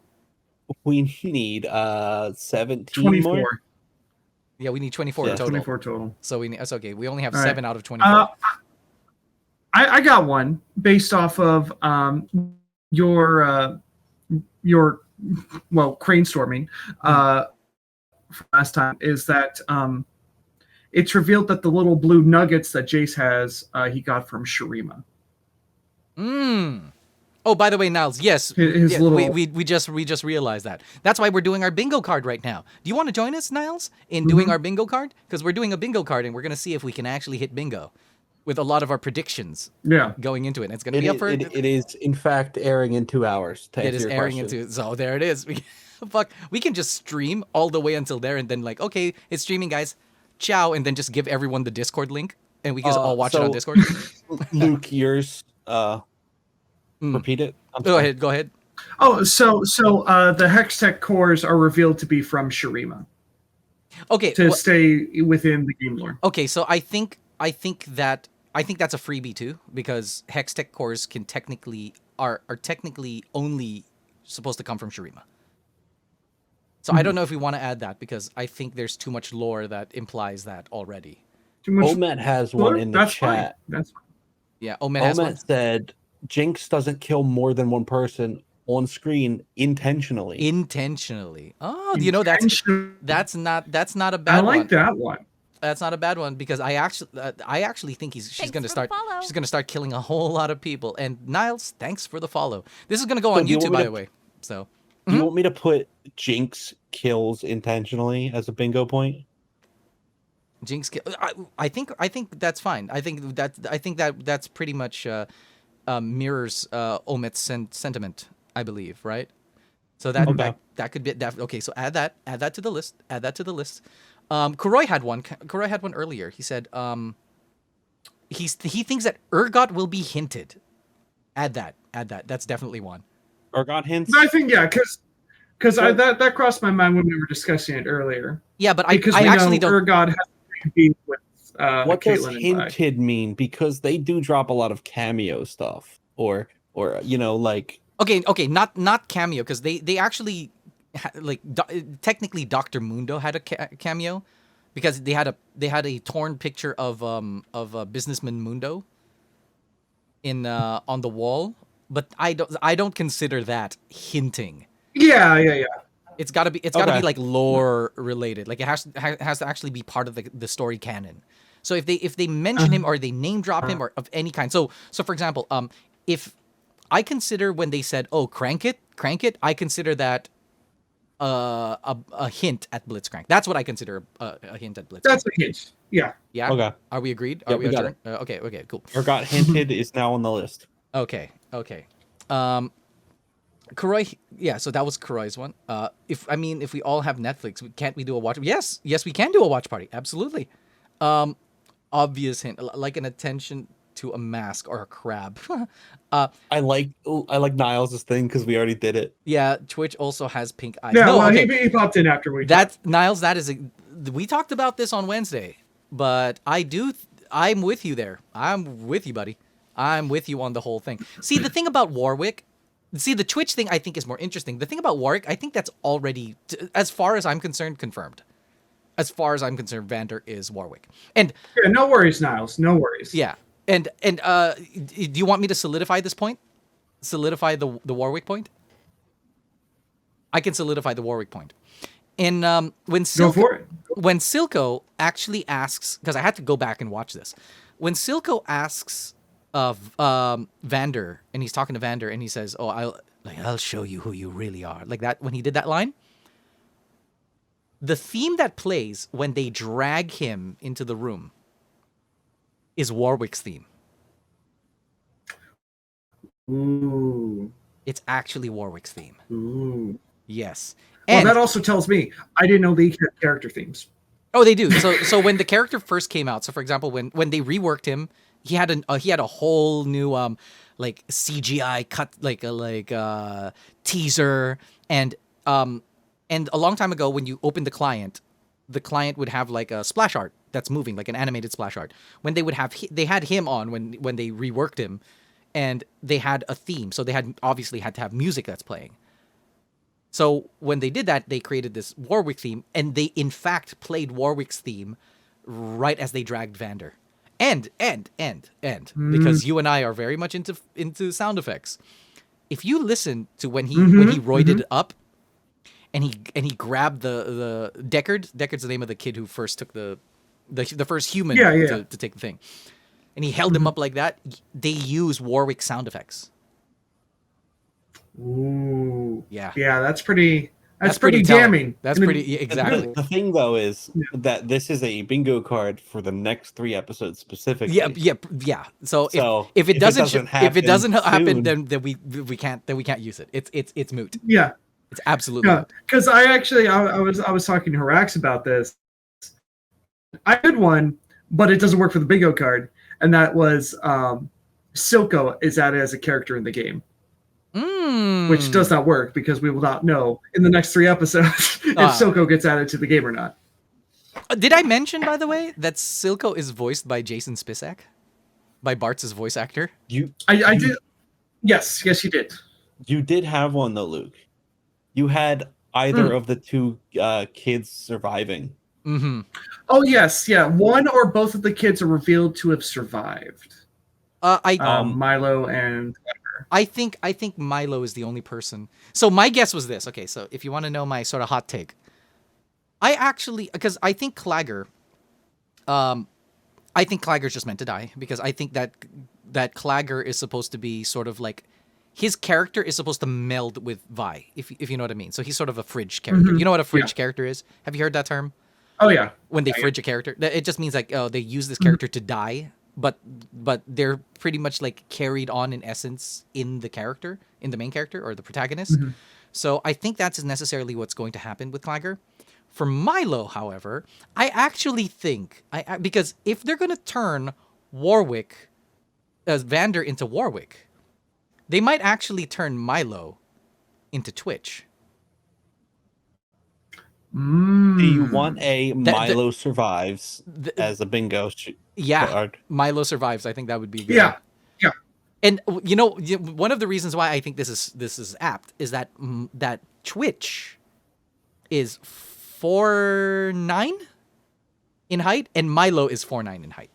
Speaker 5: We need 17
Speaker 4: 24.
Speaker 5: more.
Speaker 3: Yeah, we need 24 total.
Speaker 4: 24 total.
Speaker 3: So that's okay. We only have
Speaker 4: All
Speaker 3: 7 out of 24.
Speaker 4: I got one based off of your cranestorming from last time, is that it's revealed that the little blue nuggets that Jace has, he got from Shurima.
Speaker 3: Oh, by the way, Niles, yes,
Speaker 4: little...
Speaker 3: we just realized that. That's why we're doing our bingo card right now. Do you want to join us, Niles, in doing our bingo card? Because we're doing a bingo card, and we're going to see if we can actually hit bingo with a lot of our predictions going into it. And it's going to be up for...
Speaker 5: It is, in fact, airing in 2 hours.
Speaker 3: It is airing in so there it is. We can just stream all the way until there, and then like, okay, it's streaming, guys. Ciao, and then just give everyone the Discord link, and we can all watch it on Discord.
Speaker 5: Luke, yours... Repeat it.
Speaker 3: Go ahead.
Speaker 4: Oh, so the Hextech cores are revealed to be from Shurima.
Speaker 3: Okay.
Speaker 4: To stay within the game lore.
Speaker 3: Okay, so I think that I think that's a freebie too, because Hex Tech cores can technically are technically only supposed to come from Shurima. So I don't know if we want to add that, because I think there's too much lore that implies that already.
Speaker 4: Too much
Speaker 5: Omet has one in the
Speaker 4: That's
Speaker 5: chat.
Speaker 4: fine. That's fine.
Speaker 3: Yeah, Omet has one.
Speaker 5: Omet said Jinx doesn't kill more than one person on screen intentionally.
Speaker 3: Intentionally. Oh, you know, that's not a bad one.
Speaker 4: I like that one.
Speaker 3: That's not a bad one, because I actually think she's going to start killing a whole lot of people. And Niles, thanks for the follow. This is going to go on YouTube, by the way. So,
Speaker 5: do you want me to put Jinx kills intentionally as a bingo point?
Speaker 3: Jinx kill. I think that's fine. I think that's pretty much mirrors Omet's sentiment, I believe, right? So that could be okay. So add that to the list. Kuroi had one earlier. He said he thinks that Urgot will be hinted. Add that. That's definitely one.
Speaker 5: Urgot hints.
Speaker 4: I think because that crossed my mind when we were discussing it earlier.
Speaker 3: Yeah, but
Speaker 4: because
Speaker 3: I actually don't.
Speaker 4: Urgot has to be with
Speaker 5: what does
Speaker 4: Caitlyn
Speaker 5: hinted mean? Because they do drop a lot of cameo stuff, or like.
Speaker 3: Okay, not cameo, because they actually technically Dr. Mundo had a cameo, because they had a torn picture of businessman Mundo in on the wall, but I don't consider that hinting.
Speaker 4: Yeah.
Speaker 3: It's gotta be like lore related. Like it has to actually be part of the story canon. So if they mention him or they name drop him or of any kind. So for example, if I consider when they said, "Oh, crank it," I consider that a hint at Blitzcrank. That's what I consider a hint at Blitzcrank.
Speaker 4: That's a hint. Yeah.
Speaker 3: Yeah.
Speaker 5: Okay.
Speaker 3: Are we agreed?
Speaker 5: Yeah, we got it.
Speaker 3: Okay. Cool.
Speaker 5: Urgot hinted is now on the list.
Speaker 3: Okay. Kuroi, yeah, so that was Kuroi's one. If we all have Netflix, can't we do a watch? Yes, we can do a watch party. Absolutely. Obvious hint, like an attention to a mask or a crab.
Speaker 5: I like Niles' thing because we already did it.
Speaker 3: Yeah, Twitch also has pink eyes.
Speaker 4: Yeah,
Speaker 3: no, okay.
Speaker 4: he popped in after we.
Speaker 3: Niles, we talked about this on Wednesday, but I'm with you there. I'm with you, buddy. I'm with you on the whole thing. See, the thing about Warwick. See, the Twitch thing I think is more interesting. The thing about Warwick, I think that's already, as far as I'm concerned, confirmed. As far as I'm concerned, Vander is Warwick. And
Speaker 4: yeah, no worries, Niles. No worries.
Speaker 3: Yeah. And do you want me to solidify this point? Solidify the Warwick point? I can solidify the Warwick point. And when Silco actually asks, because I had to go back and watch this. When Silco asks Vander, and he's talking to Vander, and he says, "Oh, I'll show you who you really are." Like that, when he did that line, the theme that plays when they drag him into the room is Warwick's theme.
Speaker 4: Ooh.
Speaker 3: It's actually Warwick's theme.
Speaker 4: Ooh.
Speaker 3: Yes.
Speaker 4: And that also tells me I didn't know they had character themes.
Speaker 3: Oh, they do. So when the character first came out, so for example, when they reworked him, he had a whole new like CGI cut like teaser, and a long time ago when you opened the client would have like a splash art that's moving, like an animated splash art. When they had him on when they reworked him, and they had a theme, so they obviously had to have music that's playing. So when they did that, they created this Warwick theme, and they in fact played Warwick's theme right as they dragged Vander. And because you and I are very much into sound effects. If you listen to when he roided up, and he grabbed the Deckard's the name of the kid who first took the first human to take the thing, and he held him up like that. They use Warwick sound effects.
Speaker 4: Ooh.
Speaker 3: Yeah.
Speaker 4: Yeah, that's pretty. That's pretty damning.
Speaker 3: That's pretty exactly.
Speaker 5: The thing though is that this is a bingo card for the next 3 episodes specifically.
Speaker 3: Yeah. So if it doesn't happen, then we can't use it. It's moot.
Speaker 4: Yeah.
Speaker 3: It's absolutely moot.
Speaker 4: Because I was talking to Harax about this. I had one, but it doesn't work for the bingo card, and that was Silco is added as a character in the game. Which does not work because we will not know in the next 3 episodes if Silco gets added to the game or not.
Speaker 3: Did I mention, by the way, that Silco is voiced by Jason Spisak? by Bart's voice actor?
Speaker 4: I did. Yes, you did.
Speaker 5: You did have one though, Luke. You had either of the two kids surviving.
Speaker 3: Mm-hmm.
Speaker 4: Oh yes, yeah. One or both of the kids are revealed to have survived. Milo and
Speaker 3: I think Milo is the only person. So my guess was this. Okay, so if you want to know my sort of hot take, because I think Clagger, Clagger's just meant to die, because I think that Clagger is supposed to be sort of like, his character is supposed to meld with Vi, if you know what I mean. So he's sort of a fridge character. You know what a fridge character is? Have you heard that term?
Speaker 4: Oh yeah.
Speaker 3: When they fridge a character, it just means like, they use this character to die, but they're pretty much like carried on in essence in the main character or the protagonist. So I think that's necessarily what's going to happen with Clagger. For Milo, however, I actually think because if they're going to turn Warwick, Vander into Warwick, they might actually turn Milo into Twitch.
Speaker 5: Do you want a Milo survives as a bingo card?
Speaker 3: Milo survives. I think that would be good.
Speaker 4: Yeah.
Speaker 3: And you know, one of the reasons why I think this is apt is that Twitch is 4'9" in height, and Milo is 4'9" in height.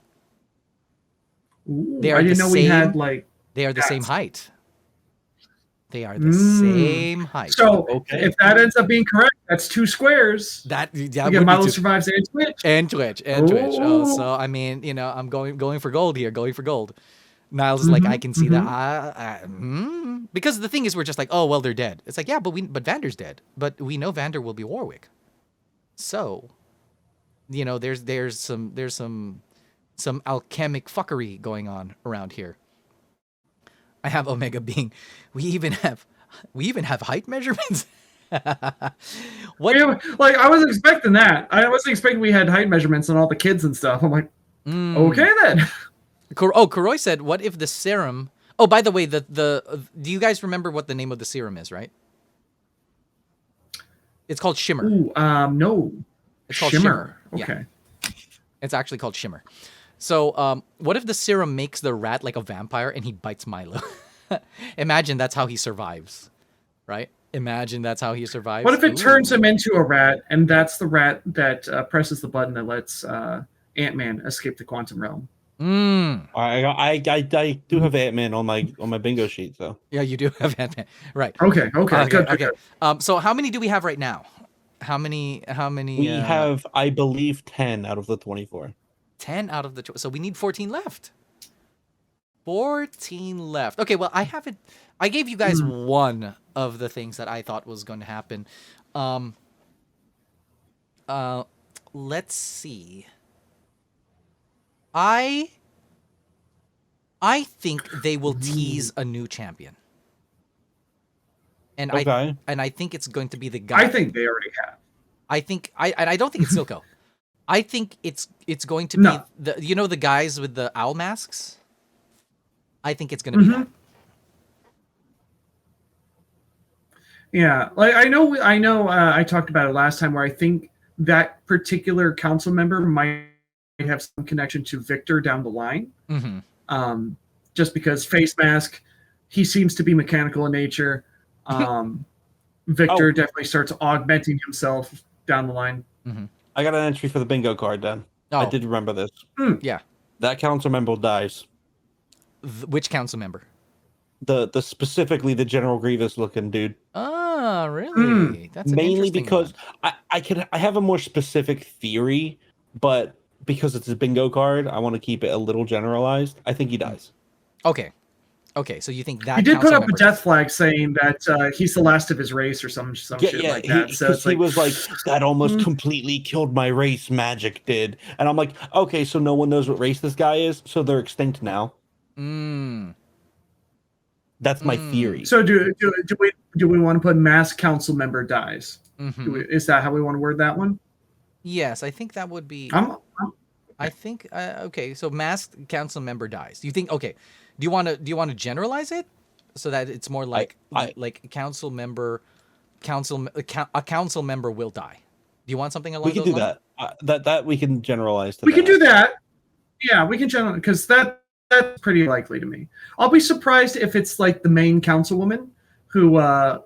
Speaker 4: Ooh, I didn't know we had like.
Speaker 3: They are the same height. They are the same height.
Speaker 4: So if that ends up being correct, that's 2 squares.
Speaker 3: That
Speaker 4: Milo survives and Twitch.
Speaker 3: Twitch. Oh, so I mean, you know, I'm going for gold here. Going for gold. Niles is like, I can see that. Because the thing is, we're just like, oh well, they're dead. It's like, yeah, but Vander's dead. But we know Vander will be Warwick. So, you know, there's some alchemic fuckery going on around here. I have Omega being. We even have height measurements. What?
Speaker 4: Yeah, like I wasn't expecting that. I wasn't expecting we had height measurements on all the kids and stuff. I'm like, okay then.
Speaker 3: Kuroi said, "What if the serum?" Oh, by the way, the do you guys remember what the name of the serum is? Right? It's called Shimmer.
Speaker 4: Ooh, no.
Speaker 3: It's called
Speaker 4: Shimmer.
Speaker 3: Okay. Yeah. It's actually called Shimmer. So, what if the serum makes the rat like a vampire and he bites Milo? Imagine that's how he survives, right? Imagine that's how he survives.
Speaker 4: What if it turns him into a rat, and that's the rat that presses the button that lets Ant-Man escape the quantum realm?
Speaker 5: I do have Ant-Man on my bingo sheet, so
Speaker 3: yeah, you do have Ant-Man, right?
Speaker 4: Okay, good.
Speaker 3: So how many do we have right now? How many?
Speaker 5: We have, I believe, 10 out of the 24.
Speaker 3: 10 out of the so we need 14 left. 14 left. Okay, well, I gave you guys one of the things that I thought was going to happen. Let's see. I think they will tease a new champion. And I think it's going to be the guy.
Speaker 4: I think they already have.
Speaker 3: I don't think it's Silco. I think it's going to be the guys with the owl masks. I think it's going to be that.
Speaker 4: Yeah, like I know. I talked about it last time, where I think that particular council member might have some connection to Victor down the line. Just because face mask, he seems to be mechanical in nature. Victor definitely starts augmenting himself down the line.
Speaker 5: I got an entry for the bingo card then. I did remember this.
Speaker 3: Yeah.
Speaker 5: That council member dies.
Speaker 3: Which council member?
Speaker 5: The specifically the General Grievous looking dude.
Speaker 3: Ah, really? That's
Speaker 5: mainly because I have a more specific theory, but because it's a bingo card, I want to keep it a little generalized. I think he dies.
Speaker 3: Okay, so you think that
Speaker 4: he did put up a death flag saying that he's the last of his race or some shit like that. So it's
Speaker 5: he was like, that almost completely killed my race. Magic did, and I'm like, okay, so no one knows what race this guy is, so they're extinct now. That's my theory.
Speaker 4: So do we want to put mass council member dies? Is that how we want to word that one?
Speaker 3: Yes, I think that would be. I think okay. So masked council member dies. Do you think? Okay. Do you want to generalize it so that it's more like like a council member will die? Do you want something along those lines? We can
Speaker 5: do that. That we can generalize.
Speaker 4: We can do that. Yeah, we can generalize because that's pretty likely to me. I'll be surprised if it's like the main councilwoman who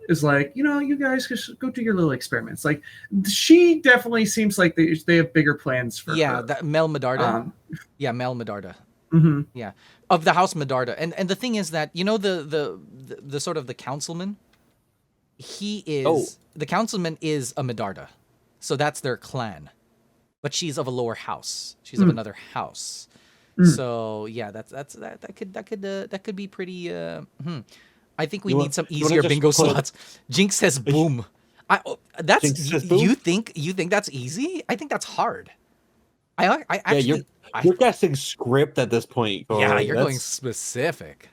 Speaker 4: is like, you guys just go do your little experiments. Like, she definitely seems like they have bigger plans for her.
Speaker 3: Yeah, Mel Medarda. Mel Medarda.
Speaker 4: Mm-hmm.
Speaker 3: Yeah, of the House Medarda. And the thing is that, the sort of the councilman, the councilman is a Medarda. So that's their clan. But she's of a lower house. She's of another house. So yeah, that could be pretty. I think we need some easier bingo slots. Jinx says boom. Jinx says boom? You think that's easy? I think that's hard. I actually.
Speaker 5: You're guessing script at this point. Corey.
Speaker 3: Yeah, you're going specific.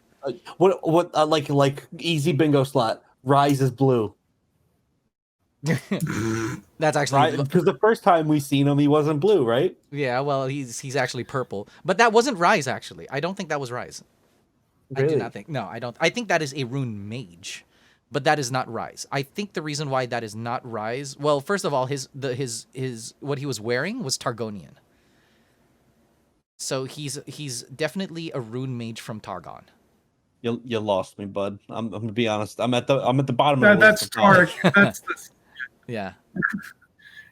Speaker 5: What like easy bingo slot? Rise is blue.
Speaker 3: That's actually
Speaker 5: because the first time we seen him, he wasn't blue, right?
Speaker 3: Yeah, well, he's actually purple, but that wasn't Rise. Actually, I don't think that was Rise. Really? I do not think. No, I don't. I think that is a rune mage, but that is not Rise. I think the reason why that is not Rise. Well, first of all, his what he was wearing was Targonian. So he's definitely a rune mage from Targon.
Speaker 5: You lost me, bud. I'm gonna be honest. I'm at the bottom of the
Speaker 4: list. That's Targ. That's
Speaker 3: yeah.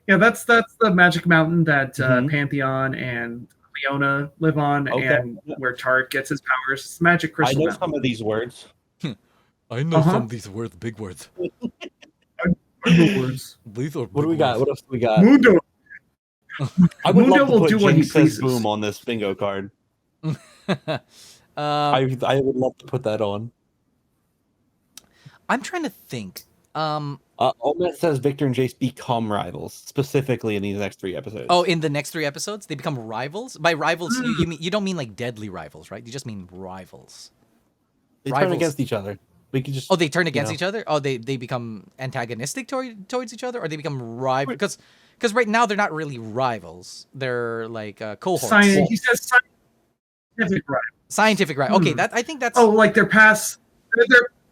Speaker 4: Yeah, that's the Magic Mountain that Pantheon and Leona live on, and where Targ gets his powers. It's Magic Crystal.
Speaker 5: I know some of these words.
Speaker 2: I know some of these words, big words.
Speaker 4: I know words.
Speaker 2: These are
Speaker 5: what do we got? What else do we got?
Speaker 4: Mundo.
Speaker 5: I would
Speaker 4: Mundo
Speaker 5: love to
Speaker 4: will
Speaker 5: put
Speaker 4: do what he
Speaker 5: Jinx
Speaker 4: pleases.
Speaker 5: Boom on this bingo card. I would love to put that on.
Speaker 3: I'm trying to think.
Speaker 5: Omet says Victor and Jace become rivals, specifically in these next 3 episodes.
Speaker 3: Oh, in the next 3 episodes, they become rivals. By rivals, you don't mean like deadly rivals, right? You just mean rivals.
Speaker 5: They turn against each other. We could just.
Speaker 3: Oh, they turn against each other. Oh, they become antagonistic towards each other, or they become rivals. Because right now they're not really rivals. They're like cohorts.
Speaker 4: He says scientific rivals.
Speaker 3: Scientific right. Okay, I think that's.
Speaker 4: Oh, like their paths.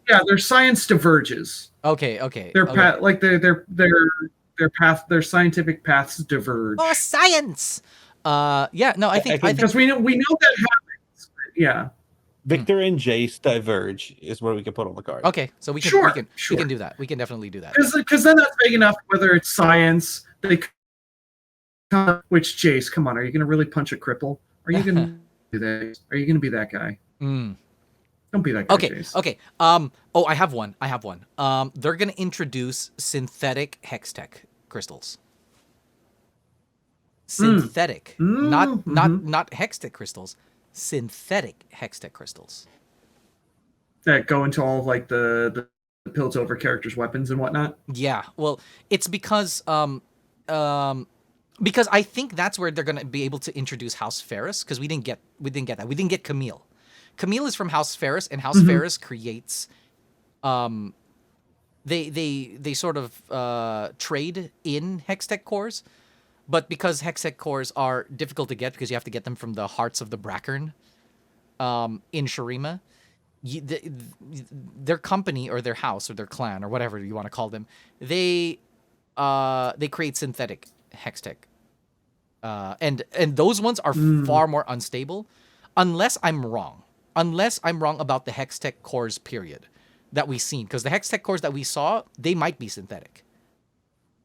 Speaker 4: Their science diverges.
Speaker 3: Okay.
Speaker 4: Their path, like their path, their scientific paths diverge.
Speaker 3: Oh, science. Yeah. No, I think
Speaker 4: because we know that happens. Yeah.
Speaker 5: Victor and Jace diverge is what we can put on the card.
Speaker 3: Okay, so we can do that. We can definitely do that.
Speaker 4: Because then that's big enough. Whether it's science, which Jace? Come on, are you going to really punch a cripple? Are you going to do that? Are you going to be that guy? Don't be that guy.
Speaker 3: Okay.
Speaker 4: Jace.
Speaker 3: Okay. Oh, I have one. They're going to introduce synthetic hextech crystals. Synthetic, not hextech crystals. Synthetic hextech crystals
Speaker 4: that go into all of like the Piltover characters' weapons and whatnot.
Speaker 3: Yeah, well, it's because I think that's where they're gonna be able to introduce House Ferris, because we didn't get that. We didn't get Camille. Camille is from House Ferris, and House Ferris creates they sort of trade in hextech cores. But because hextech cores are difficult to get, because you have to get them from the hearts of the Brackern in Shurima, their company or their house or their clan or whatever you want to call them, they create synthetic hextech, and those ones are far more unstable, unless I'm wrong about the hextech cores period that we've seen, because the hextech cores that we saw, they might be synthetic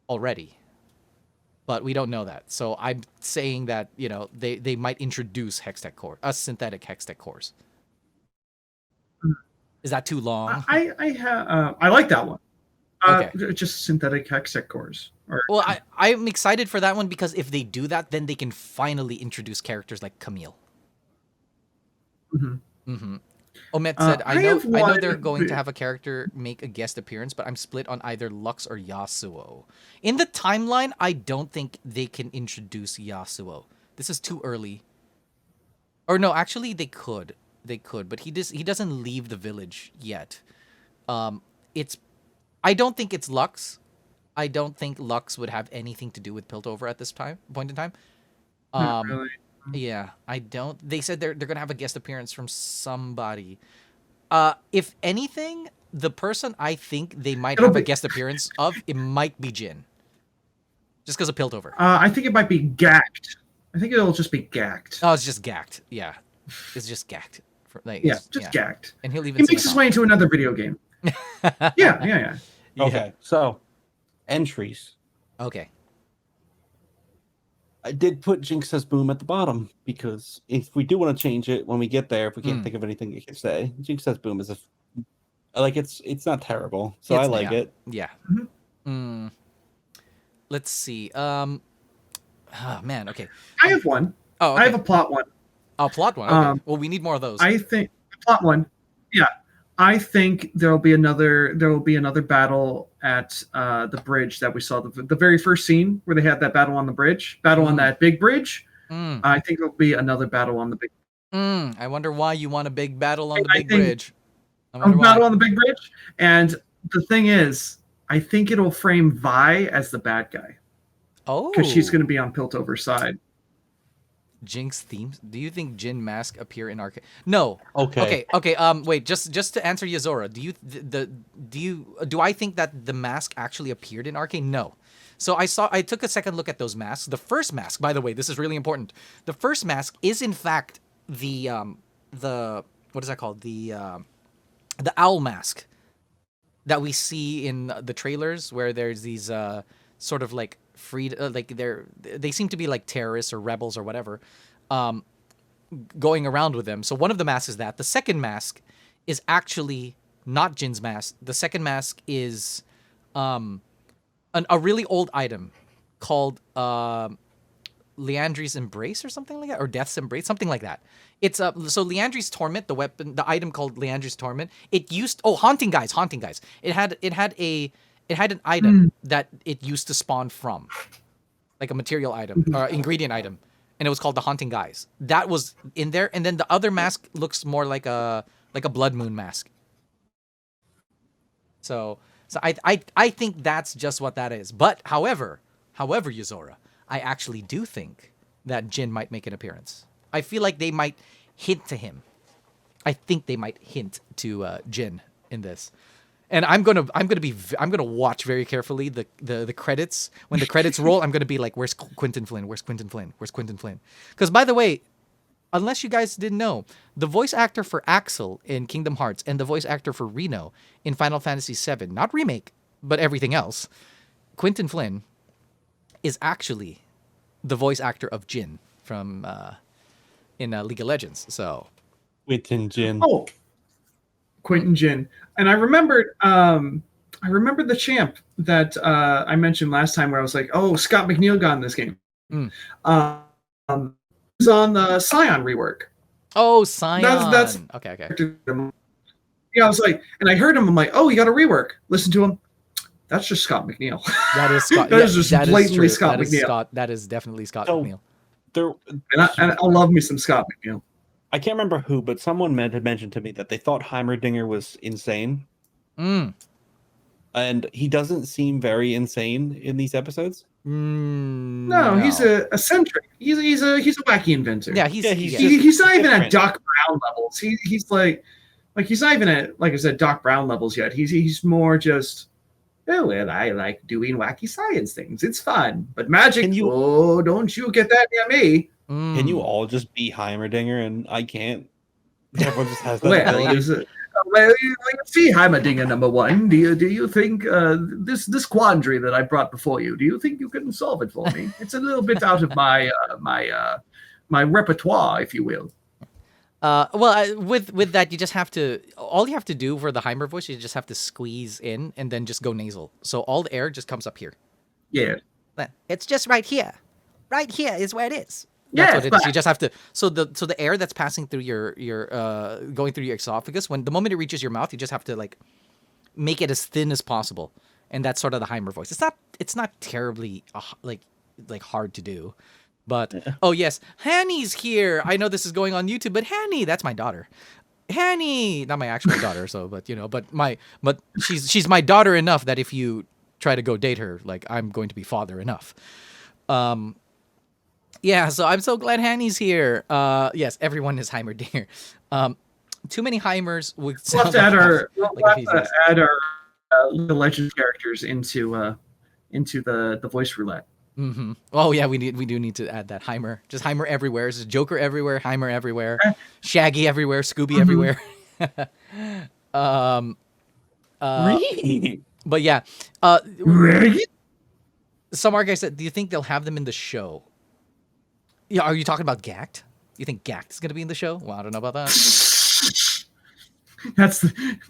Speaker 3: already. But we don't know that. So I'm saying that, they might introduce synthetic hextech cores. Is that too long?
Speaker 4: I like that one. Okay. Just synthetic hextech cores.
Speaker 3: Well, I'm excited for that one, because if they do that, then they can finally introduce characters like Camille. Omet said, I know they're going to have a character make a guest appearance, but I'm split on either Lux or Yasuo. In the timeline, I don't think they can introduce Yasuo. This is too early. Or no, actually they could, but he doesn't leave the village yet. I don't think it's Lux. I don't think Lux would have anything to do with Piltover at this point in time.
Speaker 4: Not really.
Speaker 3: Yeah, I don't. They said they're gonna have a guest appearance from somebody. If anything, the person I think they might have a guest appearance of, it might be Jin. Just because of Piltover.
Speaker 4: I think it might be Gacked. I think it'll just be Gacked.
Speaker 3: Oh, it's just Gacked. Yeah. is just gacked.
Speaker 4: Gacked.
Speaker 3: And he'll even
Speaker 4: he makes his way into another video game. yeah.
Speaker 5: Okay, so entries.
Speaker 3: Okay.
Speaker 5: I did put Jinx Says Boom at the bottom because if we do want to change it when we get there, if we can't think of anything you can say, Jinx Says Boom is it's not terrible, so I like it.
Speaker 3: Yeah. Let's see. Oh man. Okay.
Speaker 4: I have one.
Speaker 3: Oh, okay.
Speaker 4: I have a plot one.
Speaker 3: Oh, plot one. Okay. Well, we need more of those.
Speaker 4: I think plot one. Yeah. I think there will be another battle at the bridge that we saw the very first scene where they had that battle on the bridge, on that big bridge. I think there'll be another battle on the big.
Speaker 3: I wonder why you want a big battle on the big bridge.
Speaker 4: Battle on the big bridge, and the thing is, I think it'll frame Vi as the bad guy.
Speaker 3: Oh,
Speaker 4: because she's going to be on Piltover's side.
Speaker 3: Jinx themes. Do you think Jin mask appear in Arcane? No.
Speaker 5: Okay.
Speaker 3: Wait. Just to answer Yazora, do I think that the mask actually appeared in Arcane? No. So I took a second look at those masks. The first mask, by the way, this is really important. The first mask is in fact the what is that called? The owl mask that we see in the trailers, where there's these sort of like they seem to be like terrorists or rebels or whatever, going around with them. So one of the masks is that. The second mask is actually not Jin's mask. The second mask is a really old item called Leandri's Embrace or something like that, or Death's Embrace, something like that. It's so Leandri's Torment, the weapon, the item called Leandri's Torment. It used Haunting Guys. It had an item that it used to spawn from, like a material item or ingredient item, and it was called the Haunting Guys. That was in there, and then the other mask looks more like a Blood Moon mask. So I think that's just what that is. But however, Yuzora, I actually do think that Jin might make an appearance. I feel like they might hint to him. I think they might hint to Jin in this. And I'm gonna watch very carefully the credits. When the credits roll, I'm gonna be like, "Where's Quentin Flynn? Where's Quentin Flynn? Where's Quentin Flynn?" Because by the way, unless you guys didn't know, the voice actor for Axel in Kingdom Hearts and the voice actor for Reno in Final Fantasy VII, not remake, but everything else, Quentin Flynn is actually the voice actor of Jin from in League of Legends. So
Speaker 5: Quentin Jin.
Speaker 4: Oh, Quentin Jin. And I remembered the champ that I mentioned last time, where I was like, "Oh, Scott McNeil got in this game." He was on the Scion rework.
Speaker 3: Oh, Scion.
Speaker 4: That's
Speaker 3: okay.
Speaker 4: Yeah, I was like, and I heard him. I'm like, "Oh, he got a rework." Listen to him. That's just Scott McNeil.
Speaker 3: That is Scott.
Speaker 4: That is just blatantly Scott McNeil.
Speaker 3: That is definitely Scott McNeil.
Speaker 4: And I love me some Scott McNeil.
Speaker 5: I can't remember who, but someone had mentioned to me that they thought Heimerdinger was insane. And he doesn't seem very insane in these episodes.
Speaker 4: No, he's a eccentric. He's a wacky inventor.
Speaker 3: Yeah,
Speaker 4: he's not even at Doc Brown levels. He's like he's not even at, like I said, Doc Brown levels yet. He's more just, "Oh, well, I like doing wacky science things. It's fun. But magic, don't you get that near me."
Speaker 5: Can you all just be Heimerdinger and I can't? Everyone just has that ability.
Speaker 4: Well, let's see, Heimerdinger number one. Do you think this quandary that I brought before you? Do you think you can solve it for me? It's a little bit out of my my repertoire, if you will.
Speaker 3: With that, you just have to. All you have to do for the Heimer voice, you just have to squeeze in and then just go nasal. So all the air just comes up here.
Speaker 4: Yeah.
Speaker 3: It's just right here. Right here is where it is.
Speaker 4: That's
Speaker 3: what it is. You just have to. So the air that's passing through your going through your esophagus, the moment it reaches your mouth, you just have to like make it as thin as possible, and that's sort of the Heimer voice. It's not terribly like hard to do, but oh yes, Hanny's here. I know this is going on YouTube, but Hanny, that's my daughter. Hanny, not my actual daughter. So, but she's my daughter enough that if you try to go date her, like I'm going to be father enough. Yeah, so I'm so glad Hanny's here. Yes, everyone is Heimerdinger. Too many Heimers would sound
Speaker 4: we'll have to add our Legend characters into the voice roulette.
Speaker 3: Mm-hmm. Oh yeah, we do need to add that Heimer. Just Heimer everywhere. It's just Joker everywhere, Heimer everywhere, Shaggy everywhere, Scooby everywhere. But yeah, some archive said, do you think they'll have them in the show? Yeah, are you talking about Gact? You think Gact is going to be in the show? Well, I don't know about that.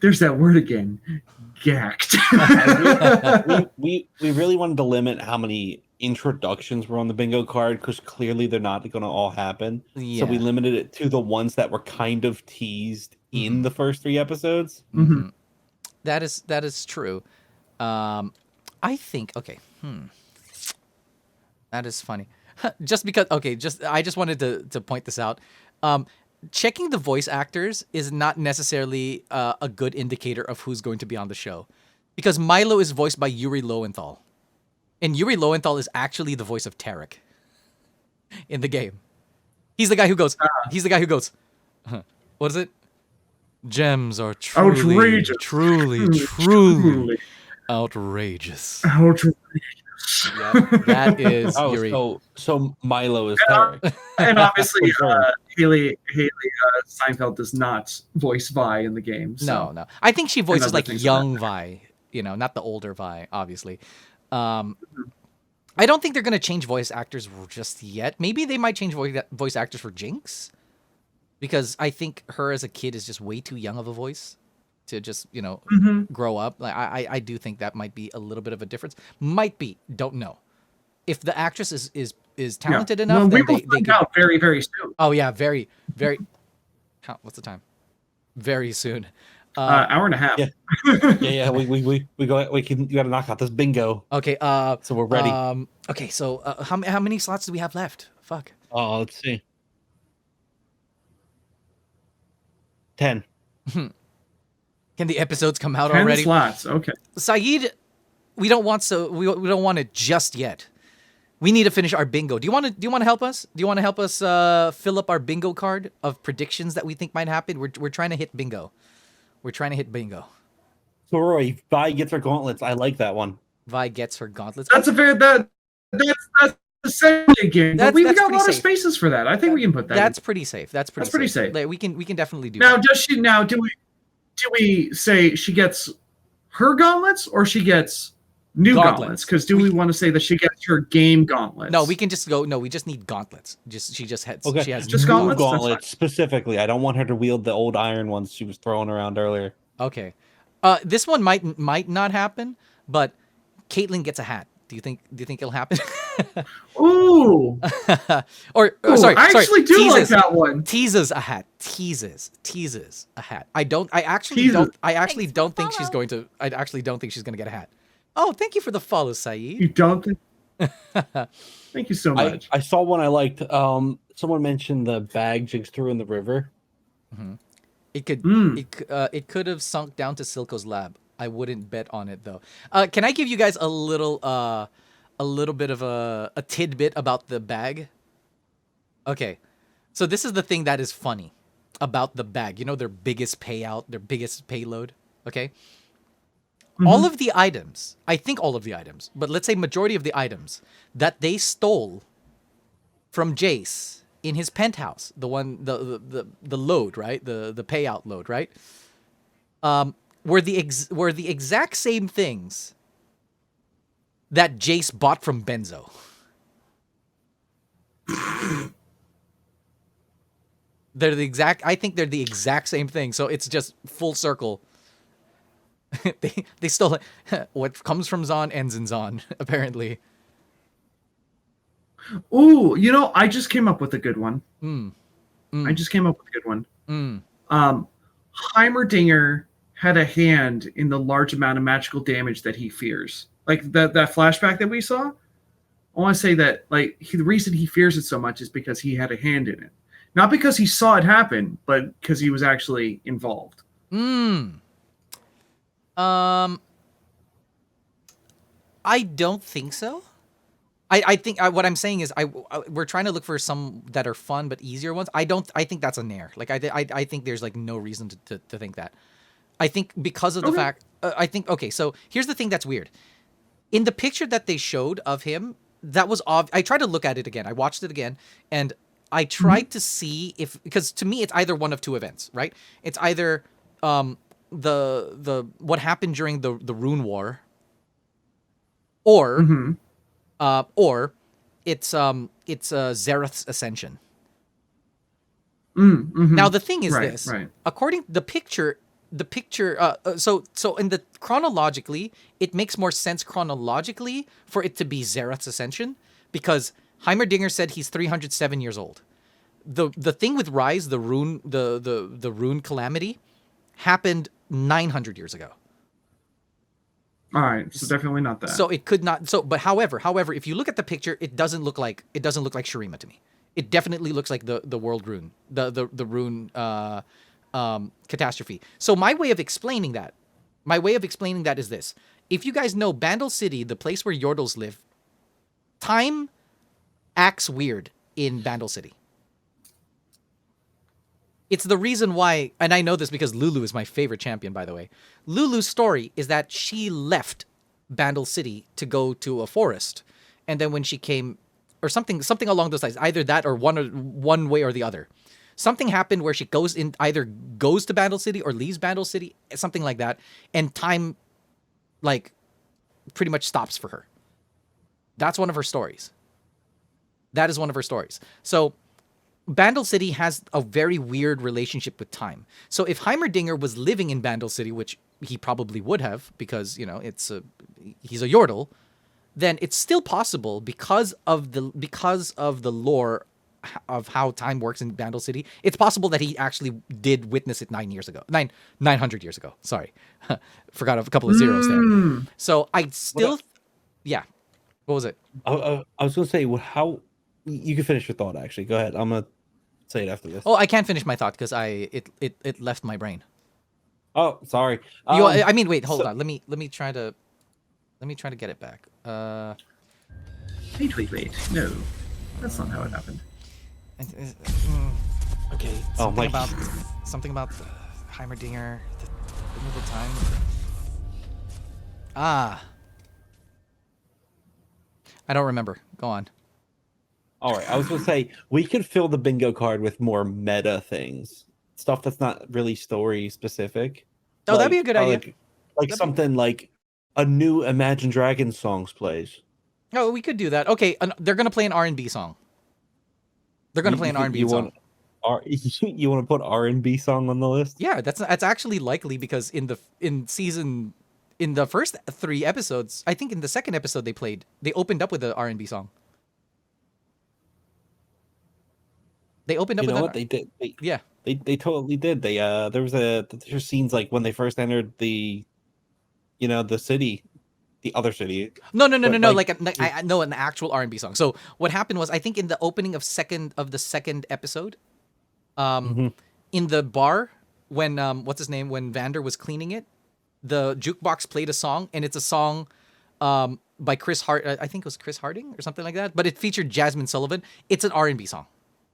Speaker 4: There's that word again, Gact.
Speaker 5: we really wanted to limit how many introductions were on the bingo card because clearly they're not going to all happen.
Speaker 3: Yeah.
Speaker 5: So we limited it to the ones that were kind of teased in the first 3 episodes.
Speaker 3: Mm-hmm. That is true. I think that is funny. Just because I just wanted to point this out. Checking the voice actors is not necessarily a good indicator of who's going to be on the show, because Milo is voiced by Yuri Lowenthal, and Yuri Lowenthal is actually the voice of Tarek in the game. He's the guy who goes. What is it? Gems are truly outrageous. Yeah, that is Yuri.
Speaker 5: So Milo is Tarek.
Speaker 4: And obviously, Haley Steinfeld does not voice Vi in the game. So.
Speaker 3: No. I think she voices like young Vi, not the older Vi, obviously. I don't think they're going to change voice actors just yet. Maybe they might change voice actors for Jinx, because I think her as a kid is just way too young of a voice to just, grow up. Like, I do think that might be a little bit of a difference. Might be. Don't know. If the actress is talented enough,
Speaker 4: well,
Speaker 3: then
Speaker 4: we will find out very, very soon.
Speaker 3: Oh yeah, very, very. What's the time? Very soon.
Speaker 4: Hour and a half.
Speaker 5: Yeah. We gotta knock out this bingo.
Speaker 3: Okay.
Speaker 5: So we're ready.
Speaker 3: Okay. So how many slots do we have left? Fuck.
Speaker 5: Oh, let's see. 10.
Speaker 3: Can the episodes come out
Speaker 4: 10
Speaker 3: already?
Speaker 4: 10 slots. Okay.
Speaker 3: Saeed, we don't want it just yet. We need to finish our bingo. Do you want to help us? Do you want to help us fill up our bingo card of predictions that we think might happen? We're trying to hit bingo.
Speaker 5: So Roy, Vi gets her gauntlets. I like that one.
Speaker 3: Vi gets her gauntlets.
Speaker 4: That's essentially a game. But we've got a lot of spaces for that. I think we can put that.
Speaker 3: That's pretty safe. That's pretty safe. Like, we can definitely do
Speaker 4: now,
Speaker 3: that.
Speaker 4: Do we say she gets her gauntlets or she gets new gauntlets? Because we want to say that she gets her game gauntlets?
Speaker 3: No, we can just go. No, we just need gauntlets. She has
Speaker 4: just
Speaker 5: gauntlets specifically. I don't want her to wield the old iron ones she was throwing around earlier.
Speaker 3: Okay, this one might not happen, but Caitlyn gets a hat. Do you think it'll happen?
Speaker 4: Ooh.
Speaker 3: Sorry.
Speaker 4: I actually do like that one.
Speaker 3: Teases a hat. Teases a hat. I actually don't think she's going to get a hat. Oh, thank you for the follow, Saeed.
Speaker 4: You don't think? Thank you so much.
Speaker 5: I saw one I liked. Someone mentioned the bag Jigs threw in the river.
Speaker 3: Mm-hmm. It could have sunk down to Silco's lab. I wouldn't bet on it though. Can I give you guys a little bit of a tidbit about the bag? Okay, so this is the thing that is funny about the bag. Their biggest payout, their biggest payload. Okay, all of the items, but let's say majority of the items that they stole from Jace in his penthouse, the load, right? The payout load, right? Were the exact same things that Jace bought from Benzo. I think they're the exact same thing. So it's just full circle. they stole it. What comes from Zon ends in Zon, apparently.
Speaker 4: Ooh, I just came up with a good one. Heimerdinger had a hand in the large amount of magical damage that he fears. Like that flashback that we saw. I want to say that the reason he fears it so much is because he had a hand in it. Not because he saw it happen, but because he was actually involved.
Speaker 3: I don't think so. I think what I'm saying is we're trying to look for some that are fun but easier ones. I think that's a nair. Like I think there's no reason to think that. I think because of the fact so here's the thing that's weird. In the picture that they showed of him, that was I tried to look at it again. I watched it again, and I tried to see if, because to me it's either one of two events, right? It's either the what happened during the Rune War, or it's Zereth's ascension. Now the thing is this, according to the picture, so in the chronologically, it makes more sense chronologically for it to be Zereth's ascension, because Heimerdinger said he's 307 years old. The thing with Rise, the rune, the rune calamity, happened 900 years ago.
Speaker 4: All right, so definitely not that.
Speaker 3: So it could not. So, but however, if you look at the picture, it doesn't look like Shurima to me. It definitely looks like the world rune, the rune catastrophe. So my way of explaining that is this: if you guys know Bandle City, the place where Yordles live, time acts weird in Bandle City. It's the reason why, and I know this because Lulu is my favorite champion, by the way. Lulu's story is that she left Bandle City to go to a forest, and then when she came, or something along those lines, either that or one way or the other. Something happened where she either goes to Bandle City or leaves Bandle City, something like that, and time, like, pretty much stops for her. That's one of her stories. That is one of her stories. So Bandle City has a very weird relationship with time. So if Heimerdinger was living in Bandle City, which he probably would have, because, you know, he's a Yordle, then it's still possible because of the lore of how time works in Bandle City. It's possible that he actually did witness it 900 years ago. Sorry. Forgot a couple of zeros there. So I still, yeah. What was it?
Speaker 5: I was going to say, how you can finish your thought. Actually, go ahead. I'm going to say it after this.
Speaker 3: Oh, I can't finish my thought because it left my brain.
Speaker 5: Oh, sorry.
Speaker 3: I mean, wait, hold on. Let me try to get it back.
Speaker 4: Wait. No, that's not how it happened.
Speaker 3: Okay. Something about Heimerdinger, the middle time. I don't remember. Go on.
Speaker 5: All right. I was going to say, we could fill the bingo card with more meta things. Stuff that's not really story specific.
Speaker 3: Oh, that'd be a good idea.
Speaker 5: Like something like a new Imagine Dragons songs plays.
Speaker 3: Oh, we could do that. Okay. They're going to play an R&B song. They're going to play an R&B song.
Speaker 5: You want to put R&B song on the list?
Speaker 3: Yeah, that's actually likely because in the first 3 episodes, I think in the second episode they opened up with an R&B song. They opened up with
Speaker 5: what they did.
Speaker 3: Yeah.
Speaker 5: They totally did. There's scenes like when they first entered the city, the other city.
Speaker 3: No. I know an actual R&B song. So what happened was, I think in the opening of the second episode, in the bar when when Vander was cleaning it, the jukebox played a song, and it's a song by Chris I think it was Chris Harding or something like that, but it featured Jasmine Sullivan. It's an R&B song.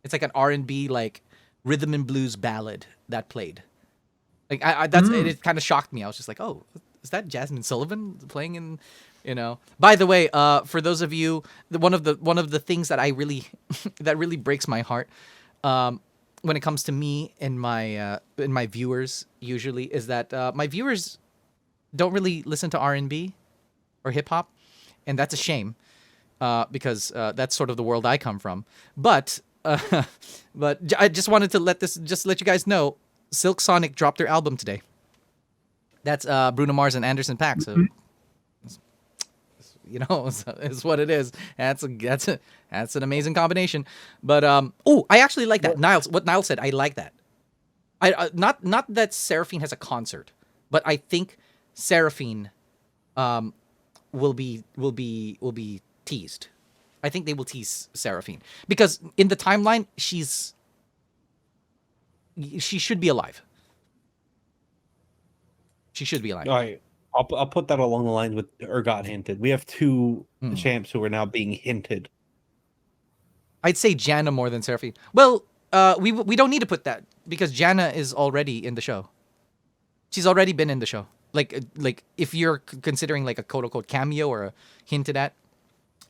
Speaker 3: It's like an R&B like rhythm and blues ballad that played. Like it kind of shocked me. I was just like, oh, is that Jasmine Sullivan playing in, you know? By the way, for those of you, one of the things that I really that really breaks my heart when it comes to me and my viewers usually is that my viewers don't really listen to R&B or hip hop, and that's a shame because that's sort of the world I come from. But I just wanted to let you guys know, Silk Sonic dropped their album today. That's Bruno Mars and Anderson .Paak. So, you know, it's what it is. That's an amazing combination. But I actually like that. What Niles said, I like that. Not that Seraphine has a concert, but I think Seraphine will be teased. I think they will tease Seraphine because in the timeline she should be alive. She should be alive.
Speaker 5: All right, I'll put that along the lines with Urgot hinted. We have 2 champs who are now being hinted.
Speaker 3: I'd say Janna more than Seraphine. Well, we don't need to put that because Janna is already in the show. She's already been in the show. Like if you're considering like a quote unquote cameo or a hinted at,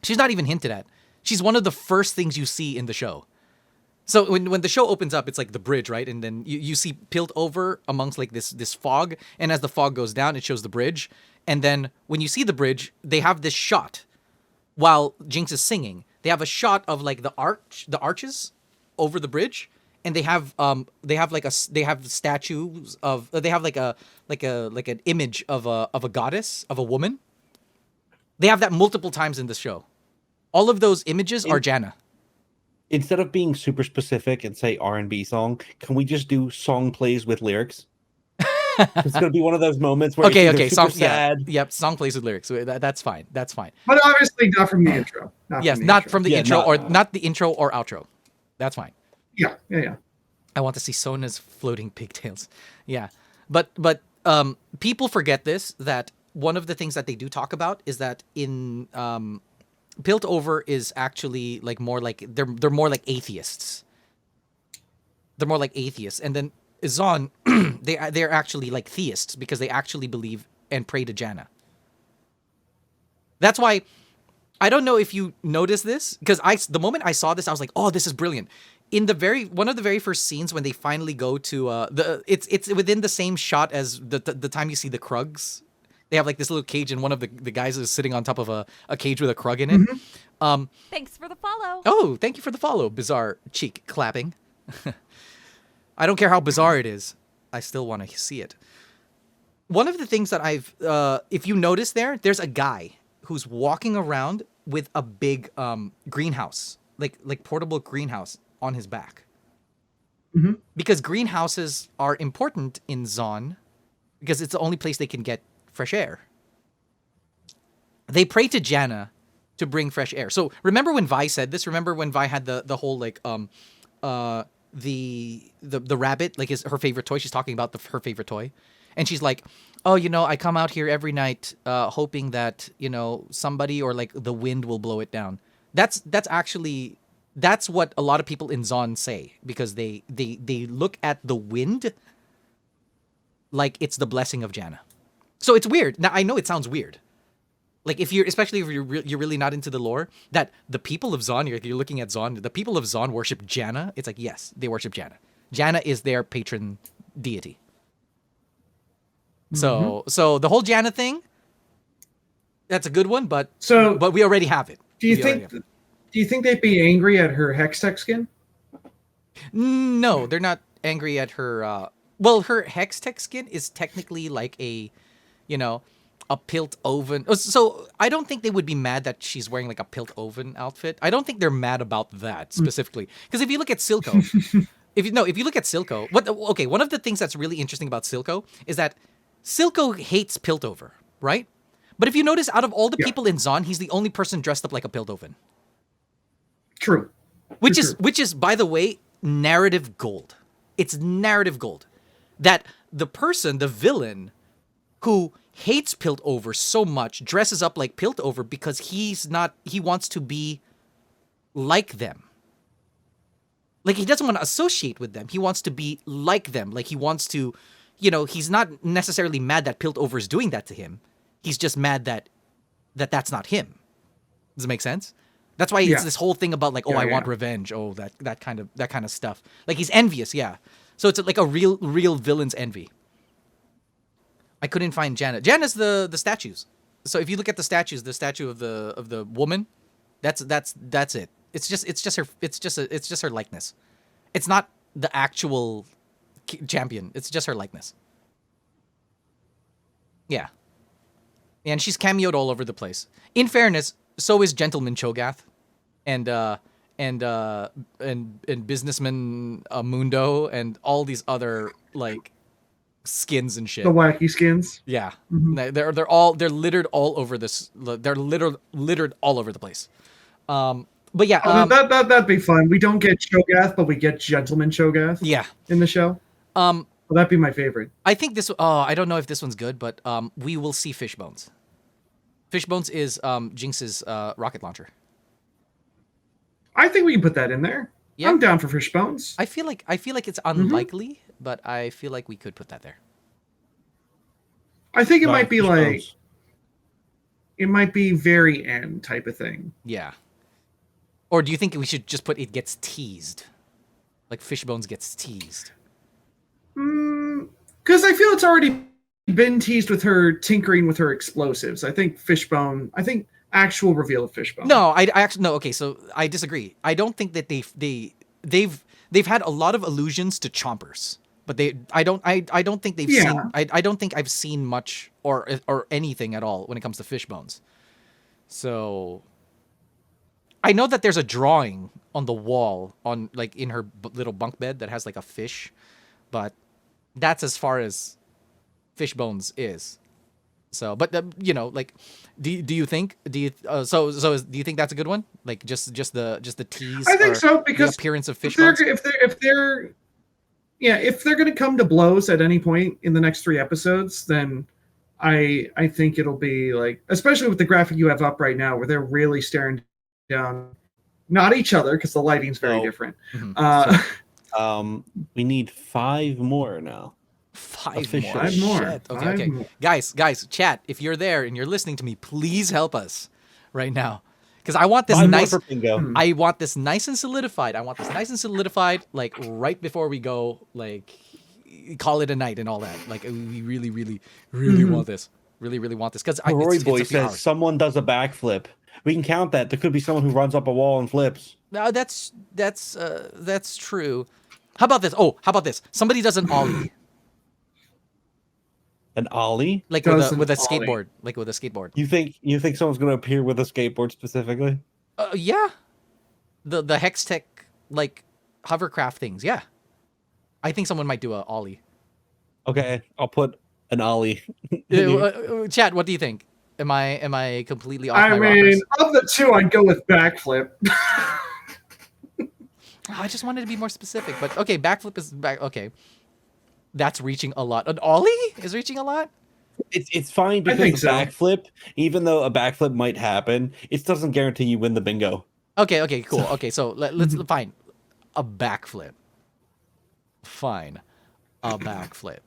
Speaker 3: She's not even hinted at. She's one of the first things you see in the show. So when the show opens up, it's like the bridge, right? And then you see Piltover amongst like this fog. And as the fog goes down, it shows the bridge. And then when you see the bridge, they have this shot while Jinx is singing. They have a shot of like the arches over the bridge. And they have statues of, they have like an image of a goddess, of a woman. They have that multiple times in the show. All of those images are Janna.
Speaker 5: Instead of being super specific and say R&B song, can we just do song plays with lyrics? It's going to be one of those moments where
Speaker 3: okay,
Speaker 5: super
Speaker 3: song,
Speaker 5: sad.
Speaker 3: Yep, song plays with lyrics. That's fine. That's fine.
Speaker 4: But obviously not from the intro.
Speaker 3: Not from the intro or not the intro or outro. That's fine.
Speaker 4: Yeah.
Speaker 3: I want to see Sona's floating pigtails. Yeah, but people forget this, that one of the things that they do talk about is that in Piltover is actually like more like they're more like atheists. They're more like atheists, and then Zon they're actually like theists because they actually believe and pray to Janna. That's why I don't know if you noticed this, because the moment I saw this I was like, oh, this is brilliant. In one of the very first scenes when they finally go to it's within the same shot as the time you see the Krugs. They have like this little cage, and one of the guys is sitting on top of a cage with a Krug in it.
Speaker 4: Mm-hmm.
Speaker 1: Thanks for the follow.
Speaker 3: Oh, thank you for the follow. Bizarre cheek clapping. I don't care how bizarre it is. I still want to see it. One of the things that if you notice there's a guy who's walking around with a big greenhouse, like portable greenhouse on his back.
Speaker 4: Mm-hmm.
Speaker 3: Because greenhouses are important in Zon, because it's the only place they can get fresh air. They pray to Janna to bring fresh air. So remember when Vi said this? Remember when Vi had the whole like the rabbit, like her favorite toy? She's talking about her favorite toy, and she's like, oh, I come out here every night hoping that somebody or like the wind will blow it down. That's what a lot of people in Zon say, because they look at the wind like it's the blessing of Janna. So it's weird. Now I know it sounds weird. Like especially if you're really not into the lore, that the people of Zon, you're looking at Zon, the people of Zon worship Janna. It's like, yes, they worship Janna. Janna is their patron deity. So the whole Janna thing, that's a good one, but we already have it.
Speaker 4: Do you think they'd be angry at her Hextech skin?
Speaker 3: No, they're not angry at her. Well, her Hextech skin is technically like a Piltover. So I don't think they would be mad that she's wearing like a Piltover outfit. I don't think they're mad about that specifically. Because if you look at Silco, if you look at Silco, one of the things that's really interesting about Silco is that Silco hates Piltover, right? But if you notice, out of all the people in Zon, he's the only person dressed up like a Piltover.
Speaker 4: True.
Speaker 3: Which is, by the way, narrative gold. It's narrative gold. That the villain who hates Piltover so much dresses up like Piltover because he wants to be like them. Like, he doesn't want to associate with them. He wants to be like them. Like, he wants to, he's not necessarily mad that Piltover is doing that to him. He's just mad that that's not him. Does it make sense? That's why it's this whole thing about like, I want revenge. Oh, that kind of stuff. Like, he's envious, yeah. So it's like a real villain's envy. I couldn't find Janna. Janna's the statues. So if you look at the statues, the statue of the woman, that's it. It's just her likeness. It's not the actual champion. It's just her likeness. Yeah. And she's cameoed all over the place. In fairness, so is Gentleman Cho'Gath, and Businessman Mundo, and all these other like skins and shit.
Speaker 4: The wacky skins.
Speaker 3: Yeah, they're littered all over this. They're littered all over the place. But yeah,
Speaker 4: that'd be fun. We don't get Cho'Gath, but we get Gentleman Cho'Gath.
Speaker 3: Yeah,
Speaker 4: in the show. Well, that'd be my favorite.
Speaker 3: I think this. I don't know if this one's good, but we will see Fishbones. Fishbones is Jinx's rocket launcher.
Speaker 4: I think we can put that in there. Yeah. I'm down for Fishbones.
Speaker 3: I feel like it's unlikely, but I feel like we could put that there.
Speaker 4: I think it might be like. it might be very end type of thing.
Speaker 3: Yeah. Or do you think we should just put it gets teased? Like Fishbones gets teased.
Speaker 4: Because I feel it's already been teased with her tinkering with her explosives. I think actual reveal of Fishbone.
Speaker 3: No, I actually no. Okay, so I disagree. I don't think that they've had a lot of allusions to chompers, but I don't think they've seen. I don't think I've seen much or anything at all when it comes to Fishbones. So I know that there's a drawing on the wall on like in her little bunk bed that has like a fish, but that's as far as Fishbones is. So, but like, do you think do you think that's a good one? Like just the tease.
Speaker 4: I think so, because
Speaker 3: the appearance of Fishbones.
Speaker 4: If they're going to come to blows at any point in the next 3 episodes, then I think it'll be like, especially with the graphic you have up right now, where they're really staring down, not each other because the lighting's very different.
Speaker 5: Mm-hmm. We need 5 more now.
Speaker 3: 5
Speaker 4: more.
Speaker 3: Shit. Okay.
Speaker 4: More.
Speaker 3: Guys, chat. If you're there and you're listening to me, please help us right now, because I want this I want this nice and solidified. Like right before we go, like call it a night and all that. Like we really want this. Really want this because
Speaker 5: Roy Boy says someone does a backflip. We can count that. There could be someone who runs up a wall and flips.
Speaker 3: No, that's true. How about this? Oh, how about this? Somebody does an ollie.
Speaker 5: An ollie?
Speaker 3: Like with a skateboard. Like with a skateboard.
Speaker 5: You think someone's gonna appear with a skateboard specifically?
Speaker 3: Yeah. The Hextech like hovercraft things, yeah. I think someone might do a ollie.
Speaker 5: Okay, I'll put an ollie.
Speaker 3: Chad, what do you think? Am I completely off
Speaker 4: my
Speaker 3: rockers?
Speaker 4: Of the 2, I'd go with backflip.
Speaker 3: I just wanted to be more specific, but okay, backflip is back. Okay, that's reaching a lot. An ollie is reaching a lot.
Speaker 5: It's fine because the backflip, even though a backflip might happen, it doesn't guarantee you win the bingo.
Speaker 3: Okay, cool. Okay, so let's fine. A backflip. Fine, a backflip.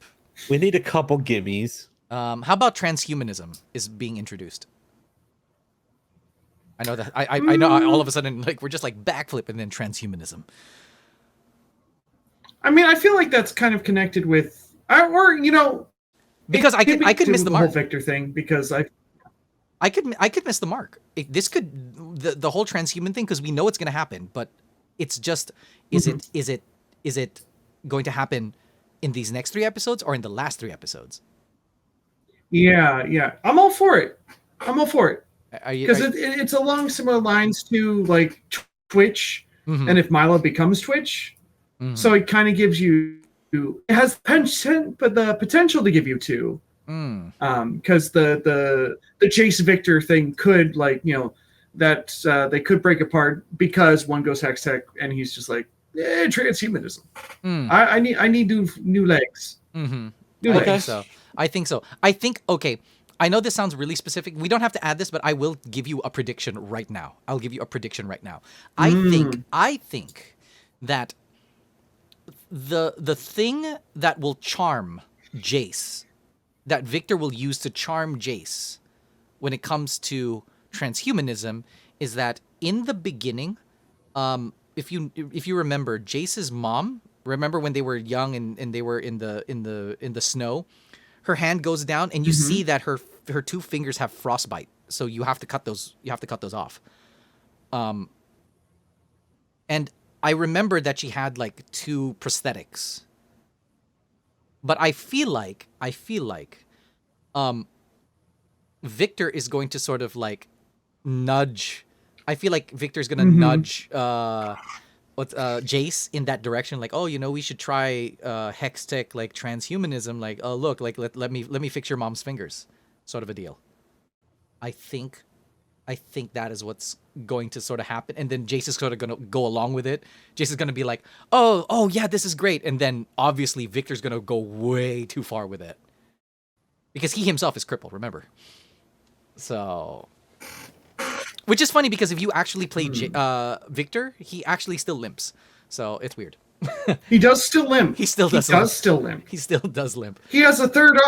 Speaker 5: We need a couple gimmies.
Speaker 3: How about transhumanism is being introduced? I know that I know all of a sudden like we're just like backflip and then transhumanism.
Speaker 4: I mean, I feel like that's kind of connected with,
Speaker 3: because I could miss the mark.
Speaker 4: Whole Victor thing, because
Speaker 3: I could miss the mark. This could the whole transhuman thing, because we know it's going to happen, but it's just is it going to happen in these next 3 episodes or in the last 3 episodes?
Speaker 4: Yeah. I'm all for it. Because it's along similar lines to like Twitch, and if Milo becomes Twitch, so it kind of gives you, it has the potential to give you 2, because the Jace Victor thing could, like, that they could break apart because one goes Hextech and he's just like, transhumanism. I need new legs. New legs.
Speaker 3: I think so. Okay. I know this sounds really specific. We don't have to add this, but I will give you a prediction right now. I think that the thing that will charm Jace, that Victor will use to charm Jace when it comes to transhumanism, is that in the beginning, if you remember, Jace's mom, remember when they were young and they were in the snow, her hand goes down and you see that her 2 fingers have frostbite, so you have to cut those off. And I remember that she had like 2 prosthetics. But I feel like Victor is going to sort of like nudge. I feel like Victor's going to nudge Jace in that direction, like, oh, we should try Hextech, like transhumanism, like, oh look, like let me fix your mom's fingers, sort of a deal. I think that is what's going to sort of happen, and then Jace is sort of going to go along with it. Jace is going to be like, oh yeah, this is great, and then obviously Victor's going to go way too far with it because he himself is crippled, remember? So, which is funny because if you actually play Victor, he actually still limps, so it's weird.
Speaker 4: He does still limp.
Speaker 3: He still does limp.
Speaker 4: He still does limp.
Speaker 3: He still does limp.
Speaker 4: He has a third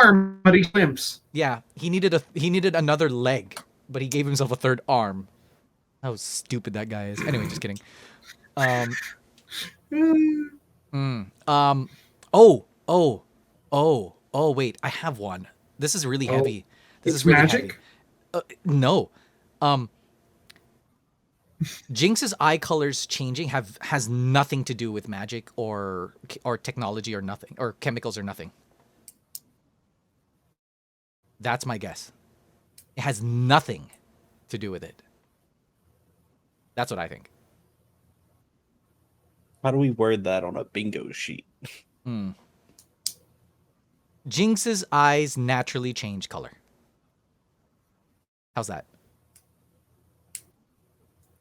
Speaker 4: arm, but he limps.
Speaker 3: Yeah, he needed another leg, but he gave himself a third arm. How stupid that guy is. Anyway, just kidding. Oh, wait, I have one. This is really heavy. This is really
Speaker 4: magic?
Speaker 3: heavy. No. Jinx's eye colors changing has nothing to do with magic or technology or nothing, or chemicals or nothing. That's my guess. It has nothing to do with it. That's what I think.
Speaker 5: How do we word that on a bingo sheet?
Speaker 3: Jinx's eyes naturally change color. How's that?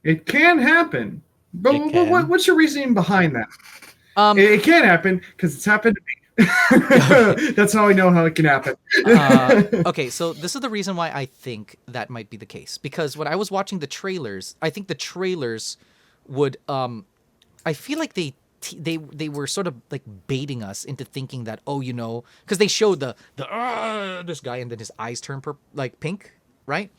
Speaker 4: It can happen. But
Speaker 5: It can.
Speaker 4: what's your reasoning behind that? It can happen because it's happened to me. That's how I know how it can happen.
Speaker 3: Okay, so this is the reason why I think that might be the case. Because when I was watching the trailers, I think the trailers would... I feel like they were sort of like baiting us into thinking that, oh, you know... Because they showed this guy and then his eyes turn pink, right?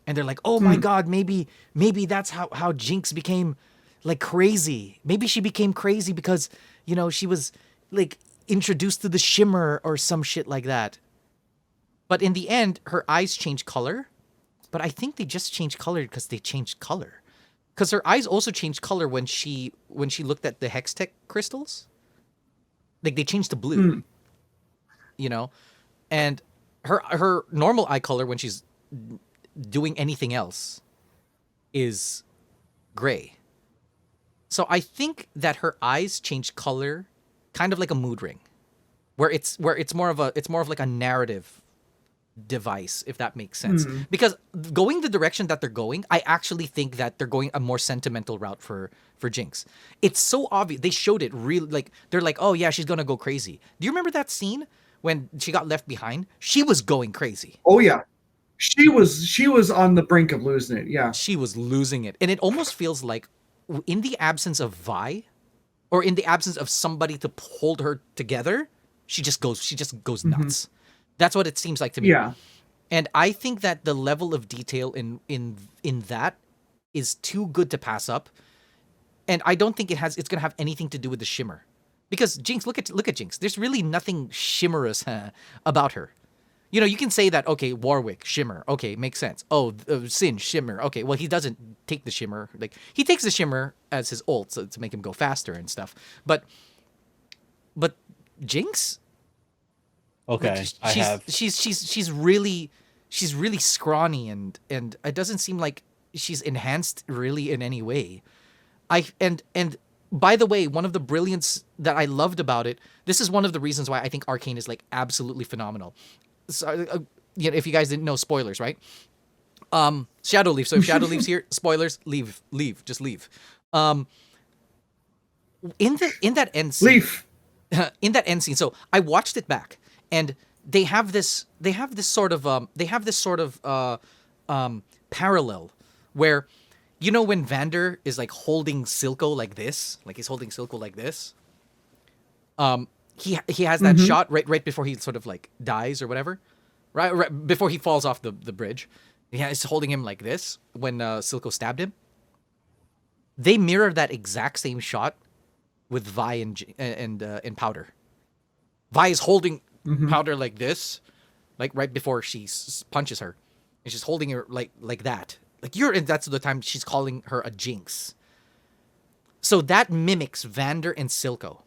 Speaker 3: And they're like, oh my God, maybe that's how Jinx became like crazy. Maybe she became crazy because, you know, she was like introduced to the shimmer or some shit like that. But in the end, her eyes change color. But I think they just changed color because they changed color. Because her eyes also changed color when she looked at the Hextech crystals. Like they changed to blue. You know? And her normal eye color when she's doing anything else is gray. So I think that her eyes change color kind of like a mood ring, where it's more of like a narrative device, if that makes sense. Because going the direction that they're going, I actually think that they're going a more sentimental route for Jinx. It's so obvious. They showed it really, like they're like, oh yeah, she's gonna go crazy. Do you remember that scene when she got left behind? She was going crazy.
Speaker 4: Oh yeah. She was on the brink of losing it. Yeah.
Speaker 3: She was losing it. And it almost feels like in the absence of Vi, or in the absence of somebody to hold her together, she just goes nuts. That's what it seems like to me.
Speaker 4: Yeah.
Speaker 3: And I think that the level of detail in that is too good to pass up. And I don't think it's going to have anything to do with the shimmer. Because Jinx, look at Jinx. There's really nothing shimmerous about her. You know, you can say that, okay, Warwick, shimmer. Okay, makes sense. Oh, Sin, shimmer. Okay, well, he doesn't take the shimmer. Like, he takes the shimmer as his ult to make him go faster and stuff. But Jinx?
Speaker 5: Okay,
Speaker 3: like, she's really scrawny and it doesn't seem like she's enhanced really in any way. And by the way, one of the brilliance that I loved about it, this is one of the reasons why I think Arcane is like absolutely phenomenal. So, you know, if you guys didn't know, spoilers, right? Shadow leaves. So if Shadow leaves here, spoilers, leave, just leave. In that end scene,
Speaker 4: Leaf.
Speaker 3: In that end scene, so I watched it back, and they have this sort of parallel where, you know, when Vander is like holding Silco like this, like he's holding Silco like this. He has that shot right before he sort of like dies or whatever, right before he falls off the bridge. He's holding him like this when Silco stabbed him. They mirror that exact same shot with Vi and Powder. Vi is holding Powder like this, like right before she punches her, and she's holding her like that. Like that's the time she's calling her a Jinx. So that mimics Vander and Silco.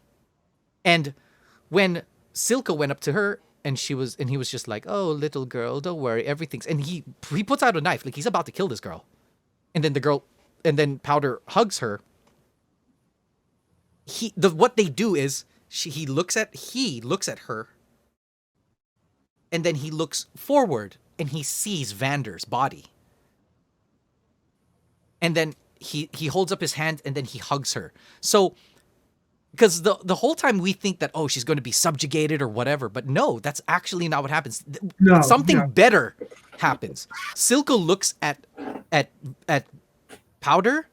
Speaker 3: And when Silco went up to her and he was just like, "Oh, little girl, don't worry, everything's..." And he puts out a knife, like he's about to kill this girl. And then Powder hugs her. What they do is he looks at her, and then he looks forward and he sees Vander's body. And then he holds up his hand and then he hugs her. So, because the whole time we think that, oh, she's going to be subjugated or whatever, but no, that's actually not what happens. Something better happens. Silco looks at Powder,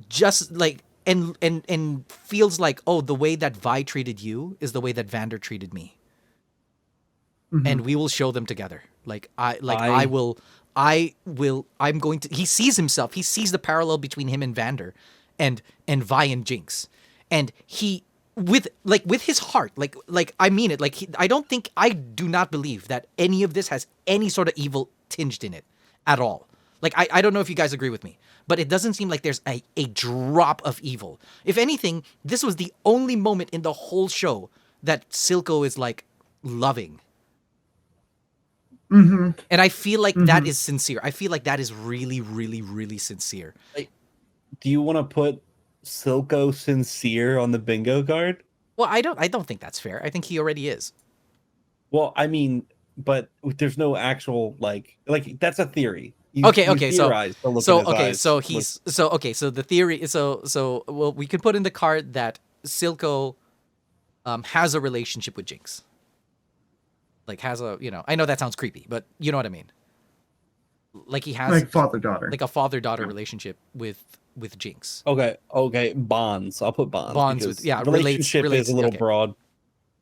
Speaker 3: just like and feels like, oh, the way that Vi treated you is the way that Vander treated me. and we will show them together. I'm going to. He sees himself. He sees the parallel between him and Vander, and Vi and Jinx, and he with his heart. I mean it. I do not believe that any of this has any sort of evil tinged in it at all. I don't know if you guys agree with me, but it doesn't seem like there's a drop of evil. If anything, this was the only moment in the whole show that Silco is loving. And I feel like that is sincere. I feel like that is really, really, really sincere.
Speaker 5: Do you want to put Silco sincere on the bingo card?
Speaker 3: Well, I don't think that's fair. I think he already is.
Speaker 5: Well, I mean, but there's no actual that's a theory.
Speaker 3: So the theory is well, we can put in the card that Silco has a relationship with Jinx. Has a, I know that sounds creepy, but you know what I mean. He has
Speaker 4: father-daughter.
Speaker 3: A father-daughter relationship with Jinx.
Speaker 5: Okay, bonds. I'll put bonds. Relationship is a little broad.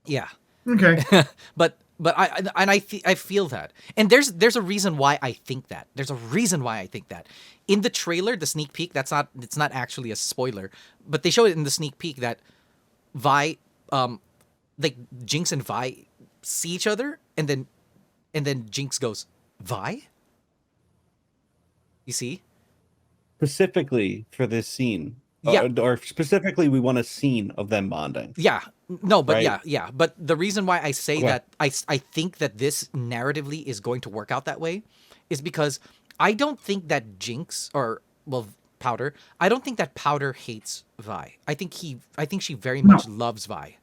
Speaker 3: Yeah.
Speaker 4: Okay.
Speaker 3: but I feel that. And there's a reason why I think that. There's a reason why I think that. In the trailer, the sneak peek, it's not actually a spoiler, but they show it in the sneak peek that Vi Jinx and Vi see each other, and then Jinx goes, Vi? You see?
Speaker 5: Specifically for this scene.
Speaker 3: Yeah.
Speaker 5: Or specifically we want a scene of them bonding.
Speaker 3: Yeah. No, but
Speaker 5: right?
Speaker 3: yeah. But the reason why I say that I think that this narratively is going to work out that way is because I don't think that Jinx Powder, I don't think that Powder hates Vi. I think she very much loves Vi.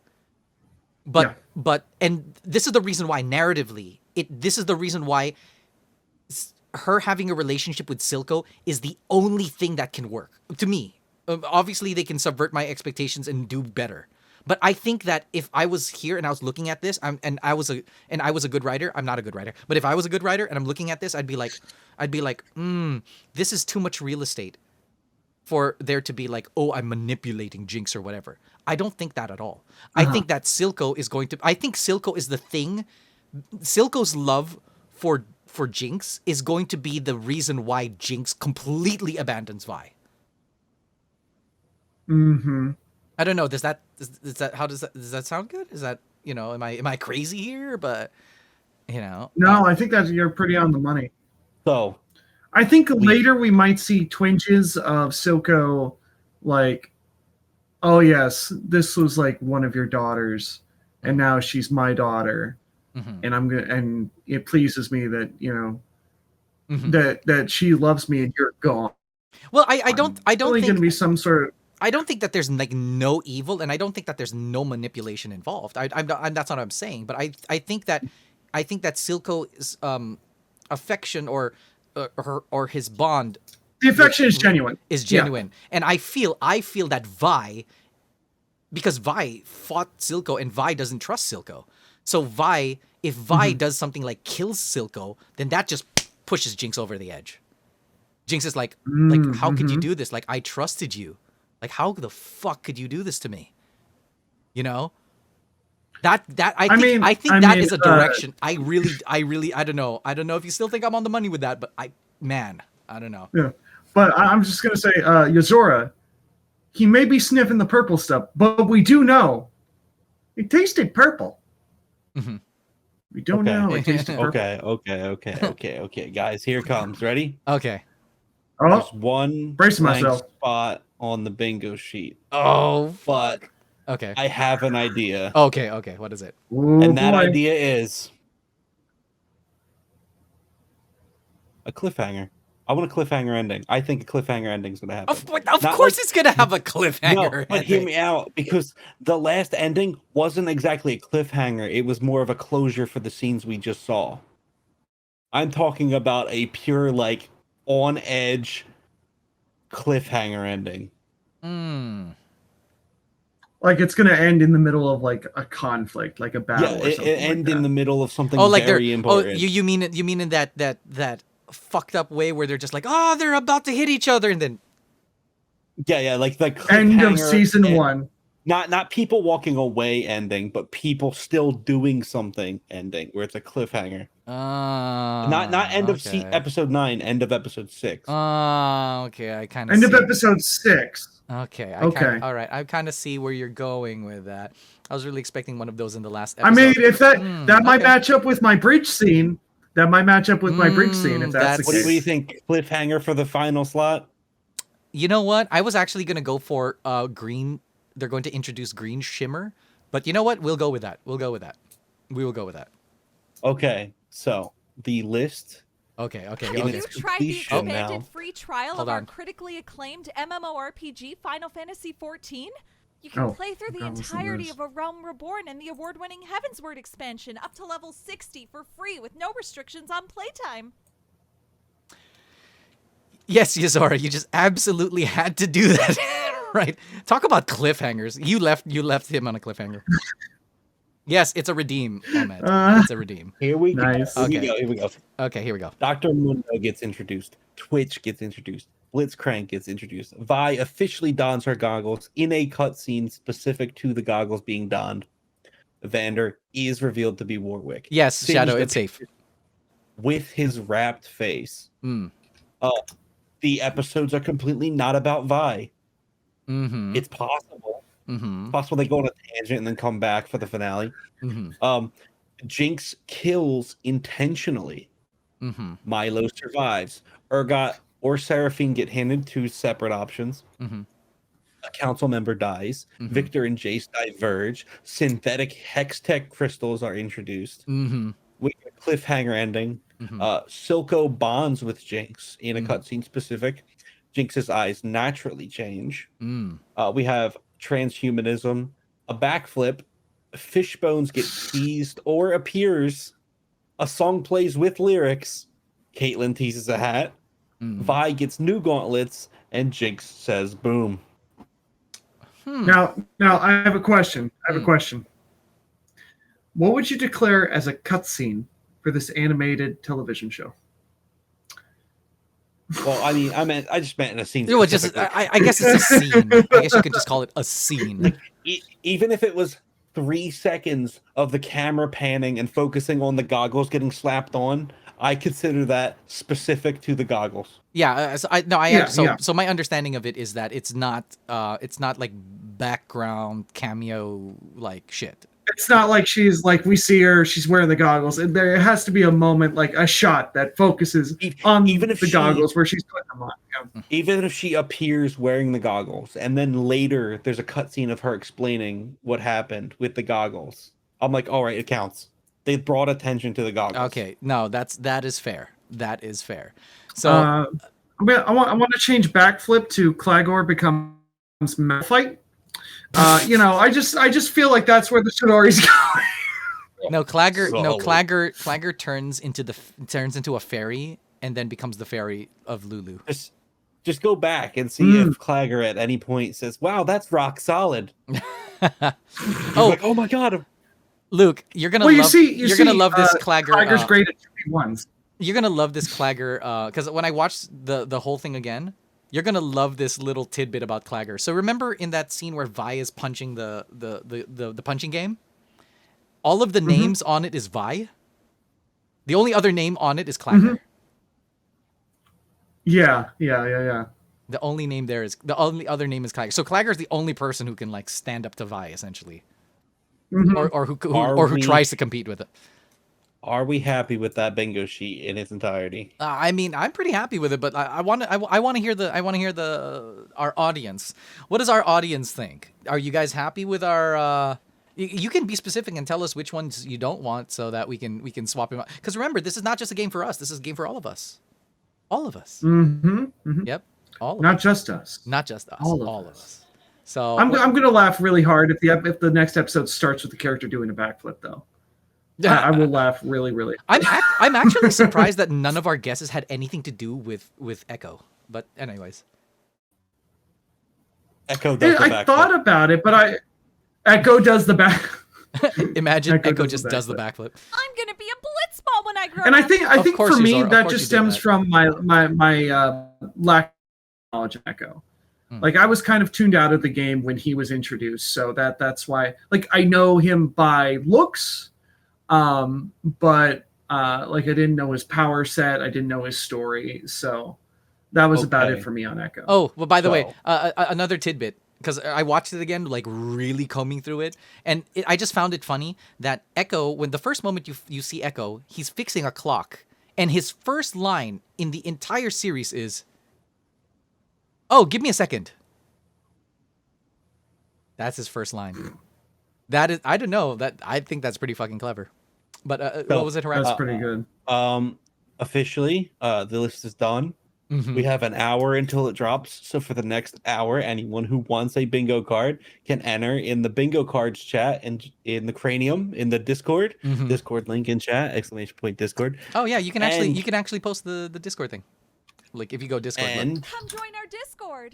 Speaker 3: But and this is the reason why narratively this is the reason why her having a relationship with Silco is the only thing that can work to me. Obviously they can subvert my expectations and do better, but I think that if I was here and I was looking at this, and I was a good writer, I'm not a good writer, but if I was a good writer and I'm looking at this, I'd be like, this is too much real estate for there to be oh, I'm manipulating Jinx or whatever. I don't think that at all. I think that Silco is Silco is the thing. Silco's love for Jinx is going to be the reason why Jinx completely abandons Vi. I don't know. Does that sound good? Is that, am I crazy here? But
Speaker 4: no, I think that you're pretty on the money.
Speaker 5: So
Speaker 4: I think later we might see twinges of Silco, oh yes, this was one of your daughters, and now she's my daughter, and it pleases me that that she loves me and you're gone.
Speaker 3: Well, I don't think
Speaker 4: going to be some sort of.
Speaker 3: I don't think that there's no evil, and I don't think that there's no manipulation involved. That's not what I'm saying, but I think that Silco's affection or his bond,
Speaker 4: the affection is genuine.
Speaker 3: And I feel that Vi, because Vi fought Silco and Vi doesn't trust Silco, so if Vi does something like kills Silco, then that just pushes Jinx over the edge. Jinx is like how could you do this? I trusted you. How the fuck could you do this to me? I think that is a direction. I don't know. I don't know if you still think I'm on the money with that, but I don't know.
Speaker 4: Yeah, but I'm just gonna say, Yozora, he may be sniffing the purple stuff, but we do know it tasted purple. We don't know it tasted purple.
Speaker 5: Okay, guys, here it comes. Ready?
Speaker 3: Okay.
Speaker 5: There's one
Speaker 4: bracing myself
Speaker 5: spot on the bingo sheet.
Speaker 3: Oh,
Speaker 5: but
Speaker 3: okay.
Speaker 5: I have an idea.
Speaker 3: Okay. What is it?
Speaker 5: That idea is a cliffhanger. I want a cliffhanger ending. I think a cliffhanger ending is going to happen.
Speaker 3: Of course it's going to have a cliffhanger.
Speaker 5: No, but hear me out, because the last ending wasn't exactly a cliffhanger. It was more of a closure for the scenes we just saw. I'm talking about a pure, on edge cliffhanger ending.
Speaker 4: It's gonna end in the middle of a conflict, a battle.
Speaker 5: Yeah, it end in the middle of something very important.
Speaker 3: You mean in that fucked up way where they're just they're about to hit each other, and then
Speaker 5: yeah, the
Speaker 4: end of season 1.
Speaker 5: Not people walking away ending, but people still doing something ending, where it's a cliffhanger. Not end of episode 9, end of episode 6.
Speaker 3: Okay, I kind of
Speaker 4: end of episode 6.
Speaker 3: Okay,
Speaker 4: Okay.
Speaker 3: All right, I kind of see where you're going with that. I was really expecting one of those in the last episode.
Speaker 4: I mean, if that might match up with my bridge scene. That might match up with my bridge scene if that's the case.
Speaker 5: What do you think? Cliffhanger for the final slot?
Speaker 3: You know what? I was actually going to go for green. They're going to introduce green shimmer. But you know what? We'll go with that. We will go with that.
Speaker 5: Okay, so the list.
Speaker 3: Okay.
Speaker 1: You tried the expanded
Speaker 5: now.
Speaker 1: free trial of our critically acclaimed MMORPG Final Fantasy XIV? You can play through the entirety of A Realm Reborn and the award-winning Heavensward expansion up to level 60 for free with no restrictions on playtime.
Speaker 3: Yes, Yuzora, you just absolutely had to do that, right? Talk about cliffhangers. You left him on a cliffhanger. Yes, it's a redeem, Ahmed. It's a redeem.
Speaker 5: Here we go.
Speaker 4: Nice.
Speaker 5: Here we go.
Speaker 3: Okay, here we go.
Speaker 5: Dr. Mundo gets introduced. Twitch gets introduced. Blitzcrank gets introduced. Vi officially dons her goggles in a cutscene specific to the goggles being donned. Vander is revealed to be Warwick.
Speaker 3: Yes, Shadow, it's safe.
Speaker 5: With his wrapped face. The episodes are completely not about Vi.
Speaker 3: Mm-hmm.
Speaker 5: It's possible.
Speaker 3: Mm-hmm.
Speaker 5: It's possible they go on a tangent and then come back for the finale.
Speaker 3: Mm-hmm.
Speaker 5: Jinx kills intentionally.
Speaker 3: Mm-hmm.
Speaker 5: Milo survives. Urgot or Seraphine get handed 2 separate options.
Speaker 3: Mm-hmm.
Speaker 5: A council member dies.
Speaker 3: Mm-hmm.
Speaker 5: Victor and Jace diverge. Synthetic Hextech crystals are introduced.
Speaker 3: Mm-hmm.
Speaker 5: We get a cliffhanger ending.
Speaker 3: Mm-hmm.
Speaker 5: Silco bonds with Jinx in a cutscene specific. Jinx's eyes naturally change. We have transhumanism, a backflip, Fishbones get teased or appears. A song plays with lyrics. Caitlyn teases a hat. Vi gets new gauntlets, and Jinx says boom.
Speaker 4: Now I have a question. What would you declare as a cutscene for this animated television show?
Speaker 5: Well, I mean, I just meant in a scene.
Speaker 3: I guess it's a scene. I guess you could just call it a scene.
Speaker 5: Like, even if it was 3 seconds of the camera panning and focusing on the goggles getting slapped on, I consider that specific to the goggles.
Speaker 3: Yeah. So my understanding of it is that it's not like background cameo like shit.
Speaker 4: It's not like she's like we see her, she's wearing the goggles. And there has to be a moment, like a shot that focuses on the goggles where she's putting them on. Yeah.
Speaker 5: Even if she appears wearing the goggles, and then later there's a cutscene of her explaining what happened with the goggles, I'm like, all right, it counts. They brought attention to the goggles.
Speaker 3: Okay, no, that is fair. That is fair. So
Speaker 4: I want to change backflip to Clagor becomes Malphite. I just feel like that's where the story's going.
Speaker 3: Clagor turns into a fairy and then becomes the fairy of Lulu.
Speaker 5: Just go back and see if Clagor at any point says, "Wow, that's rock solid." Oh my god.
Speaker 3: Luke, you're gonna love this Clagor.
Speaker 4: Clagor's great at 2v1s.
Speaker 3: You're gonna love this Clagor because when I watched the whole thing again, you're gonna love this little tidbit about Clagor. So remember in that scene where Vi is punching the punching game, all of the names on it is Vi. The only other name on it is Clagor.
Speaker 4: Yeah.
Speaker 3: The only other name is Clagor. So Clagor is the only person who can like stand up to Vi essentially. Or who tries to compete with it.
Speaker 5: Are we happy with that bingo sheet in its entirety?
Speaker 3: I mean, I'm pretty happy with it, but I want to hear our audience. What does our audience think? Are you guys happy with our? You can be specific and tell us which ones you don't want, so that we can swap them out. Because remember, this is not just a game for us. This is a game for all of us. All of us. Yep.
Speaker 4: Not just us.
Speaker 3: Not just us. All of us. So
Speaker 4: I'm gonna laugh really hard if the next episode starts with the character doing a backflip, though. I will laugh really, really.
Speaker 3: I'm actually surprised that none of our guesses had anything to do with Echo. But anyways,
Speaker 5: Echo does the backflip.
Speaker 4: I thought about it, but Echo does the back.
Speaker 3: Imagine Echo just does the backflip.
Speaker 1: I'm gonna be a blitzball when I grow up.
Speaker 4: And I think for me that just stems from my lack of knowledge of Echo. Like I was kind of tuned out of the game when he was introduced, so that's why. Like I know him by looks, but like I didn't know his power set, I didn't know his story, so that was about it for me on Echo.
Speaker 3: Oh, well, by the way, another tidbit, because I watched it again, like really combing through it, and I just found it funny that Echo, when the first moment you see Echo, he's fixing a clock, and his first line in the entire series is, "Oh, give me a second." That's his first line. That is, I don't know, I think that's pretty fucking clever. But what was it, Haraxmant?
Speaker 4: That's pretty good.
Speaker 5: Officially, the list is done.
Speaker 3: Mm-hmm.
Speaker 5: We have an hour until it drops. So for the next hour, anyone who wants a bingo card can enter in the bingo cards chat and in the Cranium in the Discord.
Speaker 3: Mm-hmm.
Speaker 5: Discord link in chat, !Discord.
Speaker 3: Oh yeah, you can actually post the Discord thing. Like if you go Discord.
Speaker 5: And
Speaker 1: come join our Discord.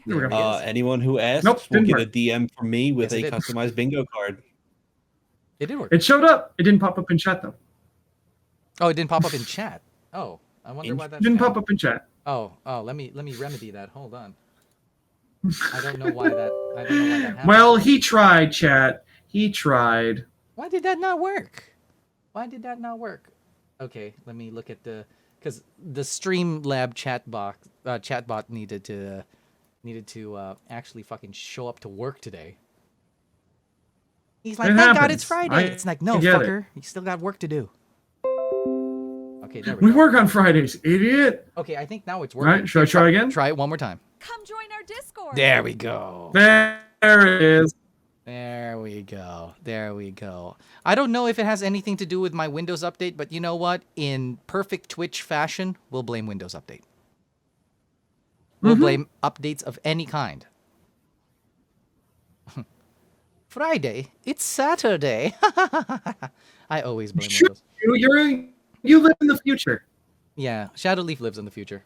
Speaker 5: anyone who asks will get a DM from me with a customized bingo card.
Speaker 3: It did work.
Speaker 4: It showed up. It didn't pop up in chat though.
Speaker 3: Oh, it didn't pop up in chat. Oh, I wonder why that
Speaker 4: didn't pop up in chat.
Speaker 3: Oh, let me remedy that. Hold on. I don't know why that happened.
Speaker 4: Well, he tried, chat. He tried.
Speaker 3: Why did that not work? Okay, let me look at because the Streamlab chatbot needed to actually fucking show up to work today. He's like, thank God it's Friday. It's like, no, fucker, you still got work to do. Okay, there we go.
Speaker 4: We work on Fridays, idiot.
Speaker 3: Okay, I think now it's working.
Speaker 4: All right, should I try again?
Speaker 3: Try it one more time.
Speaker 1: Come join our Discord.
Speaker 3: There we go.
Speaker 4: There it is.
Speaker 3: There we go. I don't know if it has anything to do with my Windows update, but you know what? In perfect Twitch fashion, we'll blame Windows Update. We'll blame updates of any kind. Friday, it's Saturday. I always blame Windows.
Speaker 4: You live in the future.
Speaker 3: Yeah, Shadowleaf lives in the future.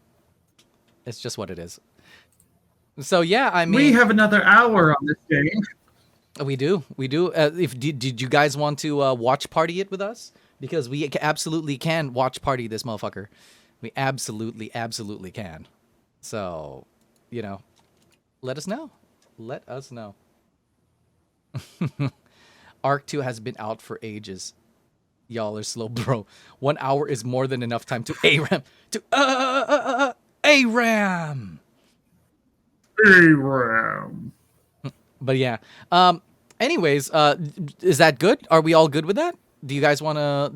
Speaker 3: It's just what it is. So yeah, I mean,
Speaker 4: we have another hour on this game.
Speaker 3: We do. Did you guys want to watch party it with us? Because we absolutely can watch party this motherfucker. We absolutely can. So, let us know. Arc 2 has been out for ages. Y'all are slow, bro. 1 hour is more than enough time to ARAM. ARAM!
Speaker 4: ARAM.
Speaker 3: But yeah. Anyways, is that good? Are we all good with that? Do you guys wanna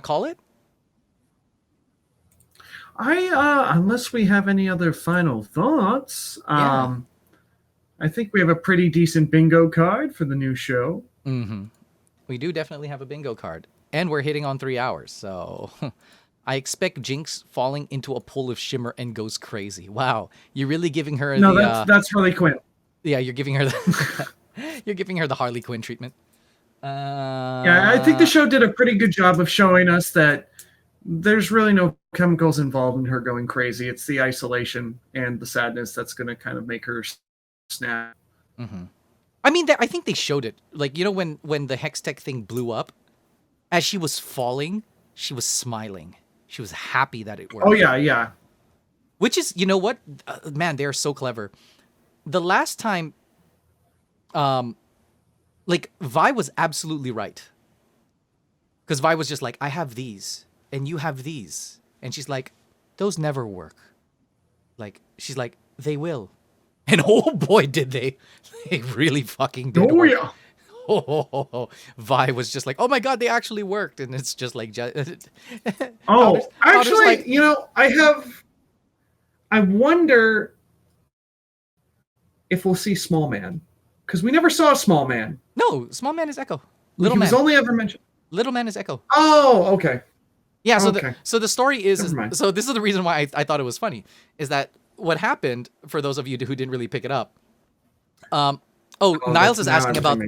Speaker 3: call it?
Speaker 4: Unless we have any other final thoughts, I think we have a pretty decent bingo card for the new show.
Speaker 3: Mm-hmm. We do definitely have a bingo card. And we're hitting on 3 hours, so I expect Jinx falling into a pool of shimmer and goes crazy. Wow, you're really giving her
Speaker 4: that's Harley Quinn.
Speaker 3: Yeah, you're giving her the Harley Quinn treatment.
Speaker 4: Yeah, I think the show did a pretty good job of showing us that there's really no chemicals involved in her going crazy. It's the isolation and the sadness that's going to kind of make her snap.
Speaker 3: Mm-hmm. I mean, I think they showed it. Like, when the Hextech thing blew up, as she was falling, she was smiling. She was happy that it worked.
Speaker 4: Oh, yeah.
Speaker 3: Which is, you know what? Man, they're so clever. The last time, Vi was absolutely right. Because Vi was just like, I have these, and you have these. And she's like, those never work. Like, she's like, they will. And oh boy, did they. They really fucking did work.
Speaker 4: Yeah.
Speaker 3: Vi was just like, oh my God, they actually worked. And it's just like...
Speaker 4: I wonder if we'll see Small Man. Because we never saw Small Man.
Speaker 3: No, Small Man is Echo.
Speaker 4: Little Man was only ever mentioned.
Speaker 3: Little Man is Echo.
Speaker 4: Oh, okay.
Speaker 3: Yeah, so the story is so this is the reason why I thought it was funny, is that what happened, for those of you who didn't really pick it up, Niles is asking about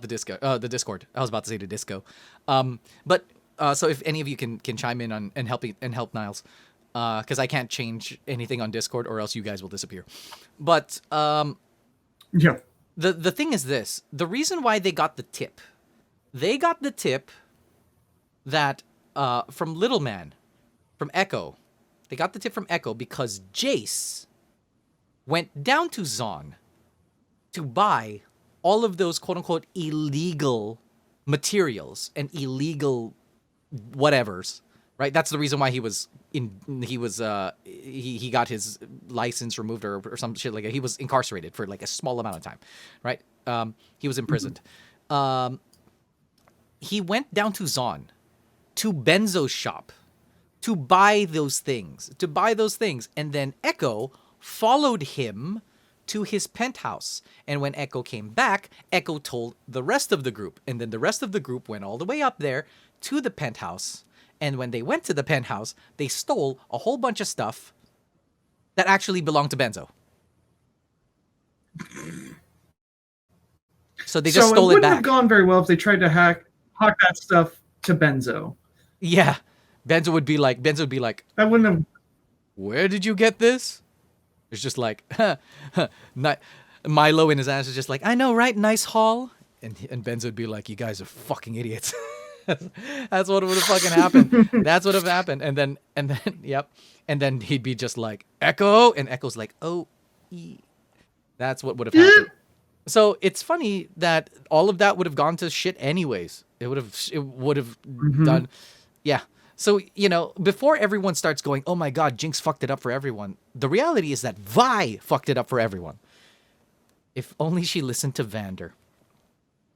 Speaker 3: the Discord. I was about to say the disco. But so if any of you can chime in on and help Niles, because I can't change anything on Discord or else you guys will disappear. But
Speaker 4: yeah.
Speaker 3: The thing is this: the reason why they got the tip that from Little Man, from Echo, they got the tip from Echo because Jace went down to Zon to buy all of those quote-unquote illegal materials and illegal whatevers, right? That's the reason why he got his license removed or some shit like that. He was incarcerated for like a small amount of time, right? He was imprisoned. He went down to Zon, to Benzo's shop, to buy those things, and then Echo followed him to his penthouse. And when Echo came back, Echo told the rest of the group, and then the rest of the group went all the way up there to the penthouse. And when they went to the penthouse, they stole a whole bunch of stuff that actually belonged to Benzo. So they just stole it back.
Speaker 4: So it wouldn't have gone very well if they tried to hack that stuff to Benzo.
Speaker 3: Yeah. Benzo would be like,
Speaker 4: that wouldn't have.
Speaker 3: Where did you get this? It's just like, Milo in his ass is just like, I know, right? Nice haul. And Benzo would be like, you guys are fucking idiots. That's what would have fucking happened. That's what would have happened. And then, yep. And then he'd be just like, Echo. And Echo's like, oh, that's what would have happened. So it's funny that all of that would have gone to shit anyways. It would have done. Yeah. So, before everyone starts going, oh my God, Jinx fucked it up for everyone. The reality is that Vi fucked it up for everyone. If only she listened to Vander.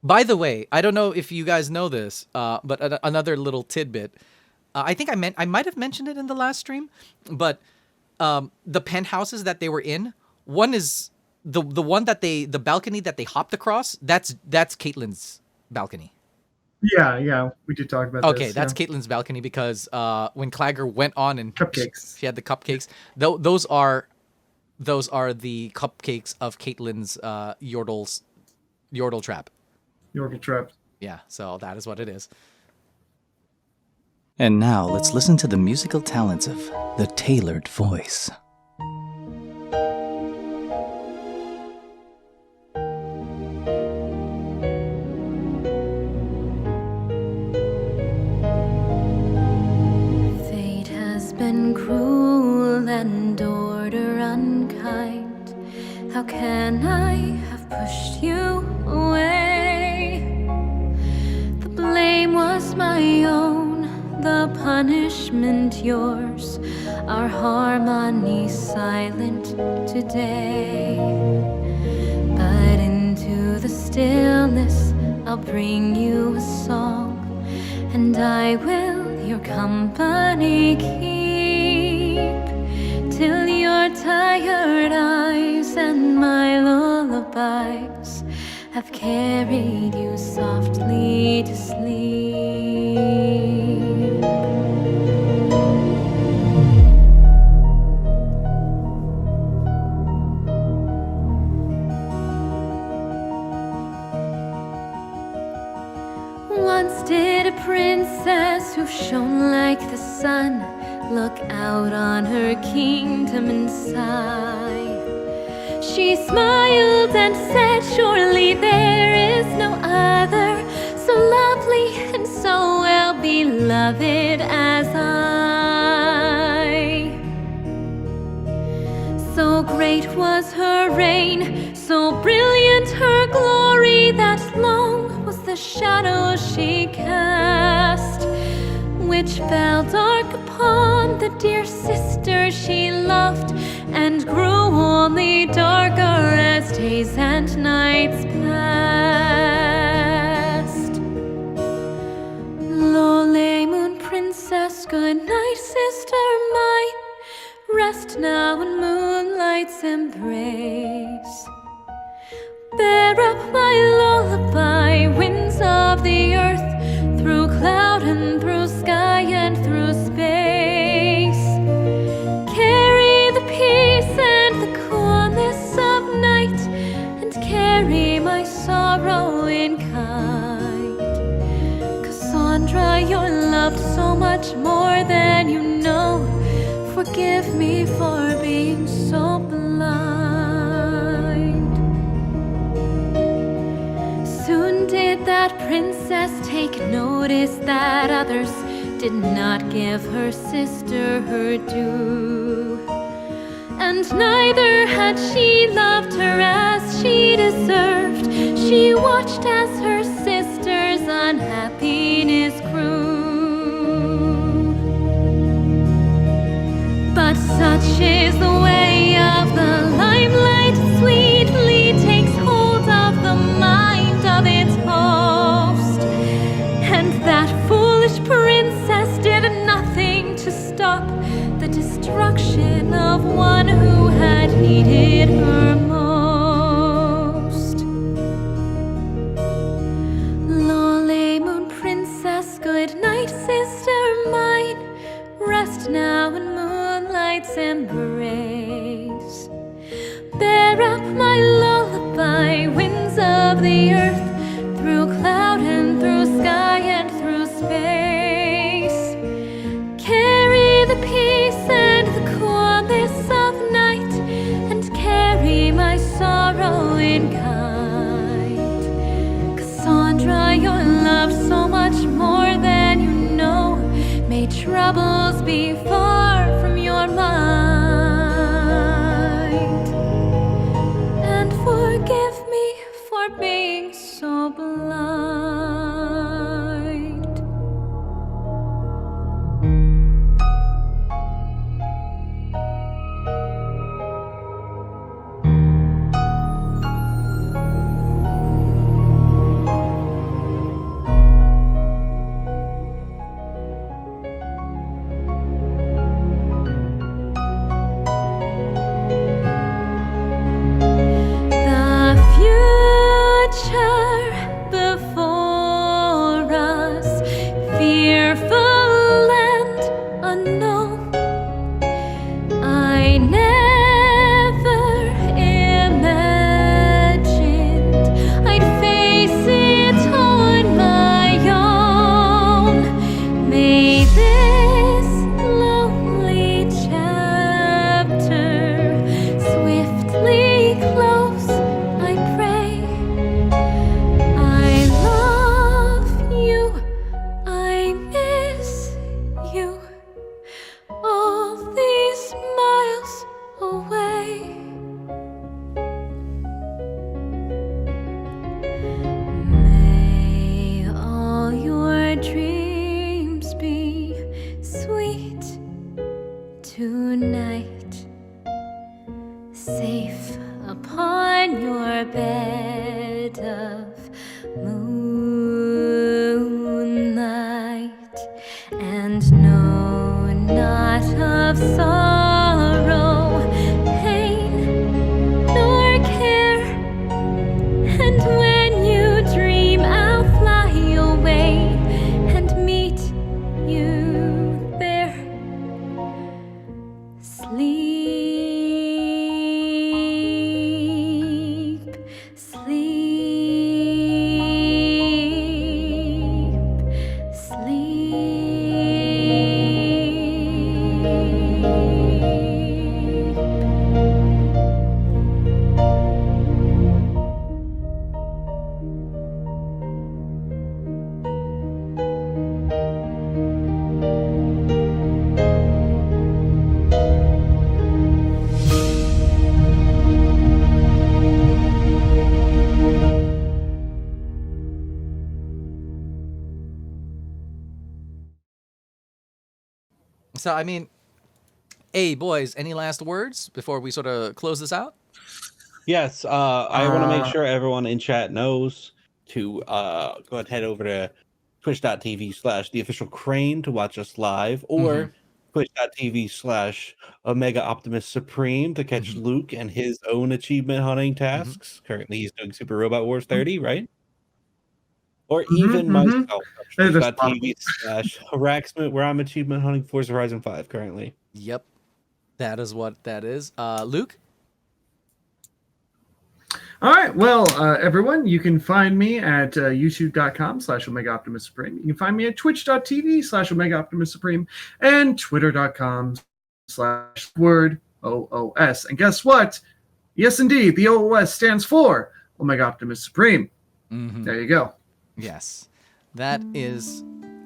Speaker 3: By the way, I don't know if you guys know this, but another little tidbit. I think I might have mentioned it in the last stream, but the penthouses that they were in, one is the one that the balcony that they hopped across, that's Caitlyn's balcony.
Speaker 4: Yeah, we did talk about
Speaker 3: this. Okay, that's Caitlyn's balcony because when Clagger went on and
Speaker 4: cupcakes,
Speaker 3: she had the cupcakes. Those are the cupcakes of Caitlyn's Yordle trap.
Speaker 4: Yordle trap.
Speaker 3: Yeah, so that is what it is.
Speaker 6: And now let's listen to the musical talents of the tailored voice.
Speaker 7: Cruel and order unkind. How can I have pushed you away? The blame was my own, the punishment yours. Our harmony silent today. But into the stillness I'll bring you a song, and I will your company keep. Till your tired eyes and my lullabies have carried you softly to sleep. Once did a princess who shone like the sun look out on her kingdom and sigh. She smiled and said, surely there is no other so lovely and so well beloved as I. So great was her reign, so brilliant her glory, that long was the shadow she cast, which fell dark upon the dear sister she loved, and grew only darker as days and nights passed. Lole moon princess, good night sister mine, rest now in moonlight's embrace. Bear up my lullaby, winds of the earth, through cloud and through sky and through space. Carry the peace and the coolness of night, and carry my sorrow in kind. Cassandra, you're loved so much more than you know. Forgive me for being so blind. Soon did that princess take notice that others did not give her sister her due, and and neither had she loved her as she deserved. She watched as her sister's unhappiness grew. But such is the way of the limelight, sweetly takes hold of the mind of its host. And that foolish princess did nothing to stop the destruction of one who had needed her most. Lolly moon princess, good night, sister mine. Rest now in moonlight's embrace. Bear up my lullaby, winds of the earth, through cloud and through sky and through space. Carry the peace and the coolness of night, and carry my sorrow in kind. Cassandra, your love so much more than you know. May troubles be far from your mind. And forgive me for being so blind. The future before us, fearful and unknown. I never imagined I'd face it on my own. May this lonely chapter swiftly close, I pray. I love you, I miss you, all these miles away. May all your dreams be sweet tonight, safe upon your bed of moonlight, and know not of sorrow, pain, nor care. And when you dream, I'll fly away and meet you there. Sleep, sleep, sleep.
Speaker 3: So, I mean, hey, boys, any last words before we sort of close this out?
Speaker 5: Yes, I want to make sure everyone in chat knows to go ahead and head over to twitch.tv/theofficialcrane to watch us live, or twitch.tv/Omega Optimus Supreme to catch Luke and his own achievement hunting tasks. Currently, he's doing Super Robot Wars 30, right? Or even myself, twitch.tv/Haraxmant, where I'm achievement hunting Forza Horizon 5 currently.
Speaker 3: Yep. That is what that is. Luke?
Speaker 4: All right. Well, everyone, you can find me at youtube.com/Omega Optimus Supreme. You can find me at twitch.tv/Omega Optimus Supreme and twitter.com/word OOS. And guess what? Yes, indeed. The OOS stands for Omega Optimus Supreme. There you go.
Speaker 3: Yes. That is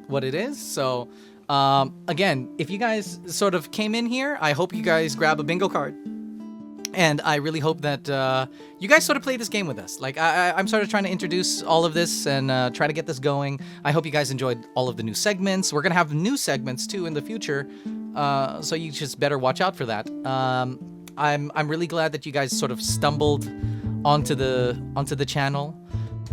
Speaker 3: what it is. So, again, if you guys sort of came in here, I hope you guys grab a bingo card. And I really hope that you guys sort of play this game with us. Like, I'm sort of trying to introduce all of this and try to get this going. I hope you guys enjoyed all of the new segments. We're going to have new segments, too, in the future. So you just better watch out for that. I'm really glad that you guys sort of stumbled onto the channel.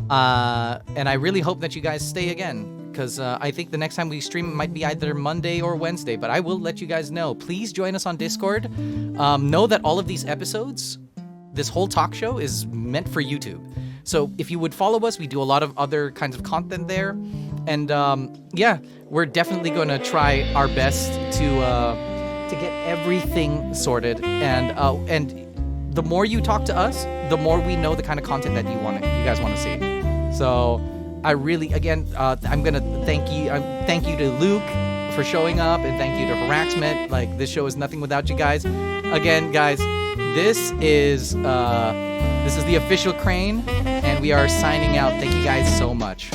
Speaker 3: And I really hope that you guys stay again. Because I think the next time we stream might be either Monday or Wednesday, but I will let you guys know. Please join us on Discord. Know that all of these episodes, this whole talk show, is meant for YouTube. So if you would follow us, we do a lot of other kinds of content there. And yeah, we're definitely going to try our best to get everything sorted. And the more you talk to us, the more we know the kind of content that you guys want to see. So I really, again, I'm gonna thank you to Luke for showing up, and thank you to Haraxmant. Like, this show is nothing without you guys. Again, guys, this is the official Crane, and we are signing out. Thank you guys so much.